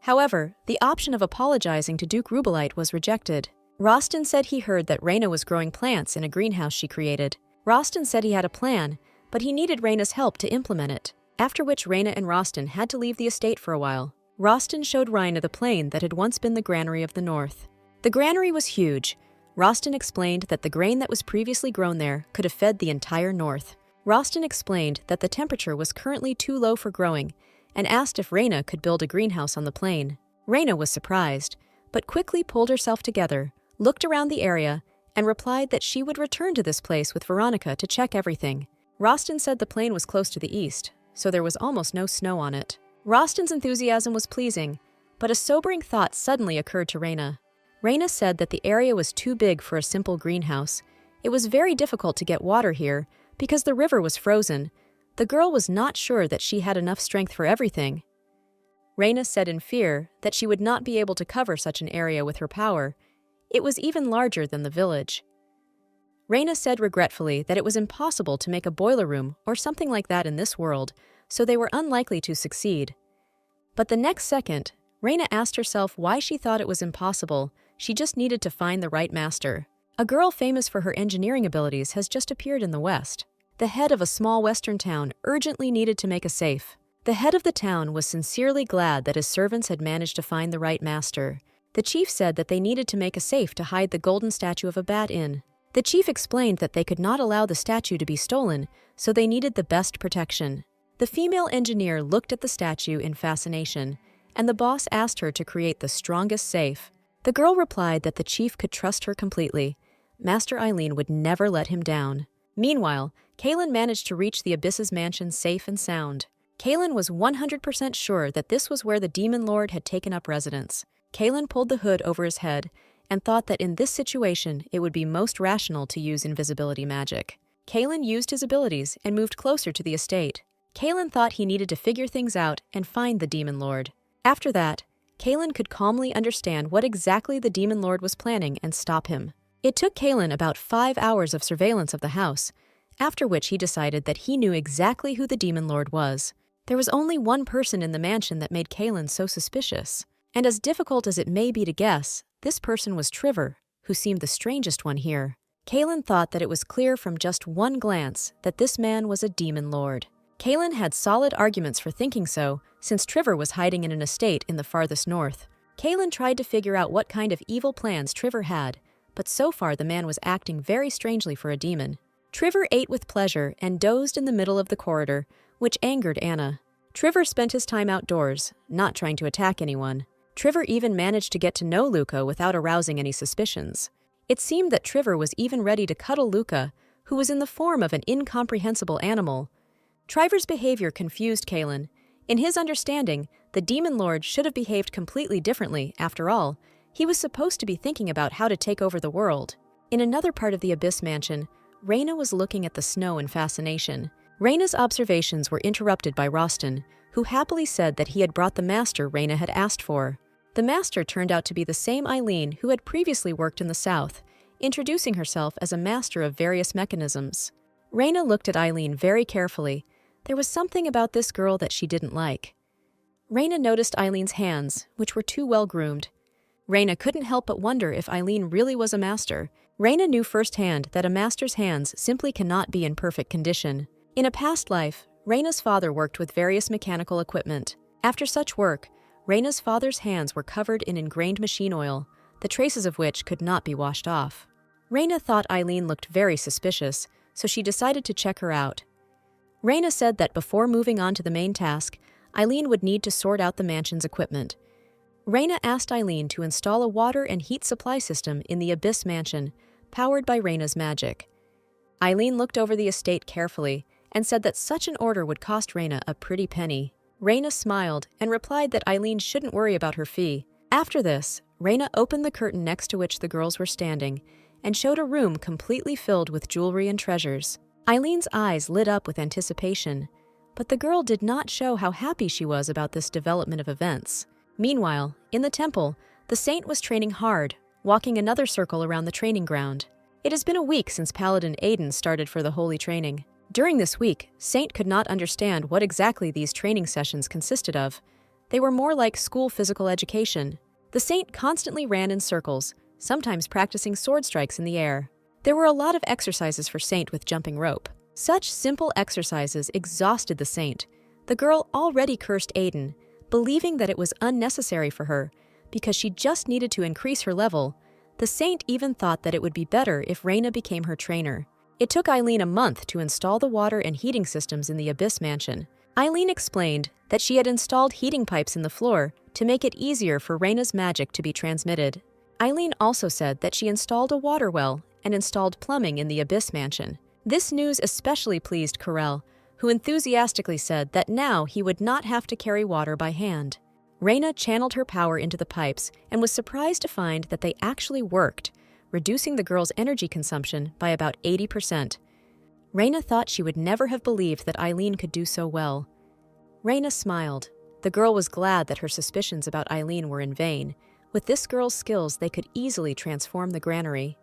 However, the option of apologizing to Duke Rubelite was rejected. Rostin said he heard that Raina was growing plants in a greenhouse she created. Rostin said he had a plan, but he needed Raina's help to implement it, after which Raina and Rostin had to leave the estate for a while. Rostin showed Raina the plain that had once been the granary of the North. The granary was huge. Rostin explained that the grain that was previously grown there could have fed the entire North. Rostin explained that the temperature was currently too low for growing, and asked if Raina could build a greenhouse on the plain. Raina was surprised, but quickly pulled herself together, looked around the area, and replied that she would return to this place with Veronica to check everything. Rostin said the plain was close to the east, so there was almost no snow on it. Rostin's enthusiasm was pleasing, but a sobering thought suddenly occurred to Raina. Raina said that the area was too big for a simple greenhouse. It was very difficult to get water here because the river was frozen. The girl was not sure that she had enough strength for everything. Raina said in fear that she would not be able to cover such an area with her power. It was even larger than the village. Raina said regretfully that it was impossible to make a boiler room or something like that in this world, so they were unlikely to succeed. But the next second, Raina asked herself why she thought it was impossible. She just needed to find the right master. A girl famous for her engineering abilities has just appeared in the West. The head of a small western town urgently needed to make a safe. The head of the town was sincerely glad that his servants had managed to find the right master. The chief said that they needed to make a safe to hide the golden statue of a bat in. The chief explained that they could not allow the statue to be stolen, so they needed the best protection. The female engineer looked at the statue in fascination, and the boss asked her to create the strongest safe. The girl replied that the chief could trust her completely. Master Eileen would never let him down. Meanwhile, Kaylin managed to reach the Abyss's mansion safe and sound. Kaylin was 100% sure that this was where the Demon Lord had taken up residence. Kaylin pulled the hood over his head and thought that in this situation it would be most rational to use invisibility magic. Kaylin used his abilities and moved closer to the estate. Kaylin thought he needed to figure things out and find the Demon Lord. After that, Kaylin could calmly understand what exactly the Demon Lord was planning and stop him. It took Kaylin about 5 hours of surveillance of the house, after which he decided that he knew exactly who the Demon Lord was. There was only one person in the mansion that made Kaylin so suspicious. And as difficult as it may be to guess, this person was Trevor, who seemed the strangest one here. Kaylin thought that it was clear from just one glance that this man was a Demon Lord. Kaylin had solid arguments for thinking so, since Trevor was hiding in an estate in the farthest north. Kaylin tried to figure out what kind of evil plans Trevor had, but so far the man was acting very strangely for a demon. Trevor ate with pleasure and dozed in the middle of the corridor, which angered Anna. Trevor spent his time outdoors, not trying to attack anyone. Trevor even managed to get to know Luca without arousing any suspicions. It seemed that Trevor was even ready to cuddle Luca, who was in the form of an incomprehensible animal. Trevor's behavior confused Kaylin. In his understanding, the Demon Lord should have behaved completely differently. After all, he was supposed to be thinking about how to take over the world. In another part of the Abyss Mansion, Reyna was looking at the snow in fascination. Reyna's observations were interrupted by Rostin, who happily said that he had brought the master Reyna had asked for. The master turned out to be the same Eileen who had previously worked in the south, introducing herself as a master of various mechanisms. Reyna looked at Eileen very carefully. There was something about this girl that she didn't like. Reyna noticed Eileen's hands, which were too well groomed. Reyna couldn't help but wonder if Eileen really was a master. Reyna knew firsthand that a master's hands simply cannot be in perfect condition. In a past life, Reyna's father worked with various mechanical equipment. After such work, Reyna's father's hands were covered in ingrained machine oil, the traces of which could not be washed off. Reyna thought Eileen looked very suspicious, so she decided to check her out. Reyna said that before moving on to the main task, Eileen would need to sort out the mansion's equipment. Reyna asked Eileen to install a water and heat supply system in the Abyss Mansion, powered by Reyna's magic. Eileen looked over the estate carefully and said that such an order would cost Reyna a pretty penny. Reyna smiled and replied that Eileen shouldn't worry about her fee. After this, Reyna opened the curtain next to which the girls were standing and showed a room completely filled with jewelry and treasures. Eileen's eyes lit up with anticipation, but the girl did not show how happy she was about this development of events. Meanwhile, in the temple, the saint was training hard, walking another circle around the training ground. It has been a week since Paladin Aiden started for the holy training. During this week, Saint could not understand what exactly these training sessions consisted of. They were more like school physical education. The saint constantly ran in circles, sometimes practicing sword strikes in the air. There were a lot of exercises for Saint with jumping rope. Such simple exercises exhausted the saint. The girl already cursed Aiden, believing that it was unnecessary for her, because she just needed to increase her level. The saint even thought that it would be better if Reyna became her trainer. It took Eileen a month to install the water and heating systems in the Abyss Mansion. Eileen explained that she had installed heating pipes in the floor to make it easier for Reyna's magic to be transmitted. Eileen also said that she installed a water well and installed plumbing in the Abyss Mansion. This news especially pleased Corel, who enthusiastically said that now he would not have to carry water by hand. Reyna channeled her power into the pipes and was surprised to find that they actually worked, reducing the girl's energy consumption by about 80%. Reyna thought she would never have believed that Eileen could do so well. Reyna smiled. The girl was glad that her suspicions about Eileen were in vain. With this girl's skills, they could easily transform the granary.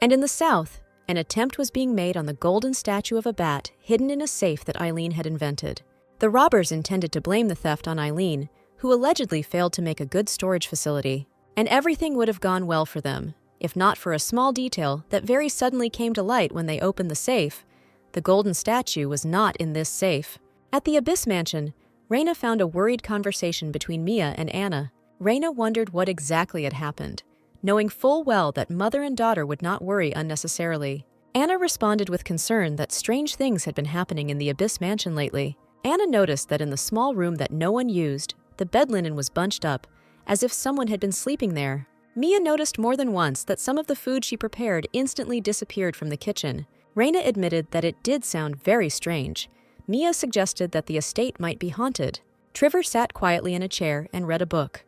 And in the south, an attempt was being made on the golden statue of a bat hidden in a safe that Eileen had invented. The robbers intended to blame the theft on Eileen, who allegedly failed to make a good storage facility. And everything would have gone well for them, if not for a small detail that very suddenly came to light when they opened the safe. The golden statue was not in this safe. At the Abyss Mansion, Reyna found a worried conversation between Mia and Anna. Reyna wondered what exactly had happened, knowing full well that mother and daughter would not worry unnecessarily. Anna responded with concern that strange things had been happening in the Abyss Mansion lately. Anna noticed that in the small room that no one used, the bed linen was bunched up, as if someone had been sleeping there. Mia noticed more than once that some of the food she prepared instantly disappeared from the kitchen. Reyna admitted that it did sound very strange. Mia suggested that the estate might be haunted. Trevor sat quietly in a chair and read a book.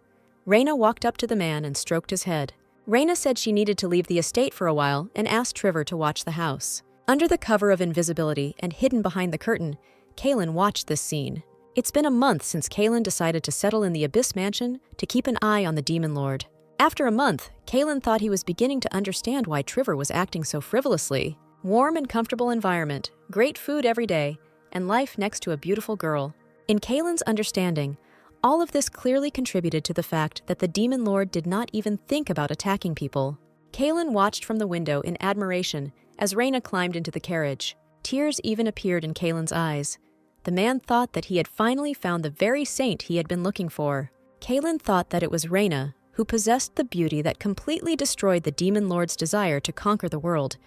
Reyna walked up to the man and stroked his head. Reyna said she needed to leave the estate for a while and asked Trevor to watch the house. Under the cover of invisibility and hidden behind the curtain, Kaylin watched this scene. It's been a month since Kaylin decided to settle in the Abyss Mansion to keep an eye on the Demon Lord. After a month, Kaylin thought he was beginning to understand why Trevor was acting so frivolously. Warm and comfortable environment, great food every day, and life next to a beautiful girl. In Kaylin's understanding, all of this clearly contributed to the fact that the Demon Lord did not even think about attacking people. Kaylin watched from the window in admiration as Reyna climbed into the carriage. Tears even appeared in Kaylin's eyes. the man thought that he had finally found the very saint he had been looking for. Kalen thought that it was Reyna, who possessed the beauty that completely destroyed the demon lord's desire to conquer the world,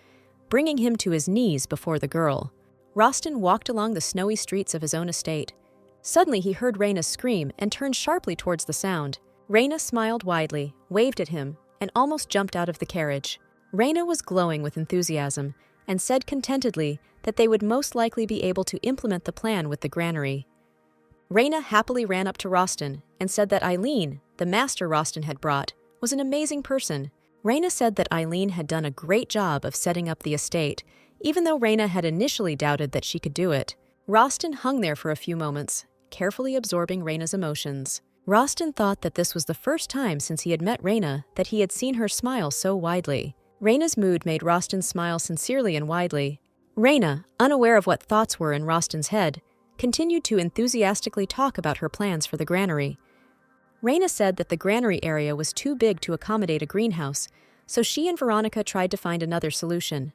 bringing him to his knees before the girl. Rostin walked along the snowy streets of his own estate. Suddenly he heard Reyna scream and turned sharply towards the sound. Reyna smiled widely, waved at him, and almost jumped out of the carriage. Reyna was glowing with enthusiasm and said contentedly that they would most likely be able to implement the plan with the granary. Reyna happily ran up to Rostin and said that Eileen, the master Rostin had brought, was an amazing person. Reyna said that Eileen had done a great job of setting up the estate, even though Reyna had initially doubted that she could do it. Rostin hung there for a few moments, carefully absorbing Reyna's emotions. Rostin thought that this was the first time since he had met Reyna that he had seen her smile so widely. Reyna's mood made Rostin smile sincerely and widely. Reyna, unaware of what thoughts were in Rostin's head, continued to enthusiastically talk about her plans for the granary. Reyna said that the granary area was too big to accommodate a greenhouse, so she and Veronica tried to find another solution.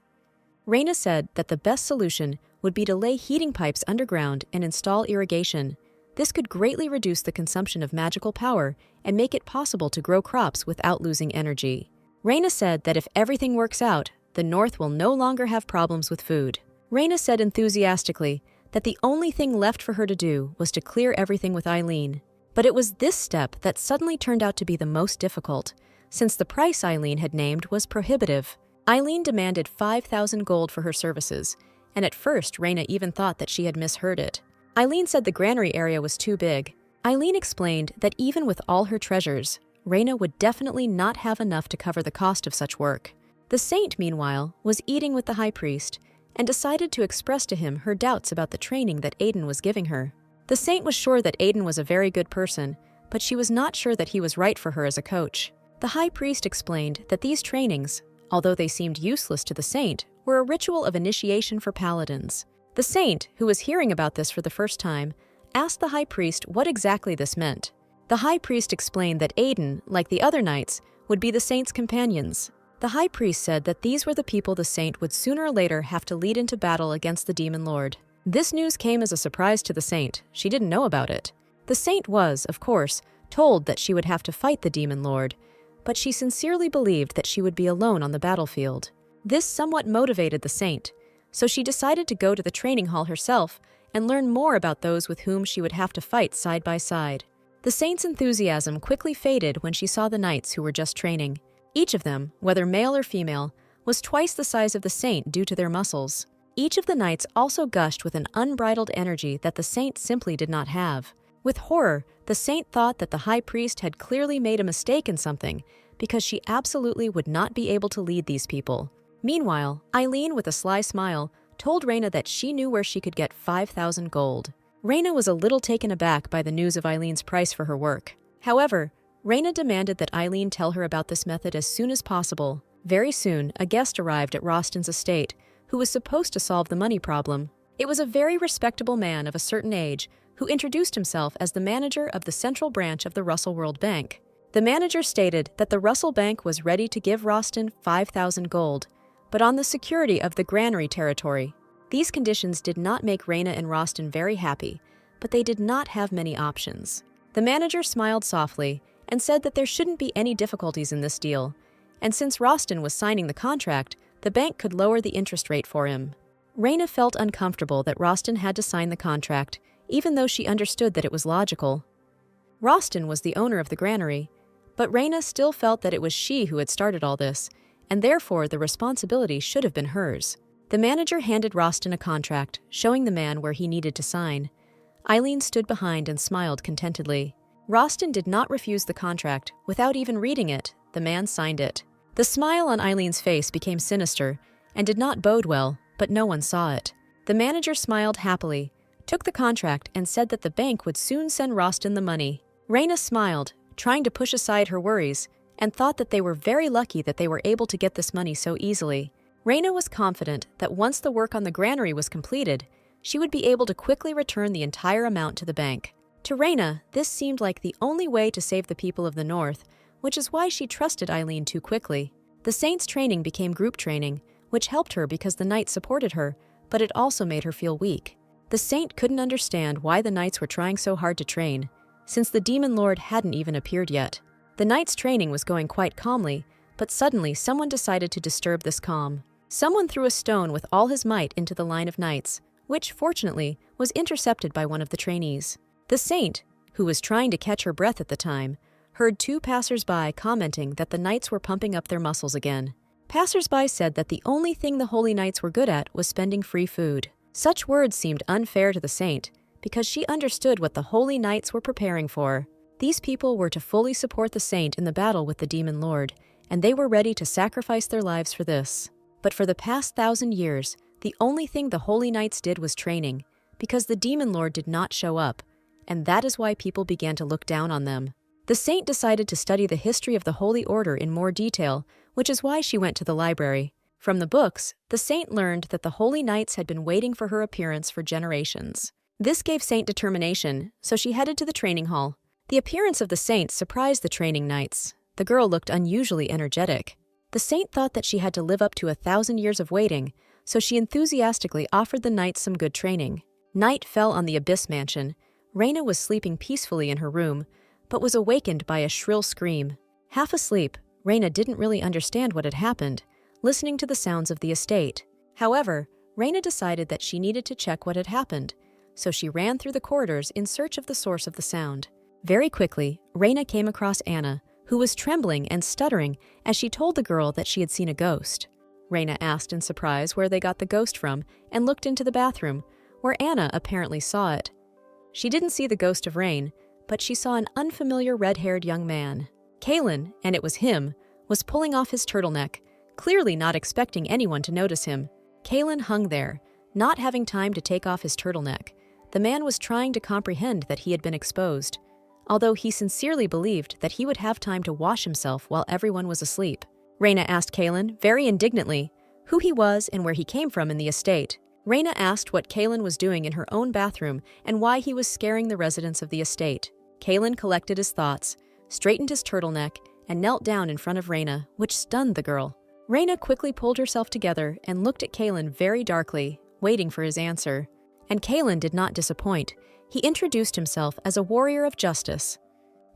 Reyna said that the best solution would be to lay heating pipes underground and install irrigation. This could greatly reduce the consumption of magical power and make it possible to grow crops without losing energy. Reyna said that if everything works out, the North will no longer have problems with food. Reyna said enthusiastically that the only thing left for her to do was to clear everything with Eileen. But it was this step that suddenly turned out to be the most difficult, since the price Eileen had named was prohibitive. Eileen demanded 5,000 gold for her services, and at first Reyna even thought that she had misheard it. Eileen said the granary area was too big. Eileen explained that even with all her treasures, Reyna would definitely not have enough to cover the cost of such work. The saint, meanwhile, was eating with the high priest and decided to express to him her doubts about the training that Aiden was giving her. The saint was sure that Aiden was a very good person, but she was not sure that he was right for her as a coach. The high priest explained that these trainings, although they seemed useless to the saint, were a ritual of initiation for paladins. The saint, who was hearing about this for the first time, asked the high priest what exactly this meant. The high priest explained that Aiden, like the other knights, would be the saint's companions. The high priest said that these were the people the saint would sooner or later have to lead into battle against the demon lord. This news came as a surprise to the saint. She didn't know about it. The saint was, of course, told that she would have to fight the demon lord, but she sincerely believed that she would be alone on the battlefield. This somewhat motivated the saint, so she decided to go to the training hall herself and learn more about those with whom she would have to fight side by side. The saint's enthusiasm quickly faded when she saw the knights who were just training. Each of them, whether male or female, was twice the size of the saint due to their muscles. Each of the knights also gushed with an unbridled energy that the saint simply did not have. With horror, the saint thought that the high priest had clearly made a mistake in something, because she absolutely would not be able to lead these people. Meanwhile, Eileen, with a sly smile, told Reyna that she knew where she could get 5,000 gold. Reyna was a little taken aback by the news of Eileen's price for her work. However, Reyna demanded that Eileen tell her about this method as soon as possible. Very soon, a guest arrived at Rostin's estate, who was supposed to solve the money problem. It was a very respectable man of a certain age who introduced himself as the manager of the central branch of the Russell World Bank. The manager stated that the Russell Bank was ready to give Rostin 5,000 gold, but on the security of the granary territory. These conditions did not make Reyna and Rostin very happy, but they did not have many options. The manager smiled softly and said that there shouldn't be any difficulties in this deal, and since Rostin was signing the contract, the bank could lower the interest rate for him. Reyna felt uncomfortable that Rostin had to sign the contract, even though she understood that it was logical. Rostin was the owner of the granary, but Reyna still felt that it was she who had started all this, and therefore the responsibility should have been hers. The manager handed Rostin a contract, showing the man where he needed to sign. Eileen stood behind and smiled contentedly. Rostin did not refuse the contract. Without even reading it, the man signed it. The smile on Eileen's face became sinister and did not bode well, but no one saw it. The manager smiled happily, took the contract, and said that the bank would soon send Rostin the money. Reyna smiled, trying to push aside her worries, and thought that they were very lucky that they were able to get this money so easily. Reyna was confident that once the work on the granary was completed, she would be able to quickly return the entire amount to the bank. To Reyna, this seemed like the only way to save the people of the North, which is why she trusted Eileen too quickly. The saint's training became group training, which helped her because the knights supported her, but it also made her feel weak. The saint couldn't understand why the knights were trying so hard to train, since the demon lord hadn't even appeared yet. The knights' training was going quite calmly, but suddenly someone decided to disturb this calm. Someone threw a stone with all his might into the line of knights, which, fortunately, was intercepted by one of the trainees. The saint, who was trying to catch her breath at the time, heard two passers-by commenting that the knights were pumping up their muscles again. Passers-by said that the only thing the holy knights were good at was spending free food. Such words seemed unfair to the saint, because she understood what the holy knights were preparing for. These people were to fully support the saint in the battle with the demon lord, and they were ready to sacrifice their lives for this. But for the past 1,000 years, the only thing the holy knights did was training, because the demon lord did not show up, and that is why people began to look down on them. The saint decided to study the history of the Holy Order in more detail, which is why she went to the library. From the books, the saint learned that the holy knights had been waiting for her appearance for generations. This gave Saint determination, so she headed to the training hall. The appearance of the saint surprised the training knights. The girl looked unusually energetic. The saint thought that she had to live up to 1,000 years of waiting, so she enthusiastically offered the knights some good training. Night fell on the Abyss Mansion. Raina was sleeping peacefully in her room, but was awakened by a shrill scream. Half asleep, Raina didn't really understand what had happened, listening to the sounds of the estate. However, Raina decided that she needed to check what had happened, so she ran through the corridors in search of the source of the sound. Very quickly, Raina came across Anna, who was trembling and stuttering as she told the girl that she had seen a ghost. Raina asked in surprise where they got the ghost from and looked into the bathroom, where Anna apparently saw it. She didn't see the ghost of Rain, but she saw an unfamiliar red-haired young man. Kalen, and it was him, was pulling off his turtleneck, clearly not expecting anyone to notice him. Kalen hung there, not having time to take off his turtleneck. The man was trying to comprehend that he had been exposed, although he sincerely believed that he would have time to wash himself while everyone was asleep. Raina asked Kalen, very indignantly, who he was and where he came from in the estate. Raina asked what Kalen was doing in her own bathroom and why he was scaring the residents of the estate. Kalen collected his thoughts, straightened his turtleneck, and knelt down in front of Raina, which stunned the girl. Raina quickly pulled herself together and looked at Kalen very darkly, waiting for his answer. And Kalen did not disappoint. He introduced himself as a warrior of justice.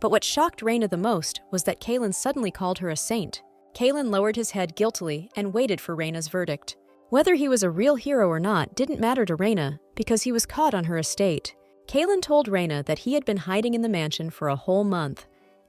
But what shocked Raina the most was that Kalen suddenly called her a saint. Kalen lowered his head guiltily and waited for Raina's verdict. Whether he was a real hero or not didn't matter to Raina, because he was caught on her estate. Kalen told Raina that he had been hiding in the mansion for a whole month.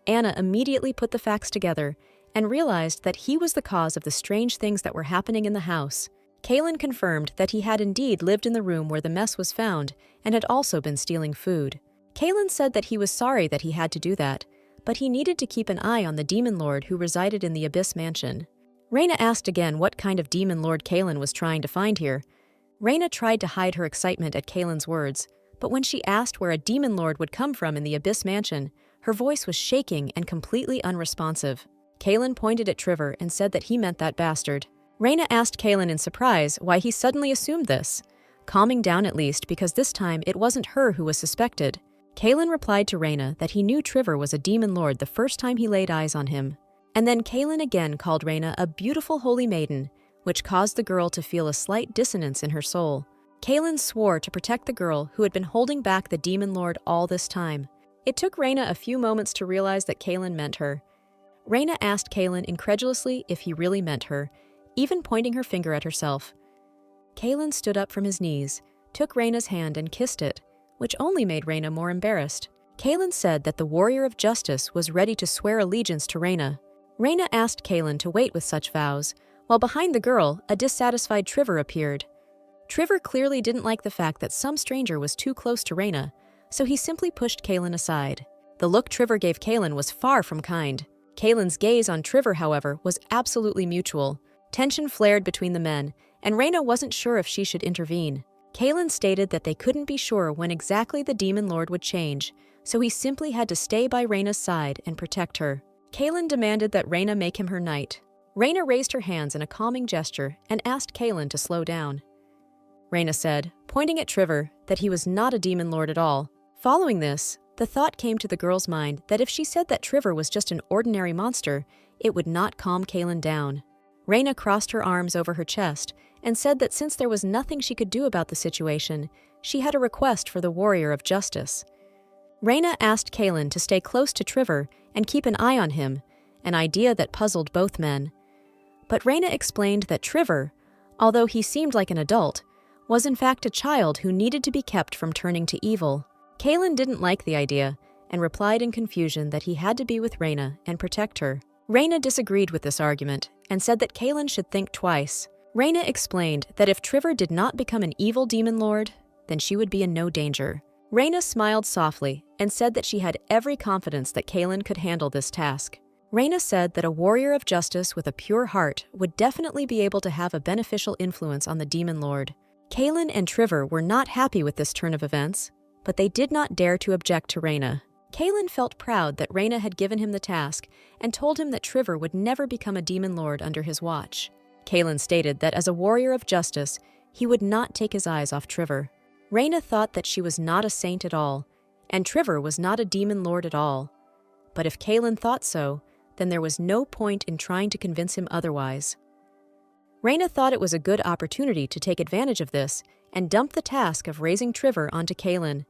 Anna immediately put the facts together and realized that he was the cause of the strange things that were happening in the house. Kalen confirmed that he had indeed lived in the room where the mess was found and had also been stealing food. Kalen said that he was sorry that he had to do that, but he needed to keep an eye on the demon lord who resided in the Abyss Mansion. Raina asked again what kind of demon lord Kalen was trying to find here. Raina tried to hide her excitement at Kalen's words, but when she asked where a demon lord would come from in the Abyss Mansion, her voice was shaking and completely unresponsive. Kalen pointed at Trevor and said that he meant that bastard. Raina asked Kalen in surprise why he suddenly assumed this, calming down at least because this time it wasn't her who was suspected. Kalen replied to Raina that he knew Trevor was a demon lord the first time he laid eyes on him. And then Kalen again called Raina a beautiful holy maiden, which caused the girl to feel a slight dissonance in her soul. Kalen swore to protect the girl who had been holding back the demon lord all this time. It took Raina a few moments to realize that Kalen meant her. Raina asked Kalen incredulously if he really meant her, even pointing her finger at herself. Kalen stood up from his knees, took Raina's hand and kissed it, which only made Raina more embarrassed. Kalen said that the warrior of justice was ready to swear allegiance to Raina. Raina asked Kalen to wait with such vows, while behind the girl, a dissatisfied Trevor appeared. Trevor clearly didn't like the fact that some stranger was too close to Raina, so he simply pushed Kalen aside. The look Trevor gave Kalen was far from kind. Kalen's gaze on Trevor, however, was absolutely mutual. Tension flared between the men, and Raina wasn't sure if she should intervene. Kalen stated that they couldn't be sure when exactly the demon lord would change, so he simply had to stay by Raina's side and protect her. Kalen demanded that Raina make him her knight. Raina raised her hands in a calming gesture and asked Kalen to slow down. Raina said, pointing at Trevor, that he was not a demon lord at all. Following this, the thought came to the girl's mind that if she said that Trevor was just an ordinary monster, it would not calm Kalen down. Raina crossed her arms over her chest and said that since there was nothing she could do about the situation, she had a request for the warrior of justice. Reyna asked Kaylin to stay close to Trevor and keep an eye on him, an idea that puzzled both men. But Reyna explained that Trevor, although he seemed like an adult, was in fact a child who needed to be kept from turning to evil. Kaylin didn't like the idea and replied in confusion that he had to be with Reyna and protect her. Reyna disagreed with this argument and said that Kaylin should think twice. Reyna explained that if Trevor did not become an evil demon lord, then she would be in no danger. Reyna smiled softly and said that she had every confidence that Kaylin could handle this task. Reyna said that a warrior of justice with a pure heart would definitely be able to have a beneficial influence on the demon lord. Kaylin and Trevor were not happy with this turn of events, but they did not dare to object to Reyna. Kaylin felt proud that Reyna had given him the task and told him that Trevor would never become a demon lord under his watch. Kaylin stated that as a warrior of justice, he would not take his eyes off Trevor. Reyna thought that she was not a saint at all, and Trevor was not a demon lord at all. But if Kaylin thought so, then there was no point in trying to convince him otherwise. Reyna thought it was a good opportunity to take advantage of this and dump the task of raising Trevor onto Kaylin.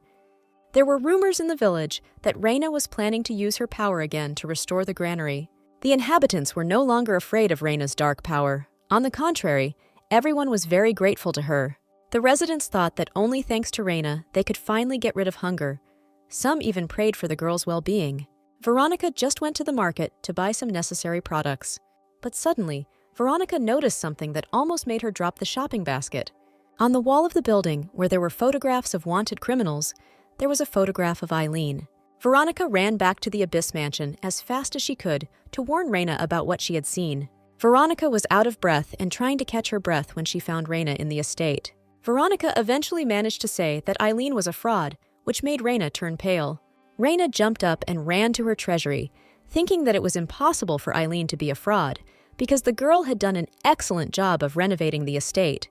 There were rumors in the village that Reyna was planning to use her power again to restore the granary. The inhabitants were no longer afraid of Reyna's dark power. On the contrary, everyone was very grateful to her. The residents thought that only thanks to Reyna they could finally get rid of hunger. Some even prayed for the girl's well-being. Veronica just went to the market to buy some necessary products. But suddenly, Veronica noticed something that almost made her drop the shopping basket. On the wall of the building, where there were photographs of wanted criminals, there was a photograph of Eileen. Veronica ran back to the Abyss Mansion as fast as she could to warn Reyna about what she had seen. Veronica was out of breath and trying to catch her breath when she found Reyna in the estate. Veronica eventually managed to say that Eileen was a fraud, which made Reyna turn pale. Reyna jumped up and ran to her treasury, thinking that it was impossible for Eileen to be a fraud, because the girl had done an excellent job of renovating the estate.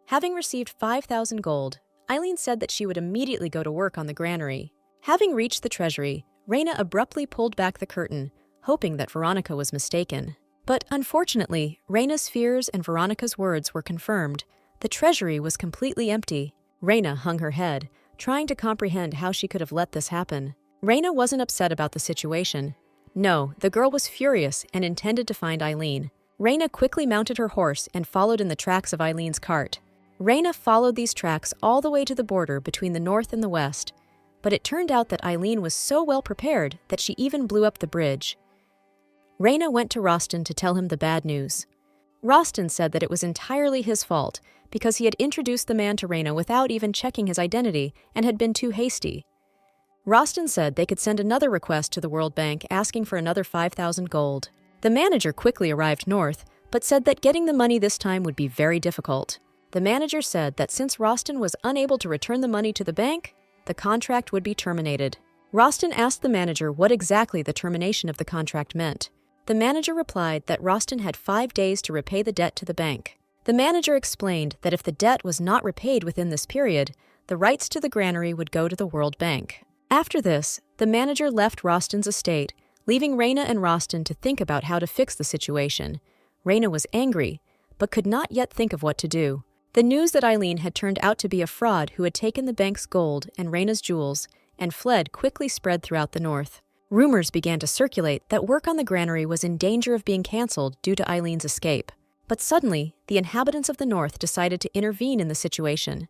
Having received 5,000 gold, Eileen said that she would immediately go to work on the granary. Having reached the treasury, Reyna abruptly pulled back the curtain, hoping that Veronica was mistaken. But unfortunately, Reyna's fears and Veronica's words were confirmed. The treasury was completely empty. Reyna hung her head, trying to comprehend how she could have let this happen. Reyna wasn't upset about the situation. No, the girl was furious and intended to find Eileen. Reyna quickly mounted her horse and followed in the tracks of Eileen's cart. Reyna followed these tracks all the way to the border between the north and the west, but it turned out that Eileen was so well prepared that she even blew up the bridge. Reyna went to Rostin to tell him the bad news. Rostin said that it was entirely his fault because he had introduced the man to Reyna without even checking his identity and had been too hasty. Rostin said they could send another request to the World Bank asking for another 5,000 gold. The manager quickly arrived north, but said that getting the money this time would be very difficult. The manager said that since Rostin was unable to return the money to the bank, the contract would be terminated. Rostin asked the manager what exactly the termination of the contract meant. The manager replied that Rostin had 5 days to repay the debt to the bank. The manager explained that if the debt was not repaid within this period, the rights to the granary would go to the World Bank. After this, the manager left Rostin's estate, leaving Reyna and Rostin to think about how to fix the situation. Reyna was angry, but could not yet think of what to do. The news that Eileen had turned out to be a fraud who had taken the bank's gold and Reyna's jewels and fled quickly spread throughout the north. Rumors began to circulate that work on the granary was in danger of being cancelled due to Eileen's escape. But suddenly, the inhabitants of the north decided to intervene in the situation.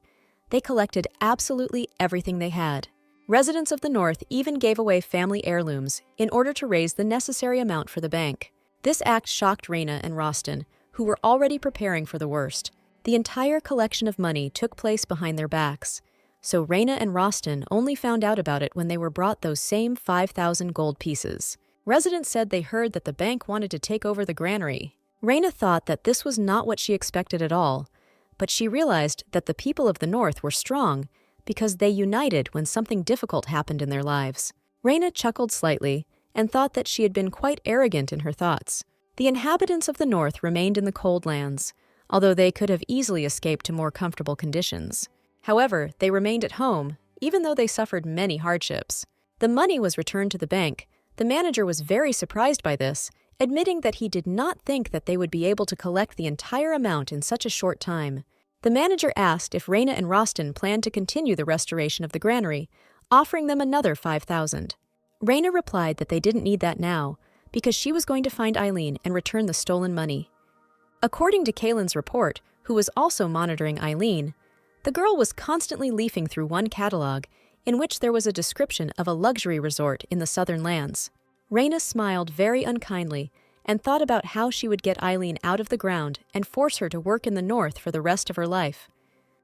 They collected absolutely everything they had. Residents of the north even gave away family heirlooms in order to raise the necessary amount for the bank. This act shocked Reyna and Rostin, who were already preparing for the worst. The entire collection of money took place behind their backs, so Reyna and Rostin only found out about it when they were brought those same 5,000 gold pieces. Residents said they heard that the bank wanted to take over the granary. Reyna thought that this was not what she expected at all, but she realized that the people of the north were strong because they united when something difficult happened in their lives. Reyna chuckled slightly and thought that she had been quite arrogant in her thoughts. The inhabitants of the north remained in the cold lands, although they could have easily escaped to more comfortable conditions. However, they remained at home, even though they suffered many hardships. The money was returned to the bank. The manager was very surprised by this, admitting that he did not think that they would be able to collect the entire amount in such a short time. The manager asked if Raina and Rostin planned to continue the restoration of the granary, offering them another 5,000. Raina replied that they didn't need that now, because she was going to find Eileen and return the stolen money. According to Kaylin's report, who was also monitoring Eileen, the girl was constantly leafing through one catalog in which there was a description of a luxury resort in the southern lands. Raina smiled very unkindly and thought about how she would get Eileen out of the ground and force her to work in the north for the rest of her life.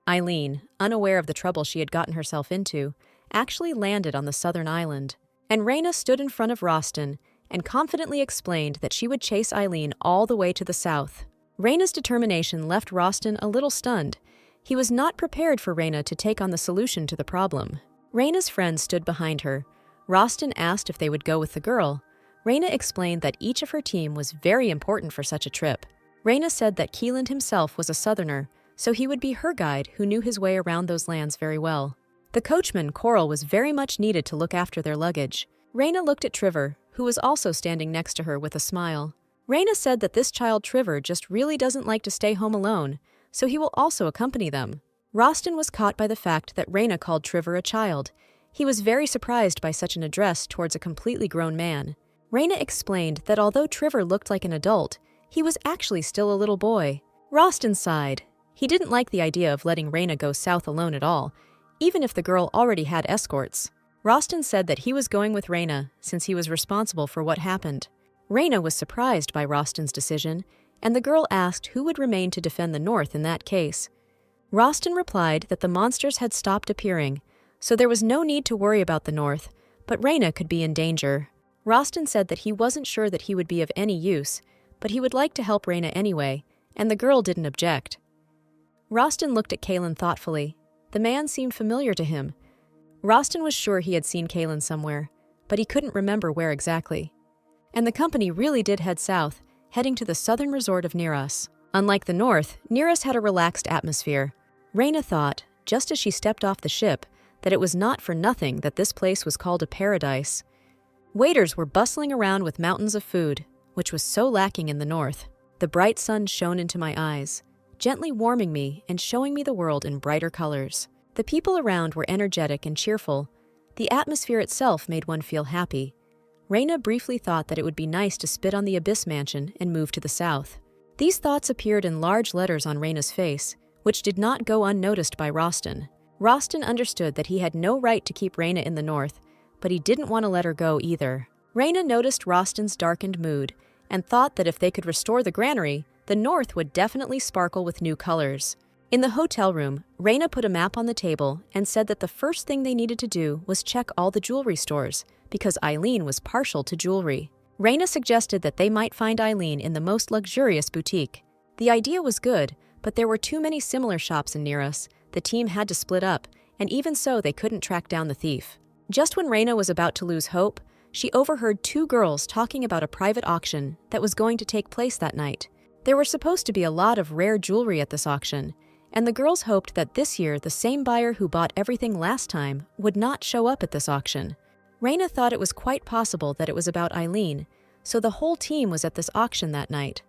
Eileen, unaware of the trouble she had gotten herself into, actually landed on the southern island, and Raina stood in front of Rostin and confidently explained that she would chase Eileen all the way to the south. Raina's determination left Rostin a little stunned. He was not prepared for Raina to take on the solution to the problem. Raina's friends stood behind her. Rostin asked if they would go with the girl. Raina explained that each of her team was very important for such a trip. Raina said that Keelan himself was a southerner, so he would be her guide who knew his way around those lands very well. The coachman, Coral, was very much needed to look after their luggage. Raina looked at Trevor, who was also standing next to her with a smile. Raina said that this child Trevor just really doesn't like to stay home alone, so he will also accompany them. Rostin was caught by the fact that Raina called Trevor a child. He was very surprised by such an address towards a completely grown man. Raina explained that although Trevor looked like an adult, he was actually still a little boy. Rostin sighed. He didn't like the idea of letting Raina go south alone at all, even if the girl already had escorts. Rostin said that he was going with Raina since he was responsible for what happened. Raina was surprised by Rostin's decision, and the girl asked who would remain to defend the north in that case. Rostin replied that the monsters had stopped appearing, so there was no need to worry about the north, but Raina could be in danger. Rostin said that he wasn't sure that he would be of any use, but he would like to help Raina anyway, and the girl didn't object. Rostin looked at Kaylin thoughtfully. The man seemed familiar to him. Rostin was sure he had seen Kaylin somewhere, but he couldn't remember where exactly. And the company really did head south, heading to the southern resort of Neras. Unlike the north, Neras had a relaxed atmosphere. Raina thought, just as she stepped off the ship, that it was not for nothing that this place was called a paradise. Waiters were bustling around with mountains of food, which was so lacking in the north. The bright sun shone into my eyes, gently warming me and showing me the world in brighter colors. The people around were energetic and cheerful. The atmosphere itself made one feel happy. Raina briefly thought that it would be nice to spit on the Abyss Mansion and move to the south. These thoughts appeared in large letters on Raina's face, which did not go unnoticed by Rostin. Rostin understood that he had no right to keep Raina in the north, but he didn't want to let her go either. Raina noticed Rostin's darkened mood and thought that if they could restore the granary, the north would definitely sparkle with new colors. In the hotel room, Raina put a map on the table and said that the first thing they needed to do was check all the jewelry stores, because Eileen was partial to jewelry. Raina suggested that they might find Eileen in the most luxurious boutique. The idea was good, but there were too many similar shops in Neras. The team had to split up, and even so they couldn't track down the thief. Just when Raina was about to lose hope, she overheard two girls talking about a private auction that was going to take place that night. There were supposed to be a lot of rare jewelry at this auction, and the girls hoped that this year the same buyer who bought everything last time would not show up at this auction. Raina thought it was quite possible that it was about Eileen, so the whole team was at this auction that night.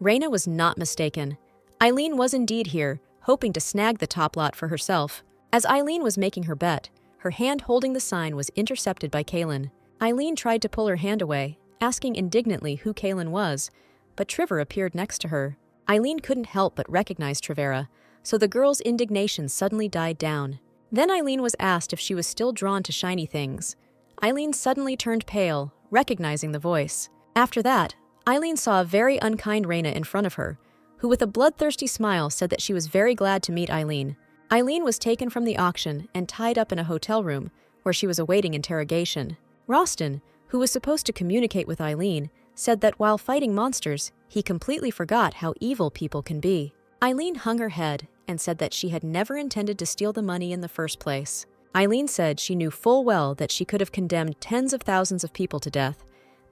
Raina was not mistaken. Eileen was indeed here, hoping to snag the top lot for herself. As Eileen was making her bet, her hand holding the sign was intercepted by Kaylin. Eileen tried to pull her hand away, asking indignantly who Kaylin was, but Trevor appeared next to her. Eileen couldn't help but recognize Trevera, so the girl's indignation suddenly died down. Then Eileen was asked if she was still drawn to shiny things. Eileen suddenly turned pale, recognizing the voice. After that, Eileen saw a very unkind Raina in front of her, who with a bloodthirsty smile said that she was very glad to meet Eileen. Eileen was taken from the auction and tied up in a hotel room, where she was awaiting interrogation. Rostin, who was supposed to communicate with Eileen, said that while fighting monsters, he completely forgot how evil people can be. Eileen hung her head and said that she had never intended to steal the money in the first place. Eileen said she knew full well that she could have condemned tens of thousands of people to death,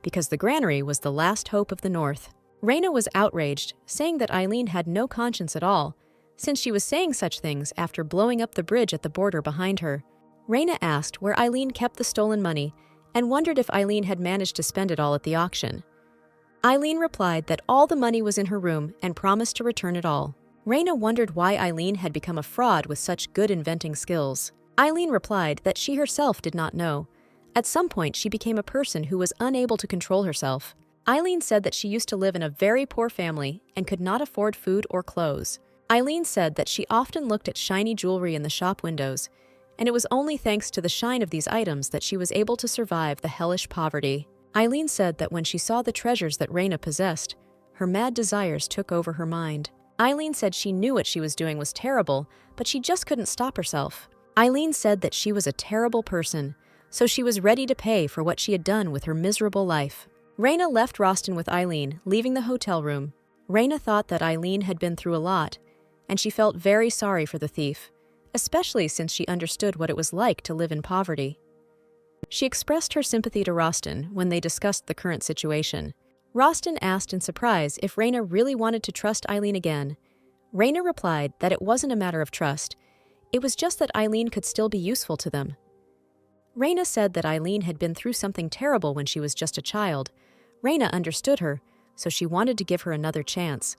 because the granary was the last hope of the North. Raina was outraged, saying that Eileen had no conscience at all, since she was saying such things after blowing up the bridge at the border behind her. Raina asked where Eileen kept the stolen money and wondered if Eileen had managed to spend it all at the auction. Eileen replied that all the money was in her room and promised to return it all. Raina wondered why Eileen had become a fraud with such good inventing skills. Eileen replied that she herself did not know. At some point, she became a person who was unable to control herself. Eileen said that she used to live in a very poor family and could not afford food or clothes. Eileen said that she often looked at shiny jewelry in the shop windows, and it was only thanks to the shine of these items that she was able to survive the hellish poverty. Eileen said that when she saw the treasures that Raina possessed, her mad desires took over her mind. Eileen said she knew what she was doing was terrible, but she just couldn't stop herself. Eileen said that she was a terrible person, so she was ready to pay for what she had done with her miserable life. Raina left Rostin with Eileen, leaving the hotel room. Raina thought that Eileen had been through a lot, and she felt very sorry for the thief, especially since she understood what it was like to live in poverty. She expressed her sympathy to Rostin when they discussed the current situation. Rostin asked in surprise if Raina really wanted to trust Eileen again. Raina replied that it wasn't a matter of trust, it was just that Eileen could still be useful to them. Raina said that Eileen had been through something terrible when she was just a child. Raina understood her, so she wanted to give her another chance.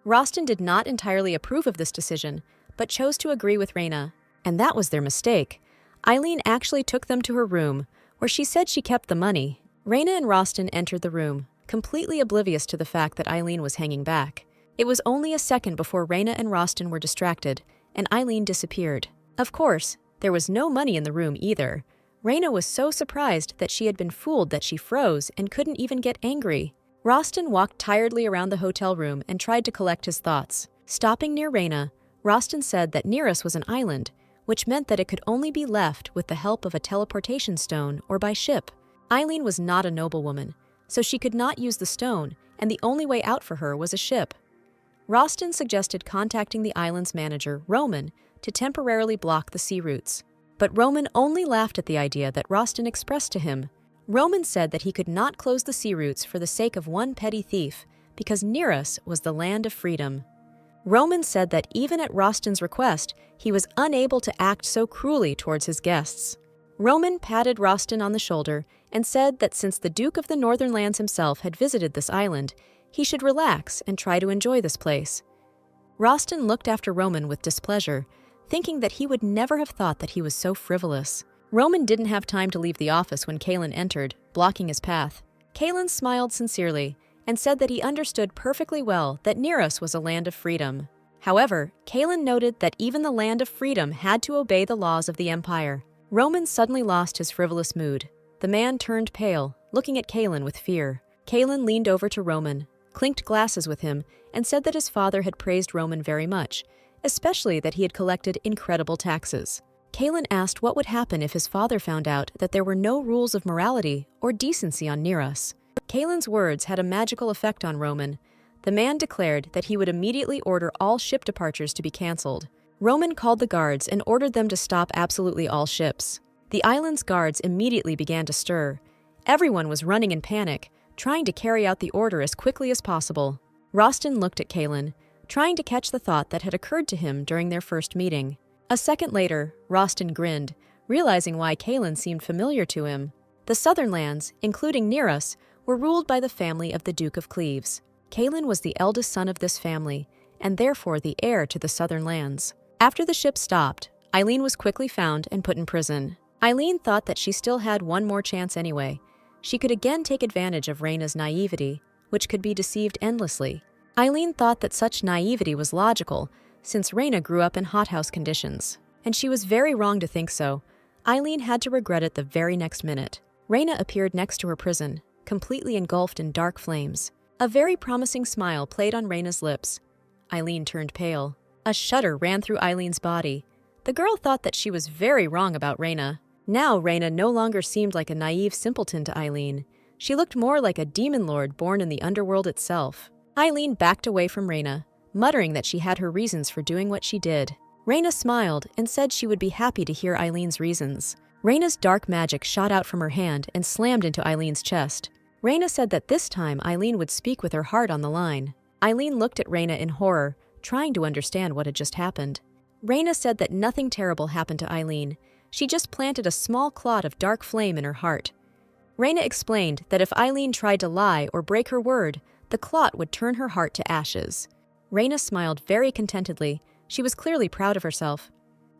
Rostin did not entirely approve of this decision, but chose to agree with Raina, and that was their mistake. Eileen actually took them to her room, where she said she kept the money. Raina and Rostin entered the room, completely oblivious to the fact that Eileen was hanging back. It was only a second before Raina and Rostin were distracted, and Eileen disappeared. Of course, there was no money in the room either. Raina was so surprised that she had been fooled that she froze and couldn't even get angry. Rostin walked tiredly around the hotel room and tried to collect his thoughts. Stopping near Raina, Rostin said that near us was an island, which meant that it could only be left with the help of a teleportation stone or by ship. Eileen was not a noblewoman, so she could not use the stone, and the only way out for her was a ship. Rostin suggested contacting the island's manager, Roman, to temporarily block the sea routes. But Roman only laughed at the idea that Rostin expressed to him. Roman said that he could not close the sea routes for the sake of one petty thief, because near us was the land of freedom. Roman said that even at Rostin's request, he was unable to act so cruelly towards his guests. Roman patted Rostin on the shoulder and said that since the Duke of the Northern Lands himself had visited this island, he should relax and try to enjoy this place. Rostin looked after Roman with displeasure, thinking that he would never have thought that he was so frivolous. Roman didn't have time to leave the office when Kalen entered, blocking his path. Kalen smiled sincerely and said that he understood perfectly well that near us was a land of freedom. However, Kalen noted that even the land of freedom had to obey the laws of the Empire. Roman suddenly lost his frivolous mood. The man turned pale, looking at Kalen with fear. Kalen leaned over to Roman, clinked glasses with him, and said that his father had praised Roman very much, especially that he had collected incredible taxes. Kalen asked what would happen if his father found out that there were no rules of morality or decency on near us. Kalen's words had a magical effect on Roman. The man declared that he would immediately order all ship departures to be cancelled. Roman called the guards and ordered them to stop absolutely all ships. The island's guards immediately began to stir. Everyone was running in panic, trying to carry out the order as quickly as possible. Rostin looked at Kalen, trying to catch the thought that had occurred to him during their first meeting. A second later, Rostin grinned, realizing why Kalen seemed familiar to him. The southern lands, including near us, were ruled by the family of the Duke of Cleves. Kalen was the eldest son of this family, and therefore the heir to the southern lands. After the ship stopped, Eileen was quickly found and put in prison. Eileen thought that she still had one more chance anyway. She could again take advantage of Raina's naivety, which could be deceived endlessly. Eileen thought that such naivety was logical, since Raina grew up in hothouse conditions. And she was very wrong to think so. Eileen had to regret it the very next minute. Raina appeared next to her prison, completely engulfed in dark flames. A very promising smile played on Raina's lips. Eileen turned pale. A shudder ran through Eileen's body. The girl thought that she was very wrong about Raina. Now Raina no longer seemed like a naive simpleton to Eileen. She looked more like a demon lord born in the underworld itself. Eileen backed away from Raina, muttering that she had her reasons for doing what she did. Raina smiled and said she would be happy to hear Eileen's reasons. Raina's dark magic shot out from her hand and slammed into Eileen's chest. Raina said that this time Eileen would speak with her heart on the line. Eileen looked at Raina in horror, trying to understand what had just happened. Raina said that nothing terrible happened to Eileen. She just planted a small clot of dark flame in her heart. Raina explained that if Eileen tried to lie or break her word, the clot would turn her heart to ashes. Raina smiled very contentedly. She was clearly proud of herself.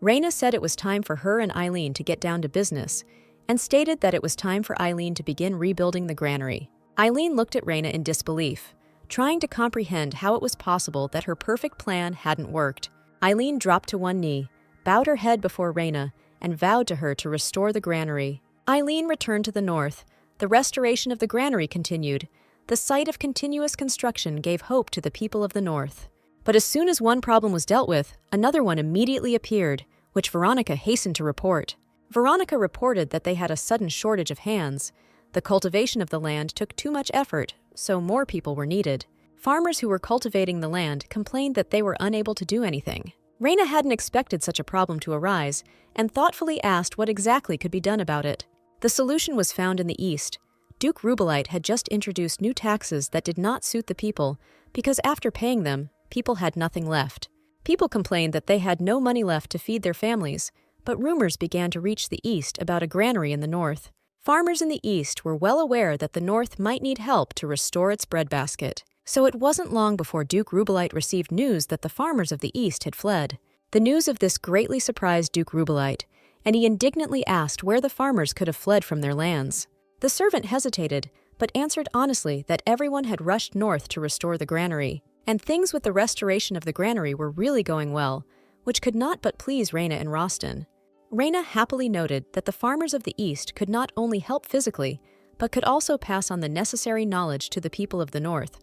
Raina said it was time for her and Eileen to get down to business, and stated that it was time for Eileen to begin rebuilding the granary. Eileen looked at Raina in disbelief, trying to comprehend how it was possible that her perfect plan hadn't worked. Eileen dropped to one knee, bowed her head before Raina, and vowed to her to restore the granary. Eileen returned to the north. The restoration of the granary continued. The sight of continuous construction gave hope to the people of the north. But as soon as one problem was dealt with, another one immediately appeared, which Veronica hastened to report. Veronica reported that they had a sudden shortage of hands. The cultivation of the land took too much effort, so more people were needed. Farmers who were cultivating the land complained that they were unable to do anything. Raina hadn't expected such a problem to arise, and thoughtfully asked what exactly could be done about it. The solution was found in the east. Duke Rubelite had just introduced new taxes that did not suit the people, because after paying them, people had nothing left. People complained that they had no money left to feed their families, but rumors began to reach the east about a granary in the north. Farmers in the east were well aware that the north might need help to restore its breadbasket. So it wasn't long before Duke Rubelite received news that the farmers of the east had fled. The news of this greatly surprised Duke Rubelite, and he indignantly asked where the farmers could have fled from their lands. The servant hesitated, but answered honestly that everyone had rushed north to restore the granary, and things with the restoration of the granary were really going well, which could not but please Raina and Rostin. Raina happily noted that the farmers of the east could not only help physically, but could also pass on the necessary knowledge to the people of the north.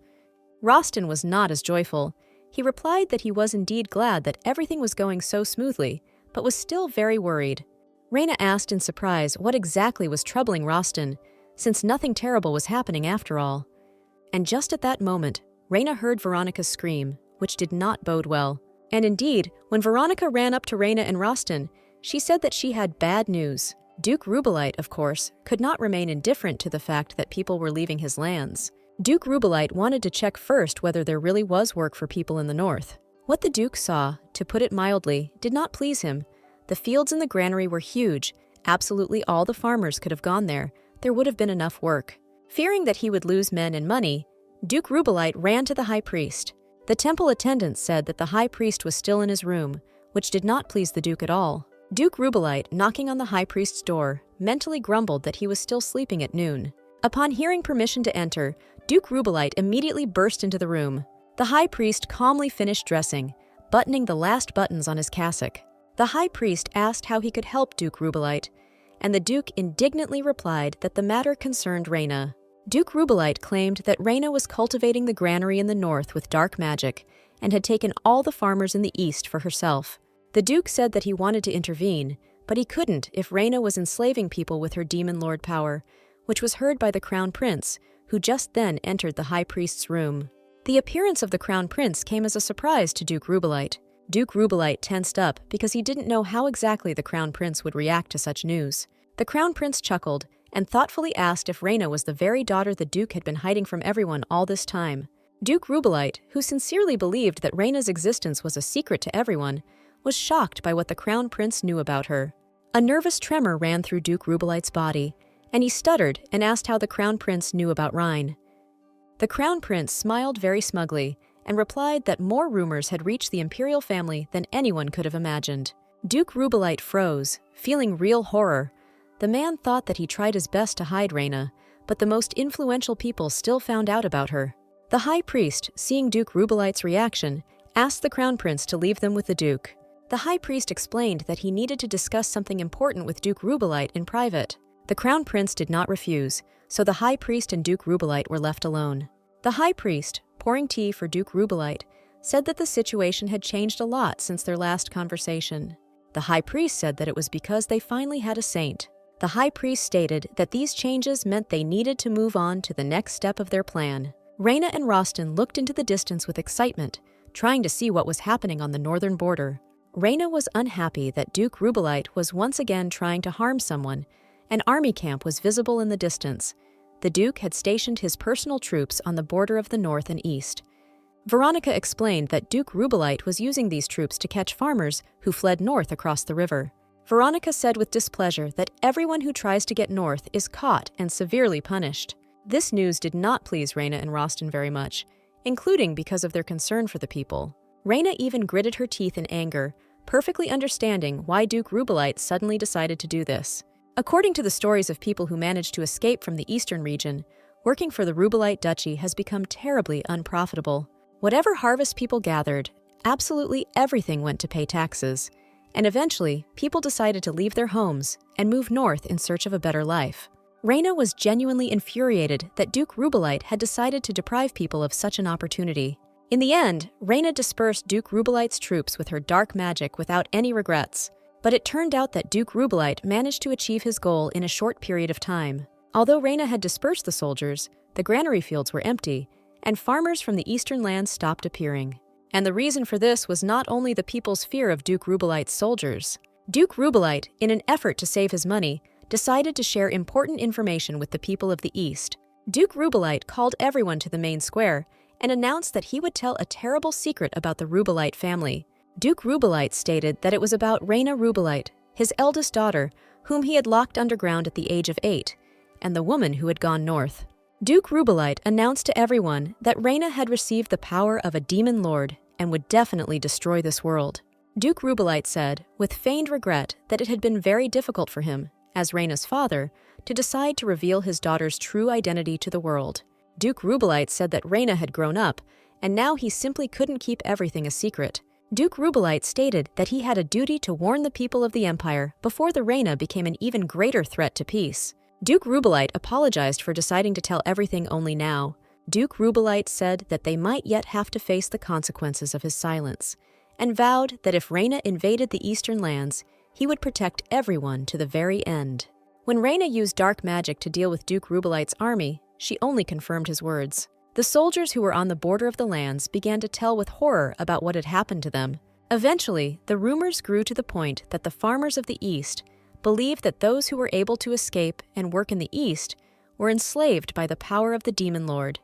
Rostin was not as joyful. He replied that he was indeed glad that everything was going so smoothly, but was still very worried. Raina asked in surprise what exactly was troubling Rostin, since nothing terrible was happening after all. And just at that moment, Raina heard Veronica scream, which did not bode well. And indeed, when Veronica ran up to Raina and Rostin, she said that she had bad news. Duke Rubelite, of course, could not remain indifferent to the fact that people were leaving his lands. Duke Rubelite wanted to check first whether there really was work for people in the north. What the Duke saw, to put it mildly, did not please him. The fields in the granary were huge. Absolutely all the farmers could have gone there. There would have been enough work. Fearing that he would lose men and money, Duke Rubelite ran to the high priest. The temple attendants said that the high priest was still in his room, which did not please the Duke at all. Duke Rubelite, knocking on the high priest's door, mentally grumbled that he was still sleeping at noon. Upon hearing permission to enter, Duke Rubelite immediately burst into the room. The high priest calmly finished dressing, buttoning the last buttons on his cassock. The high priest asked how he could help Duke Rubelite, and the Duke indignantly replied that the matter concerned Raina. Duke Rubelite claimed that Raina was cultivating the granary in the north with dark magic and had taken all the farmers in the east for herself. The Duke said that he wanted to intervene, but he couldn't if Raina was enslaving people with her demon lord power, which was heard by the crown prince, who just then entered the high priest's room. The appearance of the crown prince came as a surprise to Duke Rubelite. Duke Rubelite tensed up because he didn't know how exactly the crown prince would react to such news. The crown prince chuckled and thoughtfully asked if Raina was the very daughter the Duke had been hiding from everyone all this time. Duke Rubelite, who sincerely believed that Raina's existence was a secret to everyone, was shocked by what the crown prince knew about her. A nervous tremor ran through Duke Rubelite's body, and he stuttered and asked how the crown prince knew about Rhine. The crown prince smiled very smugly and replied that more rumors had reached the imperial family than anyone could have imagined. Duke Rubelite froze, feeling real horror. The man thought that he tried his best to hide Raina, but the most influential people still found out about her. The high priest, seeing Duke Rubelite's reaction, asked the crown prince to leave them with the Duke. The high priest explained that he needed to discuss something important with Duke Rubelite in private. The crown prince did not refuse, so the high priest and Duke Rubelite were left alone. The high priest, pouring tea for Duke Rubelite, said that the situation had changed a lot since their last conversation. The high priest said that it was because they finally had a saint. The high priest stated that these changes meant they needed to move on to the next step of their plan. Raina and Rostin looked into the distance with excitement, trying to see what was happening on the northern border. Raina was unhappy that Duke Rubelite was once again trying to harm someone. An army camp was visible in the distance. The Duke had stationed his personal troops on the border of the north and east. Veronica explained that Duke Rubelite was using these troops to catch farmers who fled north across the river. Veronica said with displeasure that everyone who tries to get north is caught and severely punished. This news did not please Raina and Rostin very much. including because of their concern for the people. Reyna even gritted her teeth in anger, perfectly understanding why Duke Rubelite suddenly decided to do this. According to the stories of people who managed to escape from the eastern region, working for the Rubelite Duchy has become terribly unprofitable. Whatever harvest people gathered, absolutely everything went to pay taxes, and eventually people decided to leave their homes and move north in search of a better life. Reyna was genuinely infuriated that Duke Rubelite had decided to deprive people of such an opportunity. In the end, Reyna dispersed Duke Rubelite's troops with her dark magic without any regrets, but it turned out that Duke Rubelite managed to achieve his goal in a short period of time. Although Reyna had dispersed the soldiers, the granary fields were empty, and farmers from the eastern lands stopped appearing. And the reason for this was not only the people's fear of Duke Rubelite's soldiers. Duke Rubelite, in an effort to save his money, decided to share important information with the people of the East. Duke Rubelite called everyone to the main square and announced that he would tell a terrible secret about the Rubelite family. Duke Rubelite stated that it was about Reyna Rubelite, his eldest daughter, whom he had locked underground at the age of 8, and the woman who had gone north. Duke Rubelite announced to everyone that Reyna had received the power of a demon lord and would definitely destroy this world. Duke Rubelite said, with feigned regret, that it had been very difficult for him, as Reyna's father, to decide to reveal his daughter's true identity to the world. Duke Rubelite said that Reyna had grown up, and now he simply couldn't keep everything a secret. Duke Rubelite stated that he had a duty to warn the people of the Empire before the Reyna became an even greater threat to peace. Duke Rubelite apologized for deciding to tell everything only now. Duke Rubelite said that they might yet have to face the consequences of his silence, and vowed that if Reyna invaded the eastern lands, he would protect everyone to the very end. When Reyna used dark magic to deal with Duke Rubelite's army, she only confirmed his words. The soldiers who were on the border of the lands began to tell with horror about what had happened to them. Eventually, the rumors grew to the point that the farmers of the East believed that those who were able to escape and work in the East were enslaved by the power of the Demon Lord.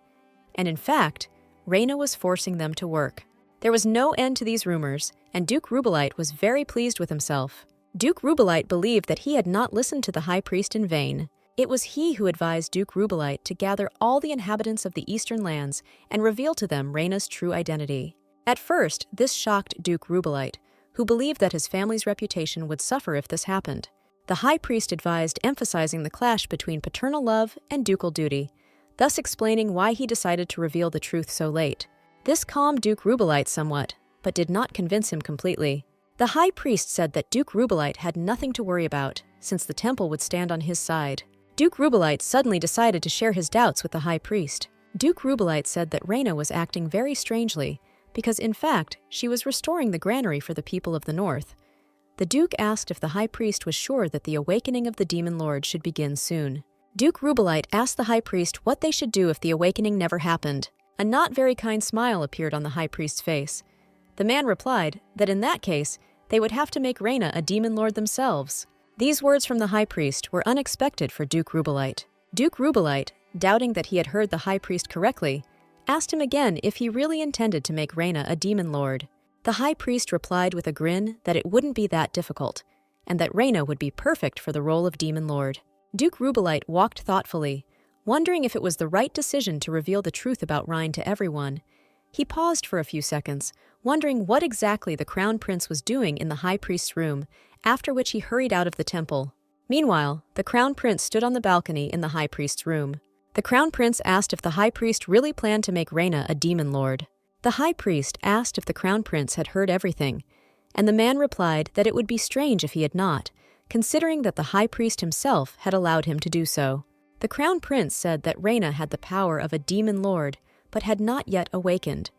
And in fact, Reyna was forcing them to work. There was no end to these rumors, and Duke Rubelite was very pleased with himself. Duke Rubelite believed that he had not listened to the High Priest in vain. It was he who advised Duke Rubelite to gather all the inhabitants of the eastern lands and reveal to them Reyna's true identity. At first, this shocked Duke Rubelite, who believed that his family's reputation would suffer if this happened. The High Priest advised emphasizing the clash between paternal love and ducal duty, thus explaining why he decided to reveal the truth so late. This calmed Duke Rubelite somewhat, but did not convince him completely. The High Priest said that Duke Rubelite had nothing to worry about, since the temple would stand on his side. Duke Rubelite suddenly decided to share his doubts with the High Priest. Duke Rubelite said that Reyna was acting very strangely, because in fact, she was restoring the granary for the people of the north. The Duke asked if the High Priest was sure that the awakening of the Demon Lord should begin soon. Duke Rubelite asked the High Priest what they should do if the awakening never happened. A not very kind smile appeared on the High Priest's face. The man replied that in that case, they would have to make Reyna a Demon Lord themselves. These words from the High Priest were unexpected for Duke Rubelite. Duke Rubelite, doubting that he had heard the High Priest correctly, asked him again if he really intended to make Reyna a Demon Lord. The High Priest replied with a grin that it wouldn't be that difficult, and that Reyna would be perfect for the role of Demon Lord. Duke Rubelite walked thoughtfully, wondering if it was the right decision to reveal the truth about Reyna to everyone. He paused for a few seconds, wondering what exactly the Crown Prince was doing in the High Priest's room, after which he hurried out of the temple. Meanwhile, the Crown Prince stood on the balcony in the High Priest's room. The Crown Prince asked if the High Priest really planned to make Reyna a Demon Lord. The High Priest asked if the Crown Prince had heard everything, and the man replied that it would be strange if he had not, considering that the High Priest himself had allowed him to do so. The Crown Prince said that Reyna had the power of a Demon Lord, but had not yet awakened,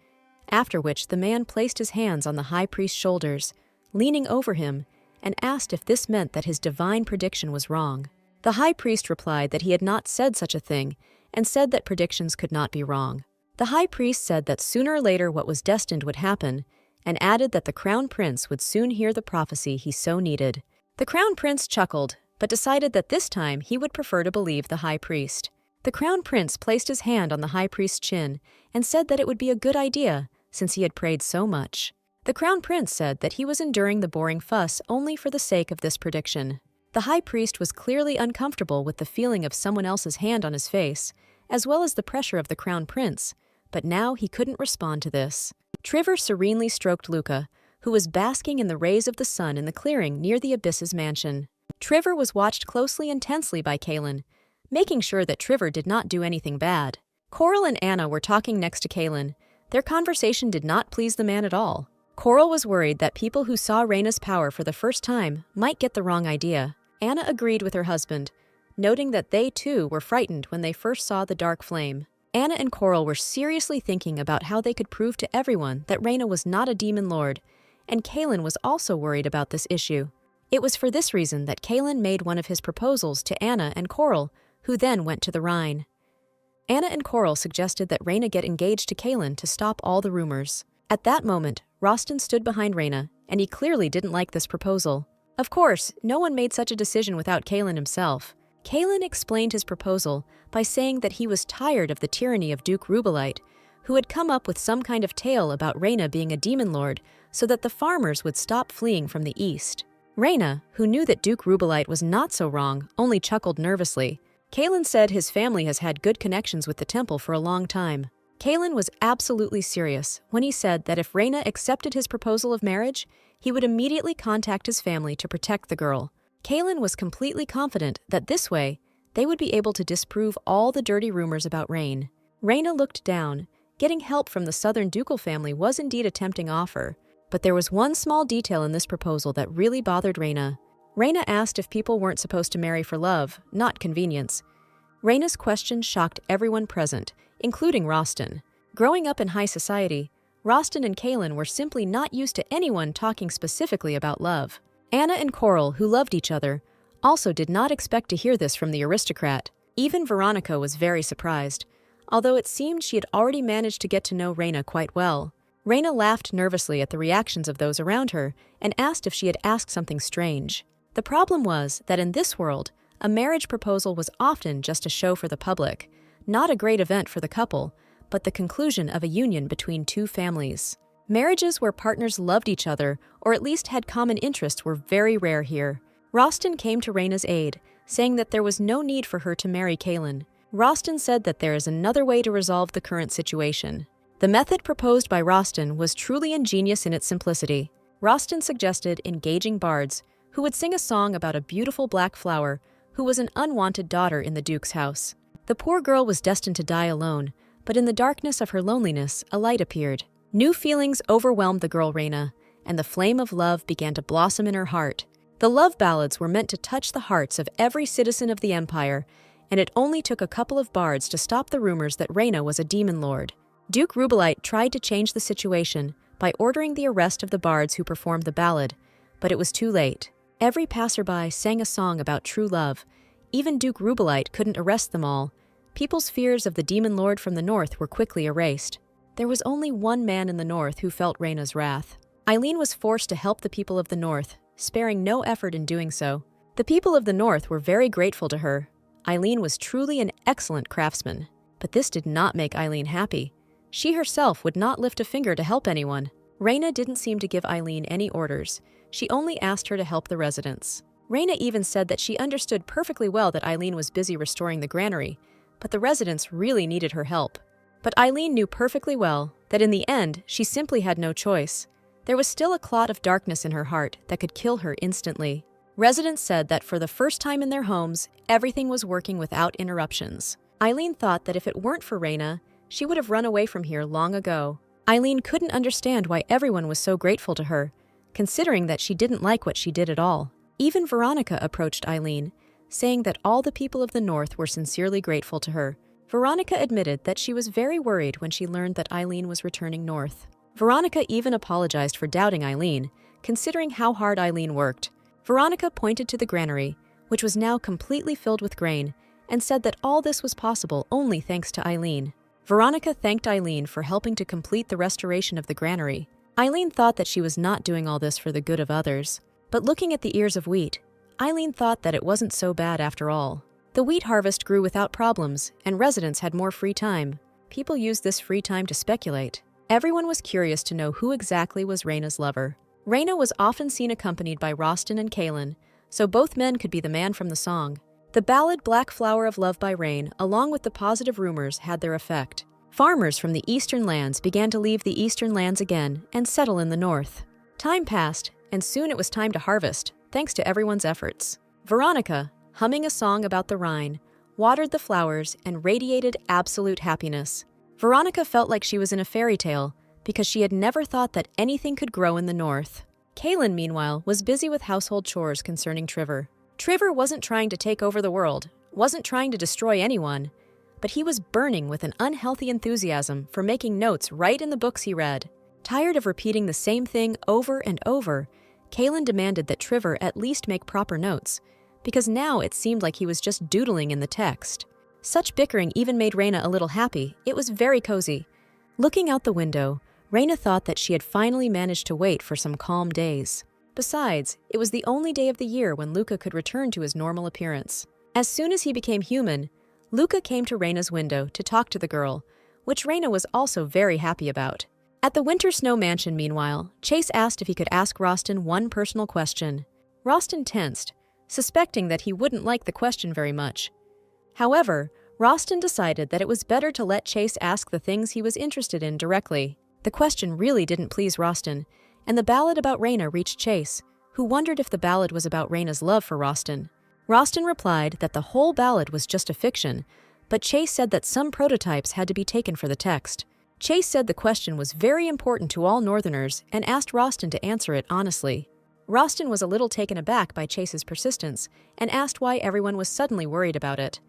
after which the man placed his hands on the High Priest's shoulders, leaning over him, and asked if this meant that his divine prediction was wrong. The High Priest replied that he had not said such a thing, and said that predictions could not be wrong. The High Priest said that sooner or later what was destined would happen, and added that the Crown Prince would soon hear the prophecy he so needed. The Crown Prince chuckled, but decided that this time he would prefer to believe the High Priest. The Crown Prince placed his hand on the High Priest's chin and said that it would be a good idea, since he had prayed so much. The Crown Prince said that he was enduring the boring fuss only for the sake of this prediction. The High Priest was clearly uncomfortable with the feeling of someone else's hand on his face, as well as the pressure of the Crown Prince, but now he couldn't respond to this. Trevor serenely stroked Luca, who was basking in the rays of the sun in the clearing near the Abyss's mansion. Trevor was watched closely and tensely by Kaylin, making sure that Trevor did not do anything bad. Coral and Anna were talking next to Kaylin. Their conversation did not please the man at all. Coral was worried that people who saw Reyna's power for the first time might get the wrong idea. Anna agreed with her husband, noting that they too were frightened when they first saw the dark flame. Anna and Coral were seriously thinking about how they could prove to everyone that Reyna was not a demon lord, and Kaylin was also worried about this issue. It was for this reason that Kaylin made one of his proposals to Anna and Coral, who then went to the Rhine. Anna and Coral suggested that Reyna get engaged to Kaylin to stop all the rumors. At that moment, Rostin stood behind Reyna, and he clearly didn't like this proposal. Of course, no one made such a decision without Kaylin himself. Kaylin explained his proposal by saying that he was tired of the tyranny of Duke Rubelite, who had come up with some kind of tale about Reyna being a demon lord so that the farmers would stop fleeing from the east. Reyna, who knew that Duke Rubelite was not so wrong, only chuckled nervously. Kaylin said his family has had good connections with the temple for a long time. Kaylin was absolutely serious when he said that if Reyna accepted his proposal of marriage, he would immediately contact his family to protect the girl. Kaylin was completely confident that this way, they would be able to disprove all the dirty rumors about Reyna. Reyna looked down. Getting help from the southern ducal family was indeed a tempting offer, but there was one small detail in this proposal that really bothered Reyna. Reyna asked if people weren't supposed to marry for love, not convenience. Reyna's question shocked everyone present, including Rostin. Growing up in high society, Rostin and Kaylin were simply not used to anyone talking specifically about love. Anna and Coral, who loved each other, also did not expect to hear this from the aristocrat. Even Veronica was very surprised, although it seemed she had already managed to get to know Reyna quite well. Reyna laughed nervously at the reactions of those around her and asked if she had asked something strange. The problem was that in this world, a marriage proposal was often just a show for the public, not a great event for the couple, but the conclusion of a union between two families. Marriages where partners loved each other or at least had common interests were very rare here. Rostin came to Reyna's aid, saying that there was no need for her to marry Kaylin. Rostin said that there is another way to resolve the current situation. The method proposed by Rostin was truly ingenious in its simplicity. Rostin suggested engaging bards who would sing a song about a beautiful black flower who was an unwanted daughter in the Duke's house. The poor girl was destined to die alone, but in the darkness of her loneliness, a light appeared. New feelings overwhelmed the girl Reyna, and the flame of love began to blossom in her heart. The love ballads were meant to touch the hearts of every citizen of the empire, and it only took a couple of bards to stop the rumors that Reyna was a demon lord. Duke Rubelite tried to change the situation by ordering the arrest of the bards who performed the ballad, but it was too late. Every passerby sang a song about true love. Even Duke Rubelite couldn't arrest them all. People's fears of the demon lord from the north were quickly erased. There was only one man in the north who felt Reyna's wrath. Eileen was forced to help the people of the north, sparing no effort in doing so. The people of the north were very grateful to her. Eileen was truly an excellent craftsman, but this did not make Eileen happy. She herself would not lift a finger to help anyone. Reyna didn't seem to give Eileen any orders. She only asked her to help the residents. Reyna even said that she understood perfectly well that Eileen was busy restoring the granary, but the residents really needed her help. But Eileen knew perfectly well that in the end, she simply had no choice. There was still a clot of darkness in her heart that could kill her instantly. Residents said that for the first time in their homes, everything was working without interruptions. Eileen thought that if it weren't for Reyna, she would have run away from here long ago. Eileen couldn't understand why everyone was so grateful to her, considering that she didn't like what she did at all. Even Veronica approached Eileen, saying that all the people of the north were sincerely grateful to her. Veronica admitted that she was very worried when she learned that Eileen was returning north. Veronica even apologized for doubting Eileen, considering how hard Eileen worked. Veronica pointed to the granary, which was now completely filled with grain, and said that all this was possible only thanks to Eileen. Veronica thanked Eileen for helping to complete the restoration of the granary. Eileen thought that she was not doing all this for the good of others. But looking at the ears of wheat, Eileen thought that it wasn't so bad after all. The wheat harvest grew without problems, and residents had more free time. People used this free time to speculate. Everyone was curious to know who exactly was Reyna's lover. Reyna was often seen accompanied by Rostin and Kaylin, so both men could be the man from the song. The ballad Black Flower of Love by Rain, along with the positive rumors, had their effect. Farmers from the eastern lands began to leave the eastern lands again and settle in the north. Time passed, and soon it was time to harvest, thanks to everyone's efforts. Veronica, humming a song about the Rhine, watered the flowers and radiated absolute happiness. Veronica felt like she was in a fairy tale because she had never thought that anything could grow in the north. Kaylin, meanwhile, was busy with household chores concerning Trevor. Trevor wasn't trying to take over the world, wasn't trying to destroy anyone, but he was burning with an unhealthy enthusiasm for making notes right in the books he read. Tired of repeating the same thing over and over, Kaylin demanded that Trevor at least make proper notes, because now it seemed like he was just doodling in the text. Such bickering even made Raina a little happy. It was very cozy. Looking out the window, Raina thought that she had finally managed to wait for some calm days. Besides, it was the only day of the year when Luca could return to his normal appearance. As soon as he became human, Luca came to Raina's window to talk to the girl, which Raina was also very happy about. At the Winter Snow Mansion, meanwhile, Chase asked if he could ask Rostin one personal question. Rostin tensed, suspecting that he wouldn't like the question very much. However, Rostin decided that it was better to let Chase ask the things he was interested in directly. The question really didn't please Rostin, and the ballad about Raina reached Chase, who wondered if the ballad was about Raina's love for Rostin. Rostin replied that the whole ballad was just a fiction, but Chase said that some prototypes had to be taken for the text. Chase said the question was very important to all Northerners and asked Rostin to answer it honestly. Rostin was a little taken aback by Chase's persistence and asked why everyone was suddenly worried about it.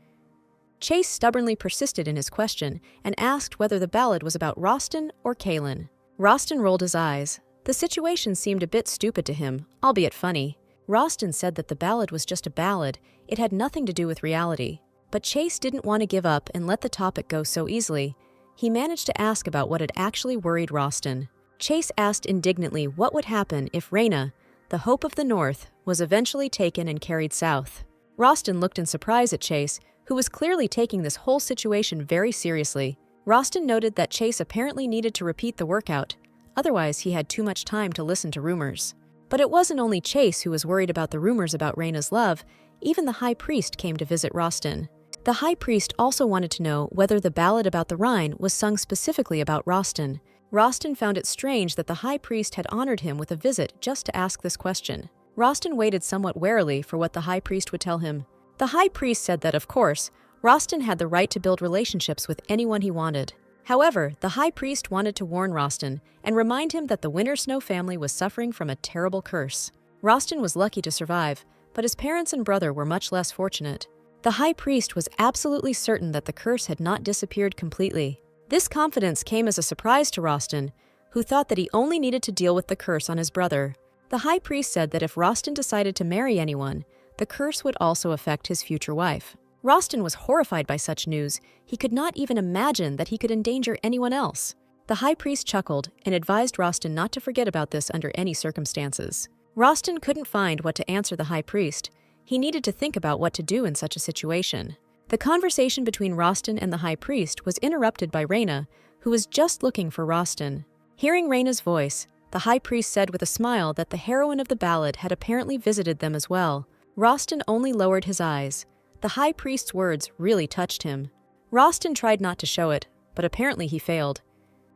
Chase stubbornly persisted in his question and asked whether the ballad was about Rostin or Kaylin. Rostin rolled his eyes. The situation seemed a bit stupid to him, albeit funny. Rostin said that the ballad was just a ballad, it had nothing to do with reality. But Chase didn't want to give up and let the topic go so easily. He managed to ask about what had actually worried Rostin. Chase asked indignantly what would happen if Raina, the hope of the North, was eventually taken and carried south. Rostin looked in surprise at Chase, who was clearly taking this whole situation very seriously. Rostin noted that Chase apparently needed to repeat the workout, otherwise he had too much time to listen to rumors. But it wasn't only Chase who was worried about the rumors about Raina's love, even the High Priest came to visit Rostin. The High Priest also wanted to know whether the ballad about the Rhine was sung specifically about Rostin. Rostin found it strange that the High Priest had honored him with a visit just to ask this question. Rostin waited somewhat warily for what the High Priest would tell him. The High Priest said that, of course, Rostin had the right to build relationships with anyone he wanted. However, the High Priest wanted to warn Rostin and remind him that the Winter Snow family was suffering from a terrible curse. Rostin was lucky to survive, but his parents and brother were much less fortunate. The High Priest was absolutely certain that the curse had not disappeared completely. This confidence came as a surprise to Rostin, who thought that he only needed to deal with the curse on his brother. The High Priest said that if Rostin decided to marry anyone, the curse would also affect his future wife. Rostin was horrified by such news. He could not even imagine that he could endanger anyone else. The High Priest chuckled and advised Rostin not to forget about this under any circumstances. Rostin couldn't find what to answer the High Priest. He needed to think about what to do in such a situation. The conversation between Rostin and the High Priest was interrupted by Raina, who was just looking for Rostin. Hearing Raina's voice, the High Priest said with a smile that the heroine of the ballad had apparently visited them as well. Rostin only lowered his eyes. The High Priest's words really touched him. Rostin tried not to show it, but apparently he failed.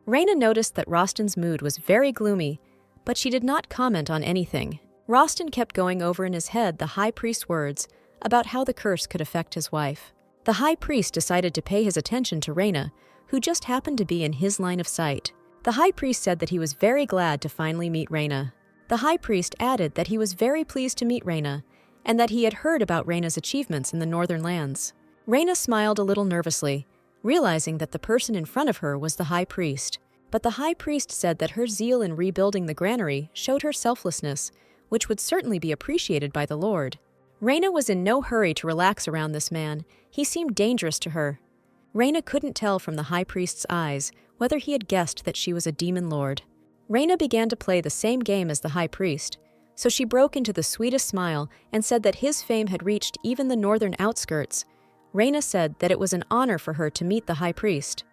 Raina noticed that Rostin's mood was very gloomy, but she did not comment on anything. Rostin kept going over in his head the High Priest's words about how the curse could affect his wife. The High Priest decided to pay his attention to Raina, who just happened to be in his line of sight. The High Priest said that he was very glad to finally meet Raina. The High Priest added that he was very pleased to meet Raina, and that he had heard about Raina's achievements in the northern lands. Raina smiled a little nervously, realizing that the person in front of her was the High Priest. But the High Priest said that her zeal in rebuilding the granary showed her selflessness, which would certainly be appreciated by the Lord. Raina was in no hurry to relax around this man. He seemed dangerous to her. Raina couldn't tell from the High Priest's eyes whether he had guessed that she was a demon lord. Raina began to play the same game as the High Priest, so she broke into the sweetest smile and said that his fame had reached even the northern outskirts. Raina said that it was an honor for her to meet the High Priest.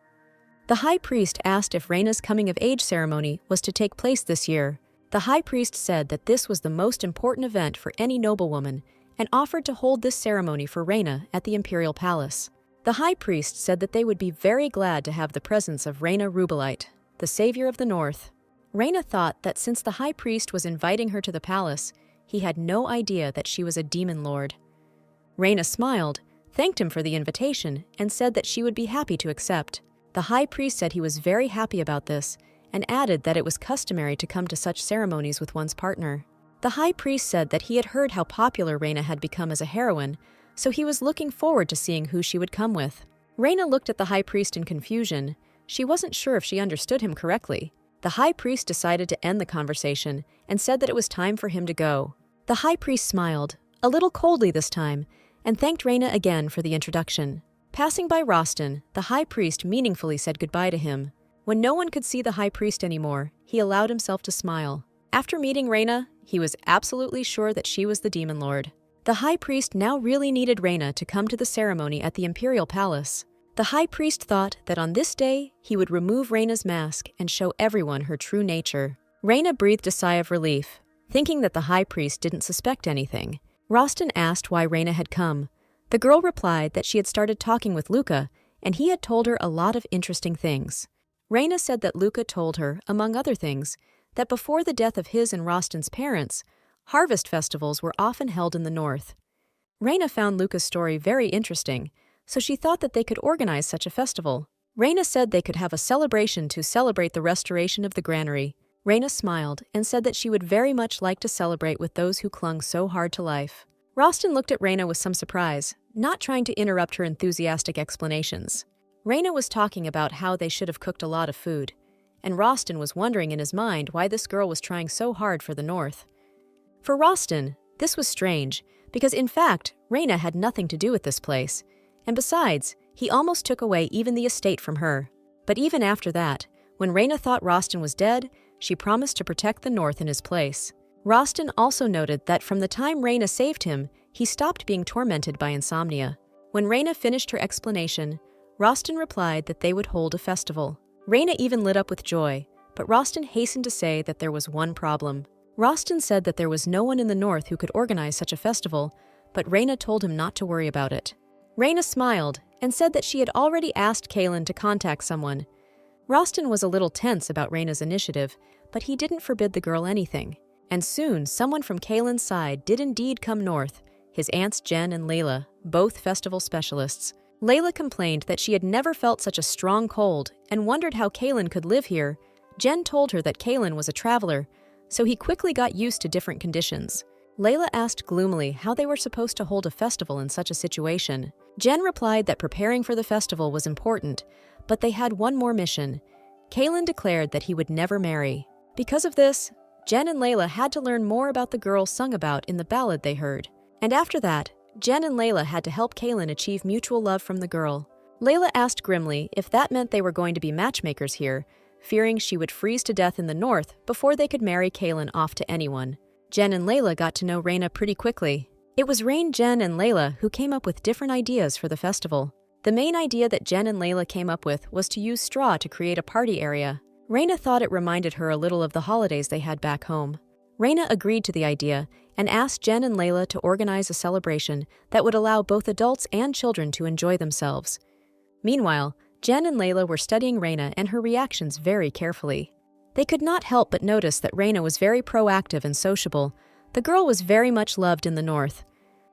The High Priest asked if Raina's coming-of-age ceremony was to take place this year. The High Priest said that this was the most important event for any noblewoman and offered to hold this ceremony for Raina at the Imperial Palace. The high priest said that they would be very glad to have the presence of Reyna Rubelite, the savior of the north. Reyna thought that since the high priest was inviting her to the palace, he had no idea that she was a demon lord. Reyna smiled, thanked him for the invitation, and said that she would be happy to accept. The high priest said he was very happy about this, and added that it was customary to come to such ceremonies with one's partner. The high priest said that he had heard how popular Reyna had become as a heroine, so he was looking forward to seeing who she would come with. Reyna looked at the high priest in confusion. She wasn't sure if she understood him correctly. The high priest decided to end the conversation and said that it was time for him to go. The high priest smiled, a little coldly this time, and thanked Reyna again for the introduction. Passing by Rostin, the high priest meaningfully said goodbye to him. When no one could see the high priest anymore, he allowed himself to smile. After meeting Reyna, he was absolutely sure that she was the demon lord. The high priest now really needed Reyna to come to the ceremony at the imperial palace. The high priest thought that on this day, he would remove Reyna's mask and show everyone her true nature. Reyna breathed a sigh of relief, thinking that the high priest didn't suspect anything. Rostin asked why Reyna had come. The girl replied that she had started talking with Luca, and he had told her a lot of interesting things. Reyna said that Luca told her, among other things, that before the death of his and Rostin's parents, harvest festivals were often held in the north. Reyna found Luca's story very interesting, so she thought that they could organize such a festival. Reyna said they could have a celebration to celebrate the restoration of the granary. Reyna smiled and said that she would very much like to celebrate with those who clung so hard to life. Rostin looked at Reyna with some surprise, not trying to interrupt her enthusiastic explanations. Reyna was talking about how they should have cooked a lot of food, and Rostin was wondering in his mind why this girl was trying so hard for the north. For Rostin, this was strange, because in fact, Reyna had nothing to do with this place, and besides, he almost took away even the estate from her. But even after that, when Reyna thought Rostin was dead, she promised to protect the north in his place. Rostin also noted that from the time Reyna saved him, he stopped being tormented by insomnia. When Reyna finished her explanation, Rostin replied that they would hold a festival. Reyna even lit up with joy, but Rostin hastened to say that there was one problem. Rostin said that there was no one in the north who could organize such a festival, but Reyna told him not to worry about it. Reyna smiled and said that she had already asked Kaelin to contact someone. Rostin was a little tense about Reyna's initiative, but he didn't forbid the girl anything. And soon, someone from Kaelin's side did indeed come north, his aunts Jen and Layla, both festival specialists. Layla complained that she had never felt such a strong cold and wondered how Kaelin could live here. Jen told her that Kaelin was a traveler, so he quickly got used to different conditions. Layla asked gloomily how they were supposed to hold a festival in such a situation. Jen replied that preparing for the festival was important, but they had one more mission. Kaelin declared that he would never marry. Because of this, Jen and Layla had to learn more about the girl sung about in the ballad they heard. And after that, Jen and Layla had to help Kaelin achieve mutual love from the girl. Layla asked grimly if that meant they were going to be matchmakers here, fearing she would freeze to death in the north before they could marry Kaelin off to anyone. Jen and Layla got to know Reyna pretty quickly. It was Rain, Jen, and Layla who came up with different ideas for the festival. The main idea that Jen and Layla came up with was to use straw to create a party area. Reyna thought it reminded her a little of the holidays they had back home. Reyna agreed to the idea and asked Jen and Layla to organize a celebration that would allow both adults and children to enjoy themselves. Meanwhile, Jen and Layla were studying Reyna and her reactions very carefully. They could not help but notice that Reyna was very proactive and sociable. The girl was very much loved in the north.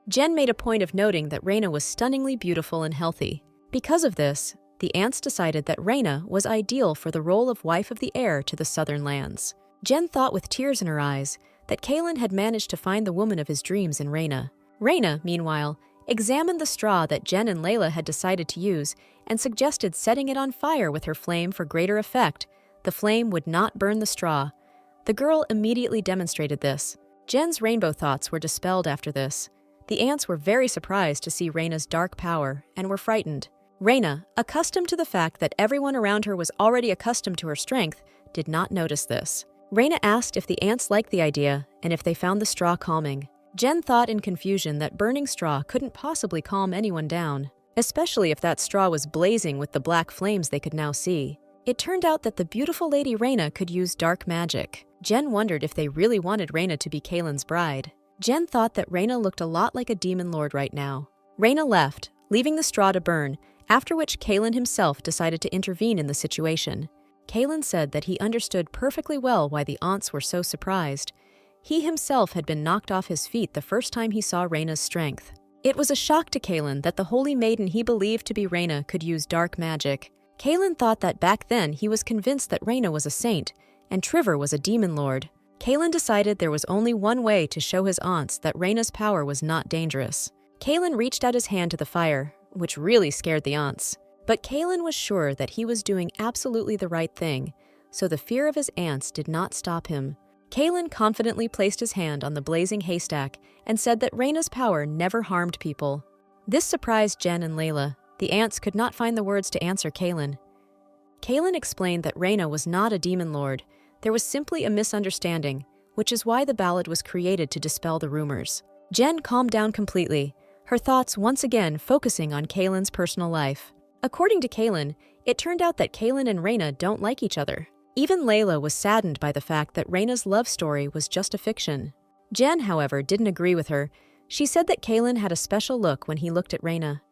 Jen made a point of noting that Reyna was stunningly beautiful and healthy. Because of this, the aunts decided that Reyna was ideal for the role of wife of the heir to the southern lands. Jen thought with tears in her eyes that Kaelin had managed to find the woman of his dreams in Reyna. Reyna, meanwhile, examined the straw that Jen and Layla had decided to use and suggested setting it on fire with her flame for greater effect. The flame would not burn the straw. The girl immediately demonstrated this. Jen's rainbow thoughts were dispelled after this. The aunts were very surprised to see Reyna's dark power and were frightened. Reyna, accustomed to the fact that everyone around her was already accustomed to her strength, did not notice this. Reyna asked if the aunts liked the idea and if they found the straw calming. Jen thought in confusion that burning straw couldn't possibly calm anyone down, especially if that straw was blazing with the black flames they could now see. It turned out that the beautiful Lady Reyna could use dark magic. Jen wondered if they really wanted Reyna to be Kaelin's bride. Jen thought that Reyna looked a lot like a demon lord right now. Reyna left, leaving the straw to burn, after which Kalen himself decided to intervene in the situation. Kalen said that he understood perfectly well why the aunts were so surprised. He himself had been knocked off his feet the first time he saw Reyna's strength. It was a shock to Kalen that the holy maiden he believed to be Reyna could use dark magic. Kalen thought that back then he was convinced that Reyna was a saint, and Trevor was a demon lord. Kalen decided there was only one way to show his aunts that Reyna's power was not dangerous. Kalen reached out his hand to the fire, which really scared the aunts. But Kalen was sure that he was doing absolutely the right thing, so the fear of his aunts did not stop him. Kalen confidently placed his hand on the blazing haystack and said that Reyna's power never harmed people. This surprised Jen and Layla. The aunts could not find the words to answer Kalen. Kalen explained that Reyna was not a demon lord. There was simply a misunderstanding, which is why the ballad was created to dispel the rumors. Jen calmed down completely, her thoughts once again focusing on Kalen's personal life. According to Kalen, it turned out that Kalen and Reyna don't like each other. Even Layla was saddened by the fact that Reyna's love story was just a fiction. Jen, however, didn't agree with her. She said that Kalen had a special look when he looked at Reyna.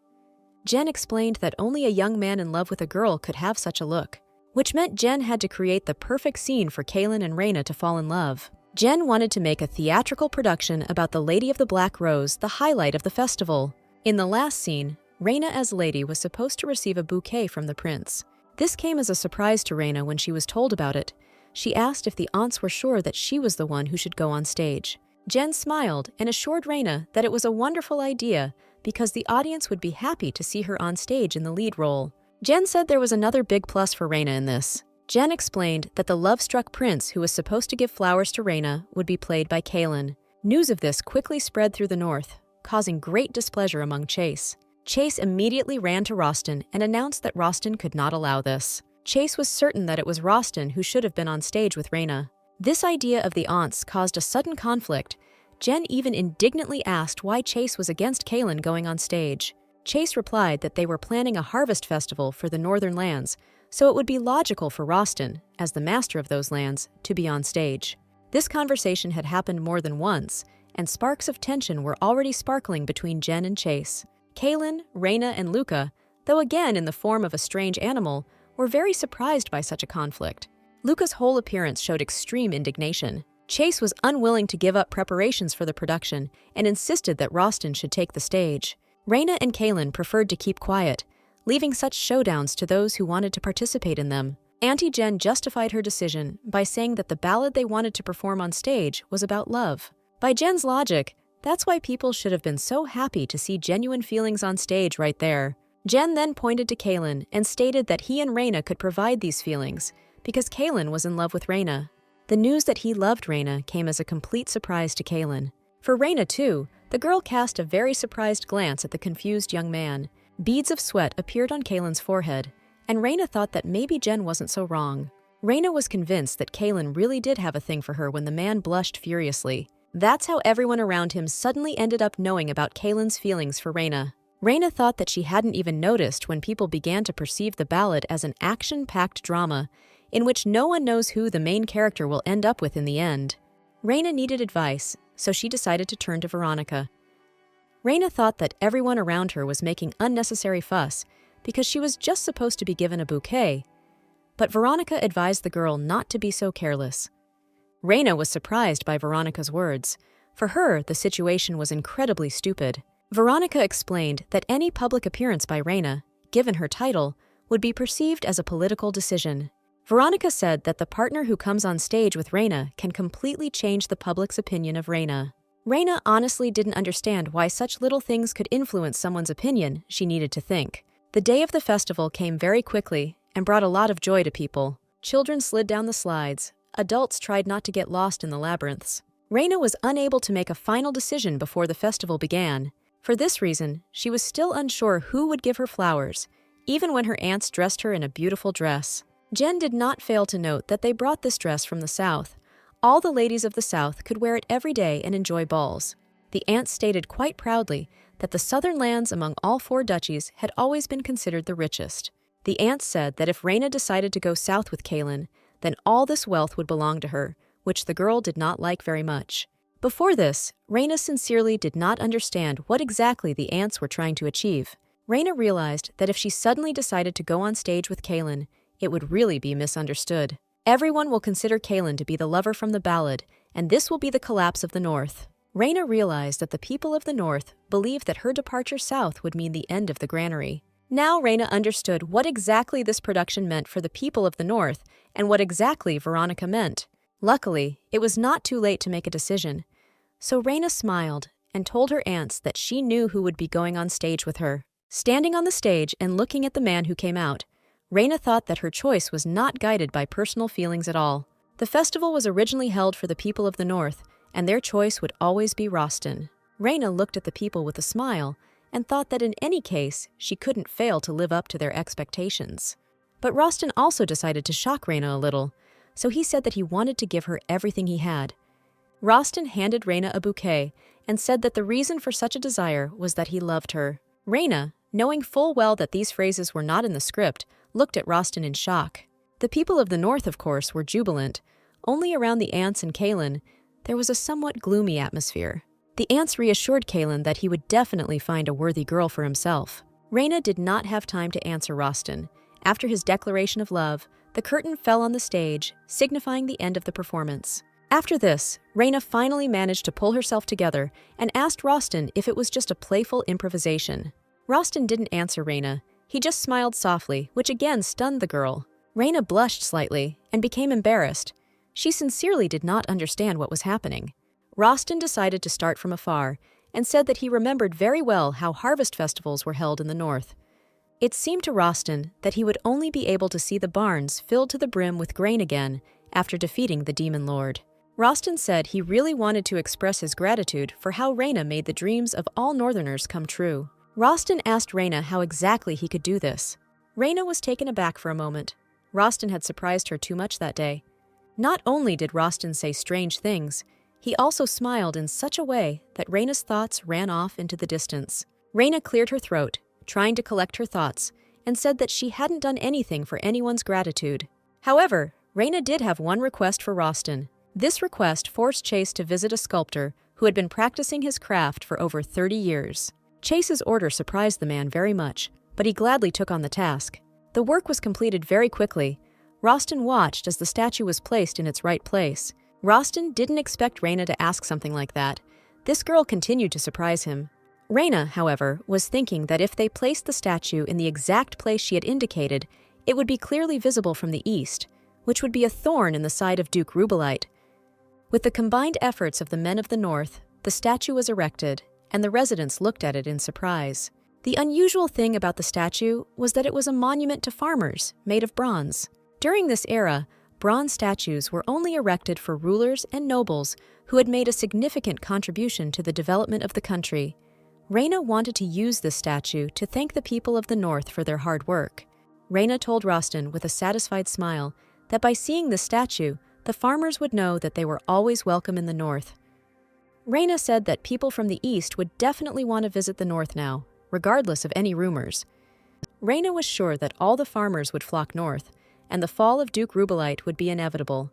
Jen explained that only a young man in love with a girl could have such a look, which meant Jen had to create the perfect scene for Kalen and Reyna to fall in love. Jen wanted to make a theatrical production about the Lady of the Black Rose, the highlight of the festival. In the last scene, Reyna as Lady was supposed to receive a bouquet from the prince. This came as a surprise to Reyna when she was told about it. She asked if the aunts were sure that she was the one who should go on stage. Jen smiled and assured Reyna that it was a wonderful idea because the audience would be happy to see her on stage in the lead role. Jen said there was another big plus for Reyna in this. Jen explained that the love-struck prince who was supposed to give flowers to Reyna would be played by Kalen. News of this quickly spread through the north, causing great displeasure among Chase. Chase immediately ran to Roston and announced that Roston could not allow this. Chase was certain that it was Roston who should have been on stage with Reyna. This idea of the aunts caused a sudden conflict. Jen even indignantly asked why Chase was against Kalen going on stage. Chase replied that they were planning a harvest festival for the northern lands, so it would be logical for Roston, as the master of those lands, to be on stage. This conversation had happened more than once, and sparks of tension were already sparkling between Jen and Chase. Kalen, Reyna, and Luca, though again in the form of a strange animal, were very surprised by such a conflict. Luca's whole appearance showed extreme indignation. Chase was unwilling to give up preparations for the production and insisted that Roston should take the stage. Reyna and Kalen preferred to keep quiet, leaving such showdowns to those who wanted to participate in them. Auntie Jen justified her decision by saying that the ballad they wanted to perform on stage was about love. By Jen's logic, that's why people should have been so happy to see genuine feelings on stage right there. Jen then pointed to Kalen and stated that he and Reyna could provide these feelings because Kalen was in love with Reyna. The news that he loved Reyna came as a complete surprise to Kalen. For Reyna, too, the girl cast a very surprised glance at the confused young man. Beads of sweat appeared on Kalen's forehead, and Reyna thought that maybe Jen wasn't so wrong. Reyna was convinced that Kalen really did have a thing for her when the man blushed furiously. That's how everyone around him suddenly ended up knowing about Kalen's feelings for Reyna. Reyna thought that she hadn't even noticed when people began to perceive the ballad as an action-packed drama in which no one knows who the main character will end up with in the end. Reyna needed advice, so she decided to turn to Veronica. Reyna thought that everyone around her was making unnecessary fuss because she was just supposed to be given a bouquet, but Veronica advised the girl not to be so careless. Reyna was surprised by Veronica's words. For her, the situation was incredibly stupid. Veronica explained that any public appearance by Reyna, given her title, would be perceived as a political decision. Veronica said that the partner who comes on stage with Reyna can completely change the public's opinion of Reyna. Reyna honestly didn't understand why such little things could influence someone's opinion, she needed to think. The day of the festival came very quickly and brought a lot of joy to people. Children slid down the slides. Adults tried not to get lost in the labyrinths. Reyna was unable to make a final decision before the festival began. For this reason, she was still unsure who would give her flowers, even when her aunts dressed her in a beautiful dress. Jen did not fail to note that they brought this dress from the South. All the ladies of the South could wear it every day and enjoy balls. The aunts stated quite proudly that the southern lands among all 4 duchies had always been considered the richest. The aunts said that if Reyna decided to go south with Kalen, then all this wealth would belong to her, which the girl did not like very much. Before this, Reyna sincerely did not understand what exactly the aunts were trying to achieve. Raina realized that if she suddenly decided to go on stage with Kaylin, it would really be misunderstood. Everyone will consider Kaylin to be the lover from the ballad, and this will be the collapse of the North. Raina realized that the people of the North believed that her departure south would mean the end of the granary. Now Raina understood what exactly this production meant for the people of the North and what exactly Veronica meant. Luckily, it was not too late to make a decision. So Raina smiled and told her aunts that she knew who would be going on stage with her. Standing on the stage and looking at the man who came out, Raina thought that her choice was not guided by personal feelings at all. The festival was originally held for the people of the North, and their choice would always be Rostin. Raina looked at the people with a smile and thought that in any case, she couldn't fail to live up to their expectations. But Rostin also decided to shock Raina a little, so he said that he wanted to give her everything he had. Rostin handed Raina a bouquet and said that the reason for such a desire was that he loved her. Raina, knowing full well that these phrases were not in the script, looked at Rostin in shock. The people of the North, of course, were jubilant. Only around the aunts and Kaylin, there was a somewhat gloomy atmosphere. The aunts reassured Kaylin that he would definitely find a worthy girl for himself. Raina did not have time to answer Rostin. After his declaration of love, the curtain fell on the stage, signifying the end of the performance. After this, Raina finally managed to pull herself together and asked Rostin if it was just a playful improvisation. Rostin didn't answer Raina. He just smiled softly, which again stunned the girl. Raina blushed slightly and became embarrassed. She sincerely did not understand what was happening. Rostin decided to start from afar and said that he remembered very well how harvest festivals were held in the North. It seemed to Rostin that he would only be able to see the barns filled to the brim with grain again after defeating the demon lord. Rostin said he really wanted to express his gratitude for how Raina made the dreams of all Northerners come true. Rostin asked Raina how exactly he could do this. Raina was taken aback for a moment. Rostin had surprised her too much that day. Not only did Rostin say strange things, he also smiled in such a way that Raina's thoughts ran off into the distance. Raina cleared her throat, trying to collect her thoughts, and said that she hadn't done anything for anyone's gratitude. However, Raina did have one request for Rostin. This request forced Chase to visit a sculptor who had been practicing his craft for over 30 years. Chase's order surprised the man very much, but he gladly took on the task. The work was completed very quickly. Rostin watched as the statue was placed in its right place. Rostin didn't expect Raina to ask something like that. This girl continued to surprise him. Raina, however, was thinking that if they placed the statue in the exact place she had indicated, it would be clearly visible from the east, which would be a thorn in the side of Duke Rubelite. With the combined efforts of the men of the North, the statue was erected, and the residents looked at it in surprise. The unusual thing about the statue was that it was a monument to farmers, made of bronze. During this era, bronze statues were only erected for rulers and nobles who had made a significant contribution to the development of the country. Raina wanted to use this statue to thank the people of the North for their hard work. Raina told Rostin with a satisfied smile that by seeing the statue, the farmers would know that they were always welcome in the North. Raina said that people from the East would definitely want to visit the North now, regardless of any rumors. Raina was sure that all the farmers would flock north, and the fall of Duke Rubelite would be inevitable.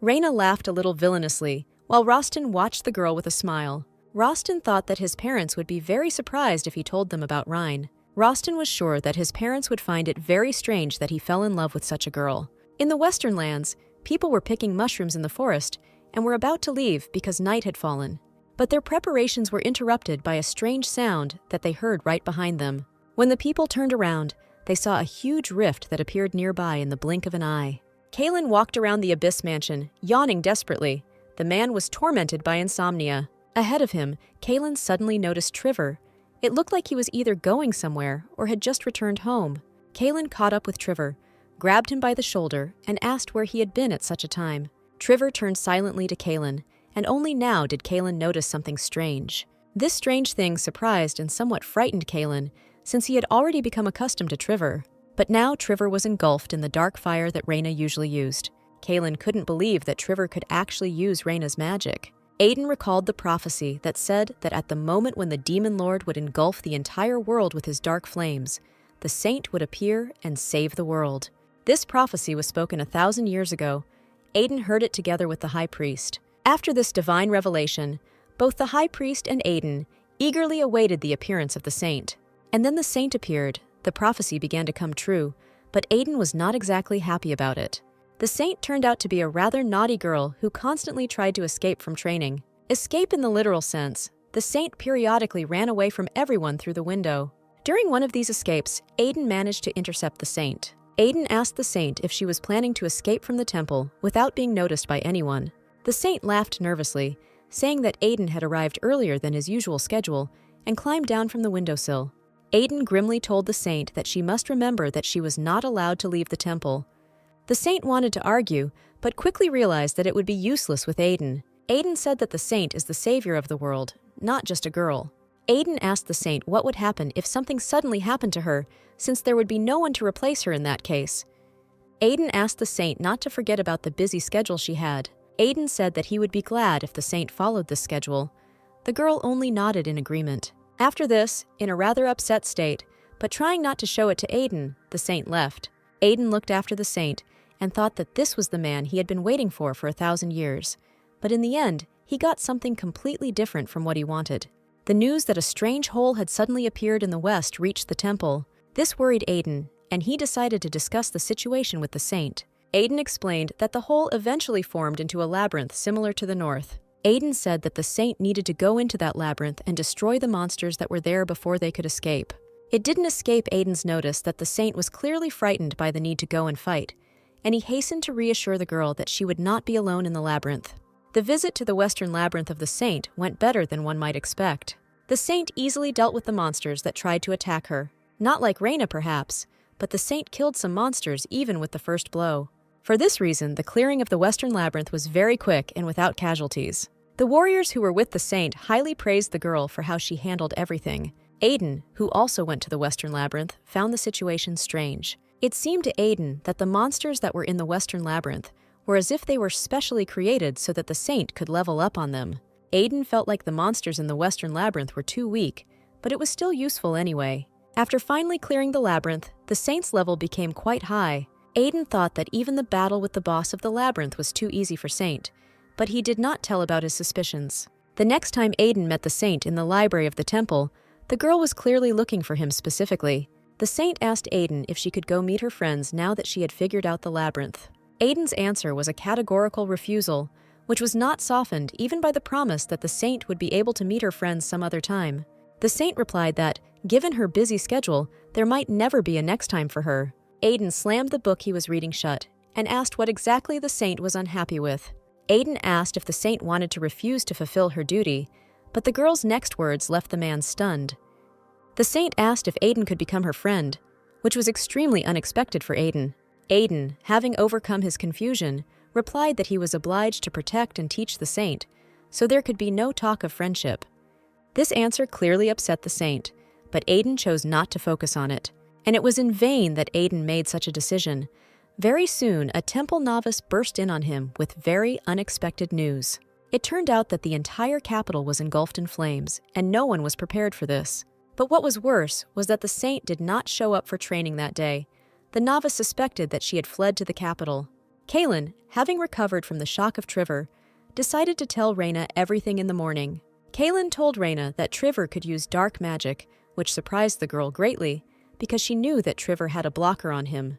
Raina laughed a little villainously, while Rostin watched the girl with a smile. Rostin thought that his parents would be very surprised if he told them about Rhine. Rostin was sure that his parents would find it very strange that he fell in love with such a girl. In the Western lands, people were picking mushrooms in the forest and were about to leave because night had fallen. But their preparations were interrupted by a strange sound that they heard right behind them. When the people turned around, they saw a huge rift that appeared nearby in the blink of an eye. Kaylin walked around the Abyss Mansion, yawning desperately. The man was tormented by insomnia. Ahead of him, Kaylin suddenly noticed Trevor. It looked like he was either going somewhere or had just returned home. Kaylin caught up with Trevor, grabbed him by the shoulder, and asked where he had been at such a time. Trevor turned silently to Kaylin, and only now did Kaylin notice something strange. This strange thing surprised and somewhat frightened Kaylin, since he had already become accustomed to Trevor. But now Trevor was engulfed in the dark fire that Raina usually used. Kaylin couldn't believe that Trevor could actually use Raina's magic. Aiden recalled the prophecy that said that at the moment when the Demon Lord would engulf the entire world with his dark flames, the saint would appear and save the world. This prophecy was spoken 1,000 years ago. Aiden heard it together with the high priest. After this divine revelation, both the high priest and Aiden eagerly awaited the appearance of the saint. And then the saint appeared. The prophecy began to come true, but Aiden was not exactly happy about it. The saint turned out to be a rather naughty girl who constantly tried to escape from training. Escape in the literal sense. The saint periodically ran away from everyone through the window. During one of these escapes, Aiden managed to intercept the saint. Aiden asked the saint if she was planning to escape from the temple without being noticed by anyone. The saint laughed nervously, saying that Aiden had arrived earlier than his usual schedule and climbed down from the windowsill. Aiden grimly told the saint that she must remember that she was not allowed to leave the temple. The saint wanted to argue, but quickly realized that it would be useless with Aiden. Aiden said that the saint is the savior of the world, not just a girl. Aiden asked the saint what would happen if something suddenly happened to her, since there would be no one to replace her in that case. Aiden asked the saint not to forget about the busy schedule she had. Aiden said that he would be glad if the saint followed this schedule. The girl only nodded in agreement. After this, in a rather upset state, but trying not to show it to Aiden, the saint left. Aiden looked after the saint and thought that this was the man he had been waiting for 1,000 years. But in the end, he got something completely different from what he wanted. The news that a strange hole had suddenly appeared in the west reached the temple. This worried Aiden, and he decided to discuss the situation with the saint. Aiden explained that the hole eventually formed into a labyrinth similar to the north. Aiden said that the saint needed to go into that labyrinth and destroy the monsters that were there before they could escape. It didn't escape Aiden's notice that the saint was clearly frightened by the need to go and fight, and he hastened to reassure the girl that she would not be alone in the labyrinth. The visit to the western labyrinth of the saint went better than one might expect. The saint easily dealt with the monsters that tried to attack her. Not like Reina, perhaps, but the saint killed some monsters even with the first blow. For this reason, the clearing of the western labyrinth was very quick and without casualties. The warriors who were with the saint highly praised the girl for how she handled everything. Aiden, who also went to the western labyrinth, found the situation strange. It seemed to Aiden that the monsters that were in the western labyrinth were as if they were specially created so that the saint could level up on them. Aiden felt like the monsters in the western labyrinth were too weak, but it was still useful anyway. After finally clearing the labyrinth, the saint's level became quite high. Aiden thought that even the battle with the boss of the labyrinth was too easy for Saint, but he did not tell about his suspicions. The next time Aiden met the saint in the library of the temple, the girl was clearly looking for him specifically. The saint asked Aiden if she could go meet her friends now that she had figured out the labyrinth. Aiden's answer was a categorical refusal, which was not softened even by the promise that the saint would be able to meet her friends some other time. The saint replied that, given her busy schedule, there might never be a next time for her. Aiden slammed the book he was reading shut and asked what exactly the saint was unhappy with. Aiden asked if the saint wanted to refuse to fulfill her duty, but the girl's next words left the man stunned. The saint asked if Aiden could become her friend, which was extremely unexpected for Aiden. Aiden, having overcome his confusion, replied that he was obliged to protect and teach the saint, so there could be no talk of friendship. This answer clearly upset the saint, but Aiden chose not to focus on it, and it was in vain that Aiden made such a decision. Very soon, a temple novice burst in on him with very unexpected news. It turned out that the entire capital was engulfed in flames, and no one was prepared for this. But what was worse was that the saint did not show up for training that day. The novice suspected that she had fled to the capital. Kaylin, having recovered from the shock of Trevor, decided to tell Reina everything in the morning. Kaylin told Reina that Trevor could use dark magic, which surprised the girl greatly, because she knew that Trevor had a blocker on him.